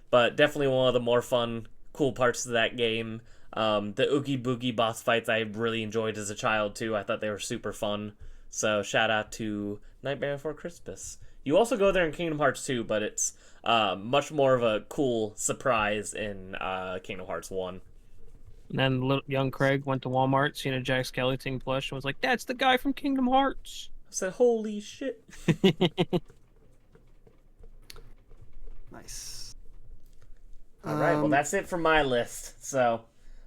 But definitely one of the more fun, cool parts of that game. The Oogie Boogie boss fights I really enjoyed as a child too. I thought they were super fun. So shout out to Nightmare Before Christmas. You also go there in Kingdom Hearts 2, but it's much more of a cool surprise in Kingdom Hearts 1. And then young Craig went to Walmart, seen a Jack Skellington plush, and was like, "That's the guy from Kingdom Hearts." I said, holy shit. Nice. All right, well, that's it for my list. So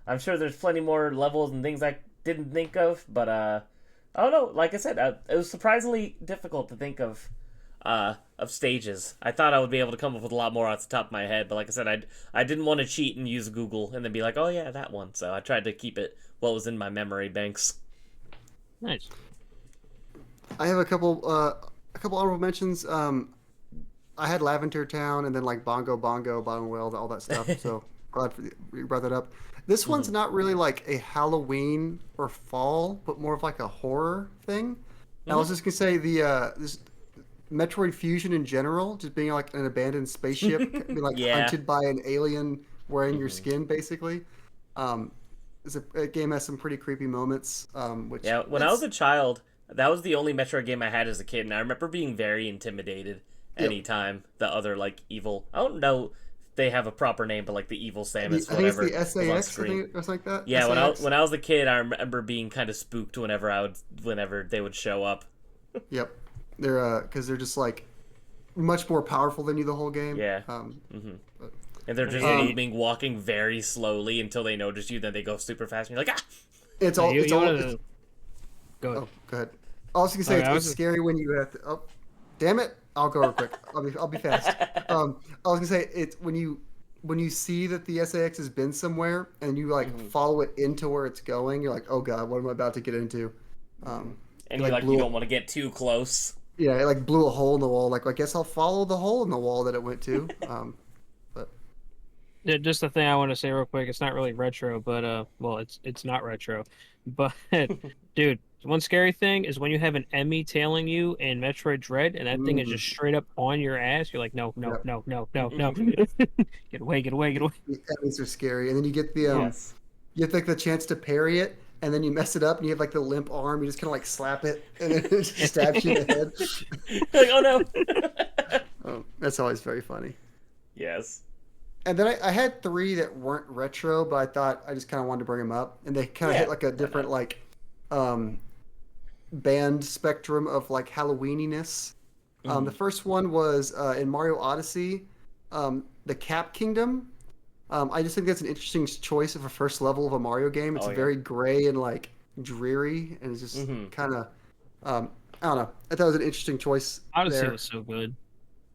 I'm sure there's plenty more levels and things I didn't think of, but I don't know. Like I said, it was surprisingly difficult to think of stages. I thought I would be able to come up with a lot more off the top of my head, but like I said, I didn't want to cheat and use Google and then be like, oh yeah, that one. So I tried to keep it what was in my memory banks. Nice. I have a couple honorable mentions. I had Lavender Town and then like Bongo, Bottom Well, all that stuff. So glad you brought that up. This one's not really like a Halloween or fall, but more of like a horror thing. I was just gonna say this Metroid Fusion in general, just being like an abandoned spaceship, being like Yeah. hunted by an alien wearing your skin, basically. A game has some pretty creepy moments. Which Yeah, when I was a child, that was the only Metroid game I had as a kid, and I remember being very intimidated anytime the other like evil. I don't know if they have a proper name, but like the evil Samus, I think it's whatever. the was on SAS, I screen. think, or something like that. Yeah, SAS? when I was a kid, I remember being kind of spooked whenever they would show up. Yep, they're because they're just like much more powerful than you the whole game. Yeah. And they're just moving, walking very slowly until they notice you. Then they go super fast, and you're like, ah! It's all. You It's all. wanna- It's, Go ahead. oh, go ahead. I was gonna say Okay, I was it's just- scary when you have to. Oh, damn it! I'll go real quick. I'll be fast. I was gonna say it's when you see that the SAX has been somewhere and you like follow it into where it's going. You're like, oh god, what am I about to get into? And It, you're like, blew you don't want to get too close. Yeah, it like blew a hole in the wall. Like I guess I'll follow the hole in the wall that it went to. But Yeah, just the thing I want to say real quick. It's not really retro, but well, it's not retro, but dude, one scary thing is when you have an Emmy tailing you in Metroid Dread, and that thing is just straight up on your ass. You're like, no, no, Yep. no, no, no, no, get away, get away, get away. the enemies are scary, and then you get the Yes. you have like the chance to parry it, and then you mess it up, and you have like the limp arm. You just kind of like slap it, and then it just stabs you in the head. Like, oh no. That's always very funny. Yes. And then I had three that weren't retro, but I thought I just kind of wanted to bring them up, and they kind of hit like a different like band spectrum of like Halloweeniness. The first one was in Mario Odyssey, the Cap Kingdom. I just think that's an interesting choice of a first level of a Mario game. It's Oh, yeah. very gray and like dreary, and it's just kind of I don't know. I thought it was an interesting choice. Odyssey there. was so good.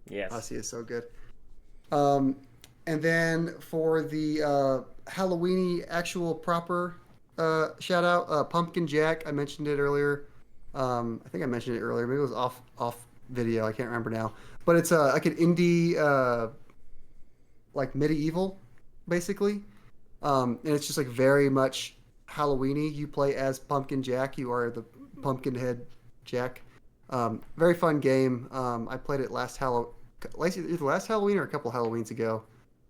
Yes. Odyssey is so good. And then for the Halloweeny actual proper shout out, Pumpkin Jack. I mentioned it earlier. I think I mentioned it earlier. Maybe it was off video. I can't remember now, but it's like an indie like medieval, basically, and it's just like very much Halloweeny. You play as Pumpkin Jack. You are the Pumpkinhead Jack. Very fun game. I played it either last Halloween or a couple Halloweens ago,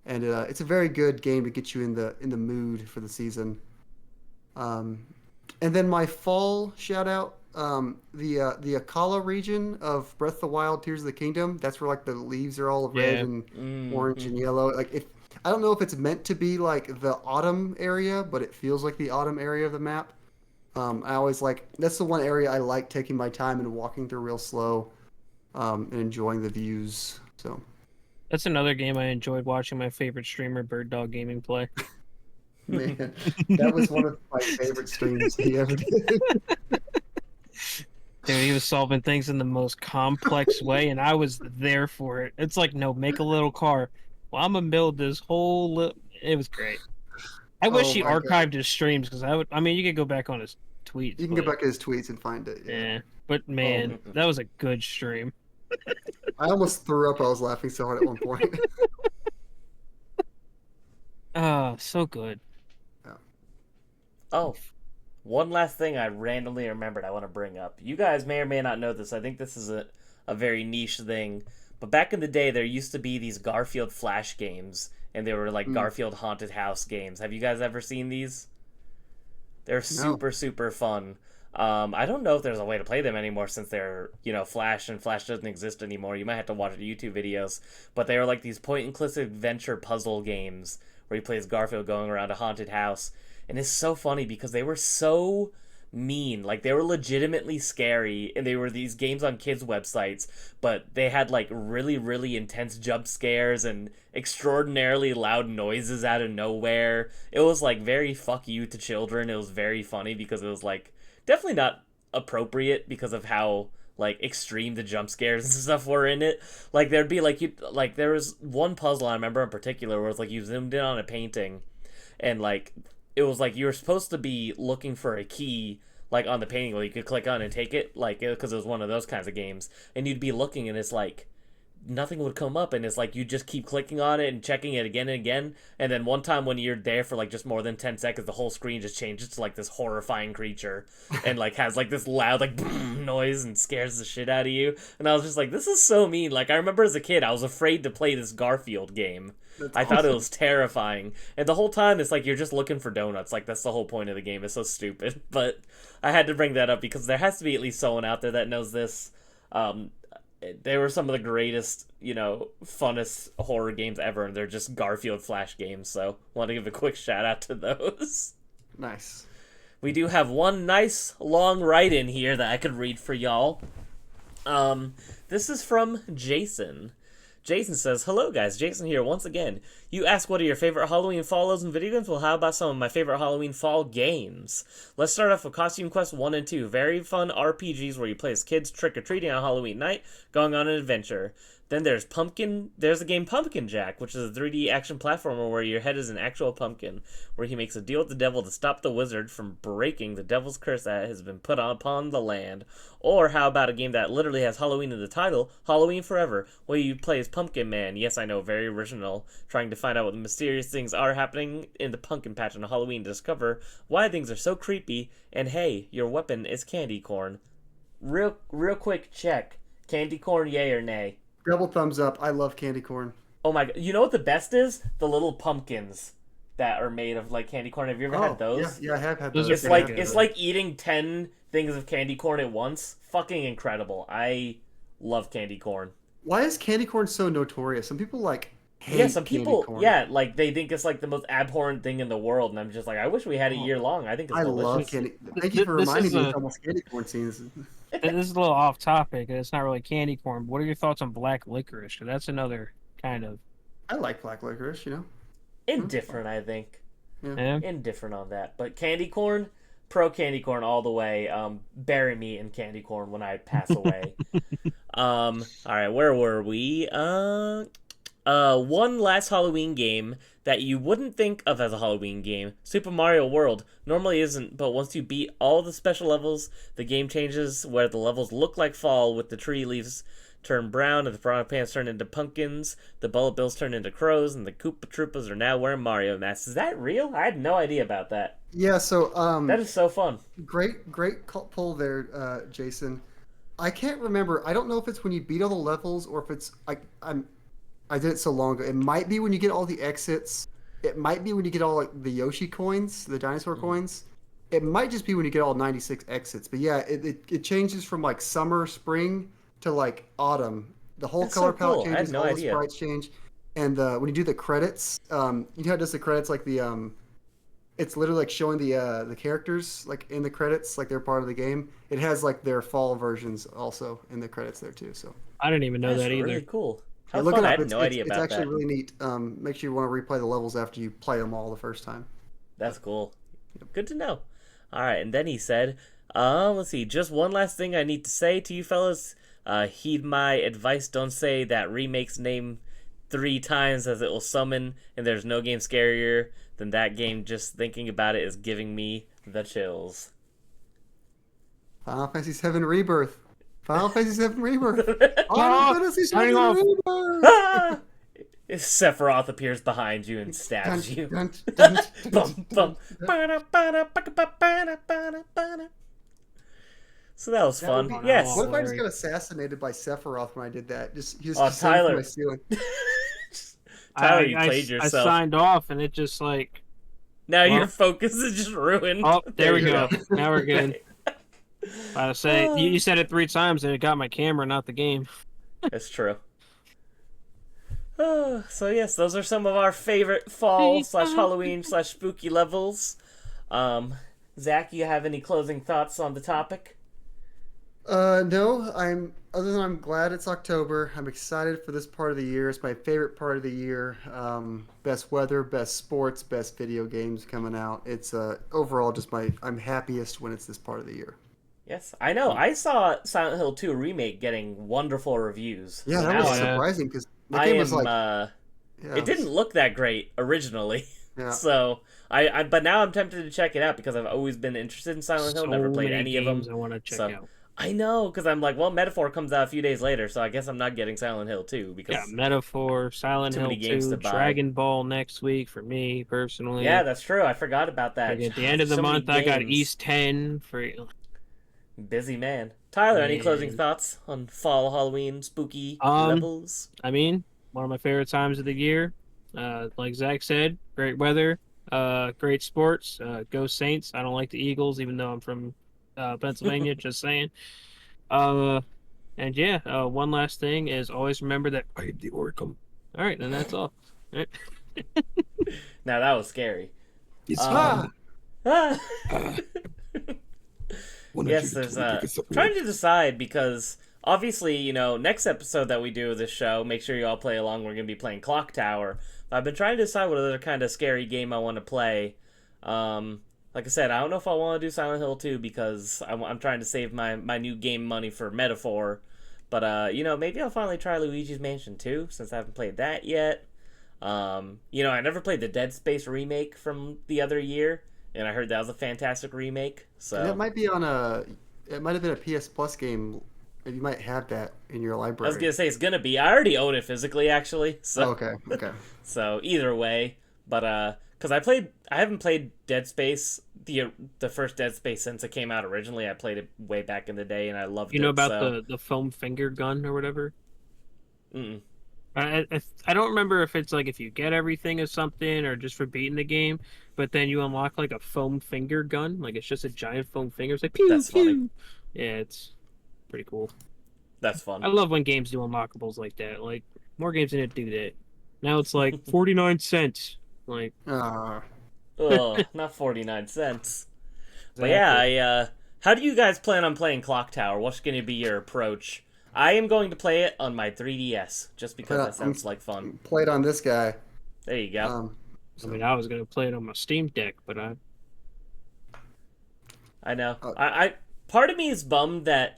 and it's a very good game to get you in the mood for the season. And then my fall shout out, the Akala region of Breath of the Wild, Tears of the Kingdom. That's where like the leaves are all red and orange and yellow. Like if I don't know if it's meant to be like the autumn area, but it feels like the autumn area of the map. I always that's the one area I like taking my time and walking through real slow, and enjoying the views. So That's another game I enjoyed watching my favorite streamer, Bird Dog Gaming, play. man, that was one of my favorite streams he ever did. Dude, he was solving things in the most complex way, and I was there for it. It's like, no, make a little car. Well, I'm gonna build this whole. It was great. I wish he my God. archived his streams because I would. I mean, you could go back on his tweets. You can but, go back to his tweets and find it. Yeah, but man, that was a good stream. I almost threw up. I was laughing so hard at one point. Oh, so good. Oh, one last thing I randomly remembered I want to bring up. You guys may or may not know this. I think this is a very niche thing. But back in the day, there used to be these Garfield Flash games, and they were like Garfield Haunted House games. Have you guys ever seen these? They're super, super fun. I don't know if there's a way to play them anymore since they're, Flash, and Flash doesn't exist anymore. You might have to watch the YouTube videos. But they were like these point-and-click adventure puzzle games where he plays Garfield going around a haunted house. And it's so funny because they were so mean. Like, they were legitimately scary, and they were these games on kids' websites, but they had, like, really, really intense jump scares and extraordinarily loud noises out of nowhere. It was, like, very fuck you to children. It was very funny because it was, like, definitely not appropriate because of how, like, extreme the jump scares and stuff were in it. Like, there'd be, like, there was one puzzle I remember in particular where it was, like, you zoomed in on a painting, and, like, it was like you were supposed to be looking for a key, like, on the painting where you could click on and take it, like, because it was one of those kinds of games, and you'd be looking and it's like nothing would come up, and it's like you just keep clicking on it and checking it again and again, and then one time when you're there for like just more than 10 seconds, the whole screen just changes to like this horrifying creature and like has like this loud like boom noise and scares the shit out of you. And I was just like, this is so mean. Like, I remember as a kid I was afraid to play this Garfield game. I thought it was terrifying, and the whole time it's like you're just looking for donuts. Like, that's the whole point of the game. It's so stupid. But I had to bring that up because there has to be at least someone out there that knows this. They were some of the greatest, funnest horror games ever, and they're just Garfield Flash games, so want to give a quick shout out to those. Nice. We do have one nice long write-in here that I could read for y'all. This is from Jason. Jason says, "Hello guys, Jason here once again. You ask what are your favorite Halloween follows in video games? Well, how about some of my favorite Halloween fall games? Let's start off with Costume Quest 1 and 2. Very fun RPGs where you play as kids trick-or-treating on Halloween night, going on an adventure. Then there's the game Pumpkin Jack, which is a 3D action platformer where your head is an actual pumpkin, where he makes a deal with the devil to stop the wizard from breaking the devil's curse that has been put upon the land. Or how about a game that literally has Halloween in the title, Halloween Forever, where you play as Pumpkin Man. Yes, I know, very original, trying to find out what the mysterious things are happening in the pumpkin patch on Halloween to discover why things are so creepy, and hey, your weapon is candy corn." Real quick check. Candy corn, yay or nay? Double thumbs up. I love candy corn. Oh my god. You know what the best is? The little pumpkins that are made of like candy corn. Have you ever had those? Yeah, I have had Those those. are It's like eating 10 things of candy corn at once. Fucking incredible. I love candy corn. Why is candy corn so notorious? Some people hate Some candy people, corn. like they think it's like the most abhorrent thing in the world, and I'm just like, I wish we had it year long. I think it's I delicious. love candy. Thank you for This reminding is me a- of almost candy corn scenes. This is a little off topic, and it's not really candy corn. But what are your thoughts on black licorice? 'Cause that's another kind of. I like black licorice, Indifferent, I think. Yeah. Indifferent on that. But candy corn, pro candy corn all the way. Bury me in candy corn when I pass away. All right, where were we? One last Halloween game that you wouldn't think of as a Halloween game, Super Mario World. Normally isn't, but once you beat all the special levels, the game changes where the levels look like fall with the tree leaves turn brown, and the Piranha Pants turn into pumpkins, the Bullet Bills turn into crows, and the Koopa Troopas are now wearing Mario masks. Is that real? I had no idea about that. Yeah, so That is so fun. great pull there, Jason. I can't remember. I don't know if it's when you beat all the levels or if it's I did it so long ago. It might be when you get all the exits. It might be when you get all like the Yoshi coins, the dinosaur coins. It might just be when you get all 96 exits. But yeah, it changes from like summer, spring to like autumn. The whole That's color so cool. palette I had changes, no all the idea. sprites change. And when you do the credits, you know how it does the credits like the it's literally like showing the characters like in the credits, like they're part of the game. It has like their fall versions also in the credits there too. So I didn't even know That's that either. really cool. How yeah, look fun. it I up. had no idea It's about actually that. really neat. Make sure you want to replay the levels after you play them all the first time. That's cool. Good to know. All right, and then he said, let's see, just one last thing I need to say to you fellas. Heed my advice. Don't say that remake's name 3 times as it will summon, and there's no game scarier than that game. Just thinking about it is giving me the chills. Final Fantasy VII Rebirth. Final Fantasy VII Rebirth. Oh, Final Fantasy turning VII off. Rebirth. Ah! Sephiroth appears behind you and stabs you. Dun, dun, dun, Bum, bum. So that was That fun. would be- Yes. What if I just Sorry. got assassinated by Sephiroth when I did that? Just Oh, just hanging from Tyler. my ceiling. Tyler, you played I yourself. signed off and it just like, Now your Well- focus is just ruined. oh, there we you go. go. Now we're good. I say you said it 3 times and it got my camera, not the game. That's true. So yes, those are some of our favorite fall / Halloween / spooky levels. Zach, you have any closing thoughts on the topic? No, other than I'm glad it's October. I'm excited for this part of the year. It's my favorite part of the year. Best weather, best sports, best video games coming out. It's overall just I'm happiest when it's this part of the year. Yes, I know. I saw Silent Hill 2 remake getting wonderful reviews. Yeah, So that now was Yeah. surprising because the I game am. was like It didn't look that great originally. Yeah. So but now I'm tempted to check it out because I've always been interested in Silent Hill. So Never played many any of them. games I want to check So- out. I know, because I'm like, well, Metaphor comes out a few days later, so I guess I'm not getting Silent Hill 2 because Yeah, Metaphor, Silent Too Hill many games 2, to buy. Dragon Ball next week for me personally. yeah, that's true. I forgot about that. Like, at the end of the So many month, I got games. East 10 for. Busy man. Tyler, any closing Man. thoughts on fall, Halloween, spooky Um, levels? I mean, one of my favorite times of the year. Like Zach said, great weather, great sports. Go Saints. I don't like the Eagles, even though I'm from Pennsylvania. Just saying. And yeah, one last thing is always remember that. I am the Oracle. All right, and that's all. All right. Now that was scary. It's Ah! Ah! Ah. Yes, there's trying to decide because obviously, next episode that we do of this show, make sure you all play along. We're gonna be playing Clock Tower. But I've been trying to decide what other kind of scary game I want to play. Like I said, I don't know if I want to do Silent Hill 2 because I'm trying to save my new game money for Metaphor. But maybe I'll finally try Luigi's Mansion 2 since I haven't played that yet. I never played the Dead Space remake from the other year, and I heard that was a fantastic remake. So And it might be it might have been a PS Plus game. You might have that in your I library. was gonna say it's gonna be. I already own it physically, actually. So Oh, okay. so either way, but because I haven't played Dead Space the first Dead Space since it came out originally. I played it way back in the day, and I loved it. You know about so. the foam finger gun or whatever? Mm-mm. I don't remember if it's like if you get everything or something or just for beating the game, but then you unlock like a foam finger gun. Like it's just a giant foam finger. It's like pew That's pew. funny. Yeah, it's pretty cool. That's fun. I love when games do unlockables like that. Like more games didn't do that. Now it's like 49 cents. Like Oh, not 49 cents. But yeah, how do you guys plan on playing Clock Tower? What's going to be your approach? I am going to play it on my 3DS just because that sounds like fun. Played on this guy. There you go. I mean, I was gonna play it on my Steam Deck, but I know. I part of me is bummed that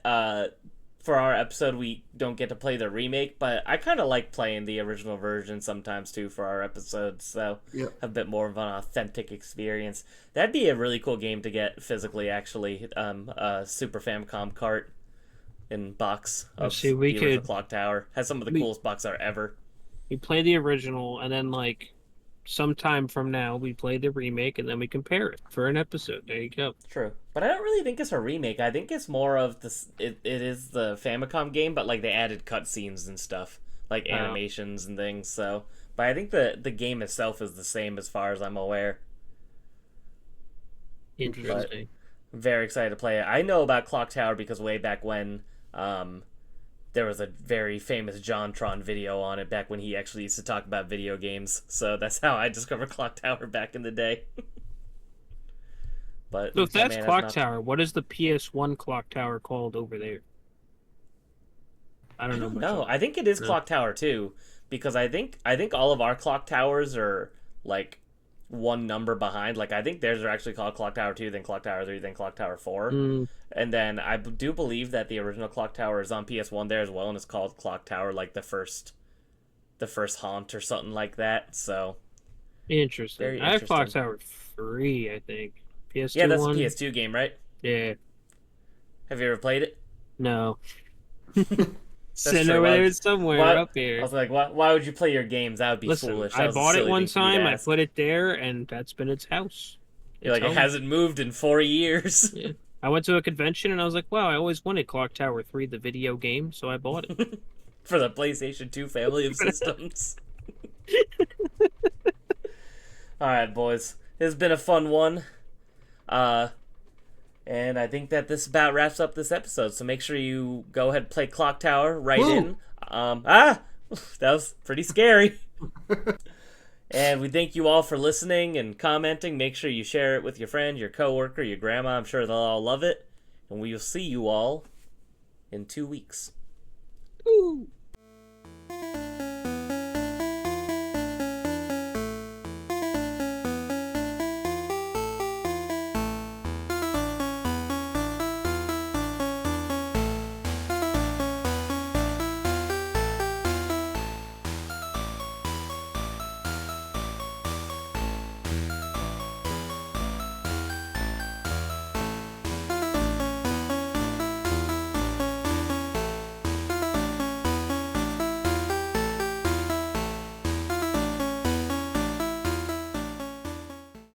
for our episode we don't get to play the remake, but I kind of like playing the original version sometimes too for our episodes, so Yep. have a bit more of an authentic experience. That'd be a really cool game to get physically, actually. Super Famicom cart. in box of see, we the original could- Clock Tower. Has some of the we- coolest box art ever. We play the original, and then like sometime from now, we play the remake, and then we compare it for an episode. There you go. True, but I don't really think it's a remake. I think it's more of this. It is the Famicom game, but like they added cutscenes and stuff, like Oh. animations and things. So, but I think the game itself is the same as far as I'm aware. Interesting. I'm very excited to play it. I know about Clock Tower because way back when, there was a very famous JonTron video on it back when he actually used to talk about video games. So that's how I discovered Clock Tower back in the day. But So if that that's man has Clock not- Tower, what is the PS1 Clock Tower called over there? I don't know. Much No, of- I think it is No. Clock Tower too, because I think all of our clock towers are like one number behind. Like I think theirs are actually called Clock Tower 2, then Clock Tower 3, then Clock Tower 4. Mm, And then I do believe that the original Clock Tower is on PS1 there as well, and it's called Clock Tower, like the first haunt or something like that. So interesting. Very I have Clock interesting. Tower 3, I think. PS2 yeah, that's one? a PS2 game, right? Yeah. Have you ever played it? No. Sitting true. over Why- there somewhere why- up I here. was like, why would you play your games? That would be Listen, foolish. That I was a bought it silly one thing for you to time. I ask. put it there, and that's been its house. You're like, It's it home. hasn't moved in 4 years. Yeah. I went to a convention and I was like, wow, I always wanted Clock Tower 3, the video game, so I bought it. For the PlayStation 2 family of systems. Alright, boys. It's been a fun one. And I think that this about wraps up this episode. So make sure you go ahead and play Clock Tower right Woo! in. That was pretty scary. And we thank you all for listening and commenting. Make sure you share it with your friend, your coworker, your grandma. I'm sure they'll all love it. And we will see you all in 2 weeks. Ooh.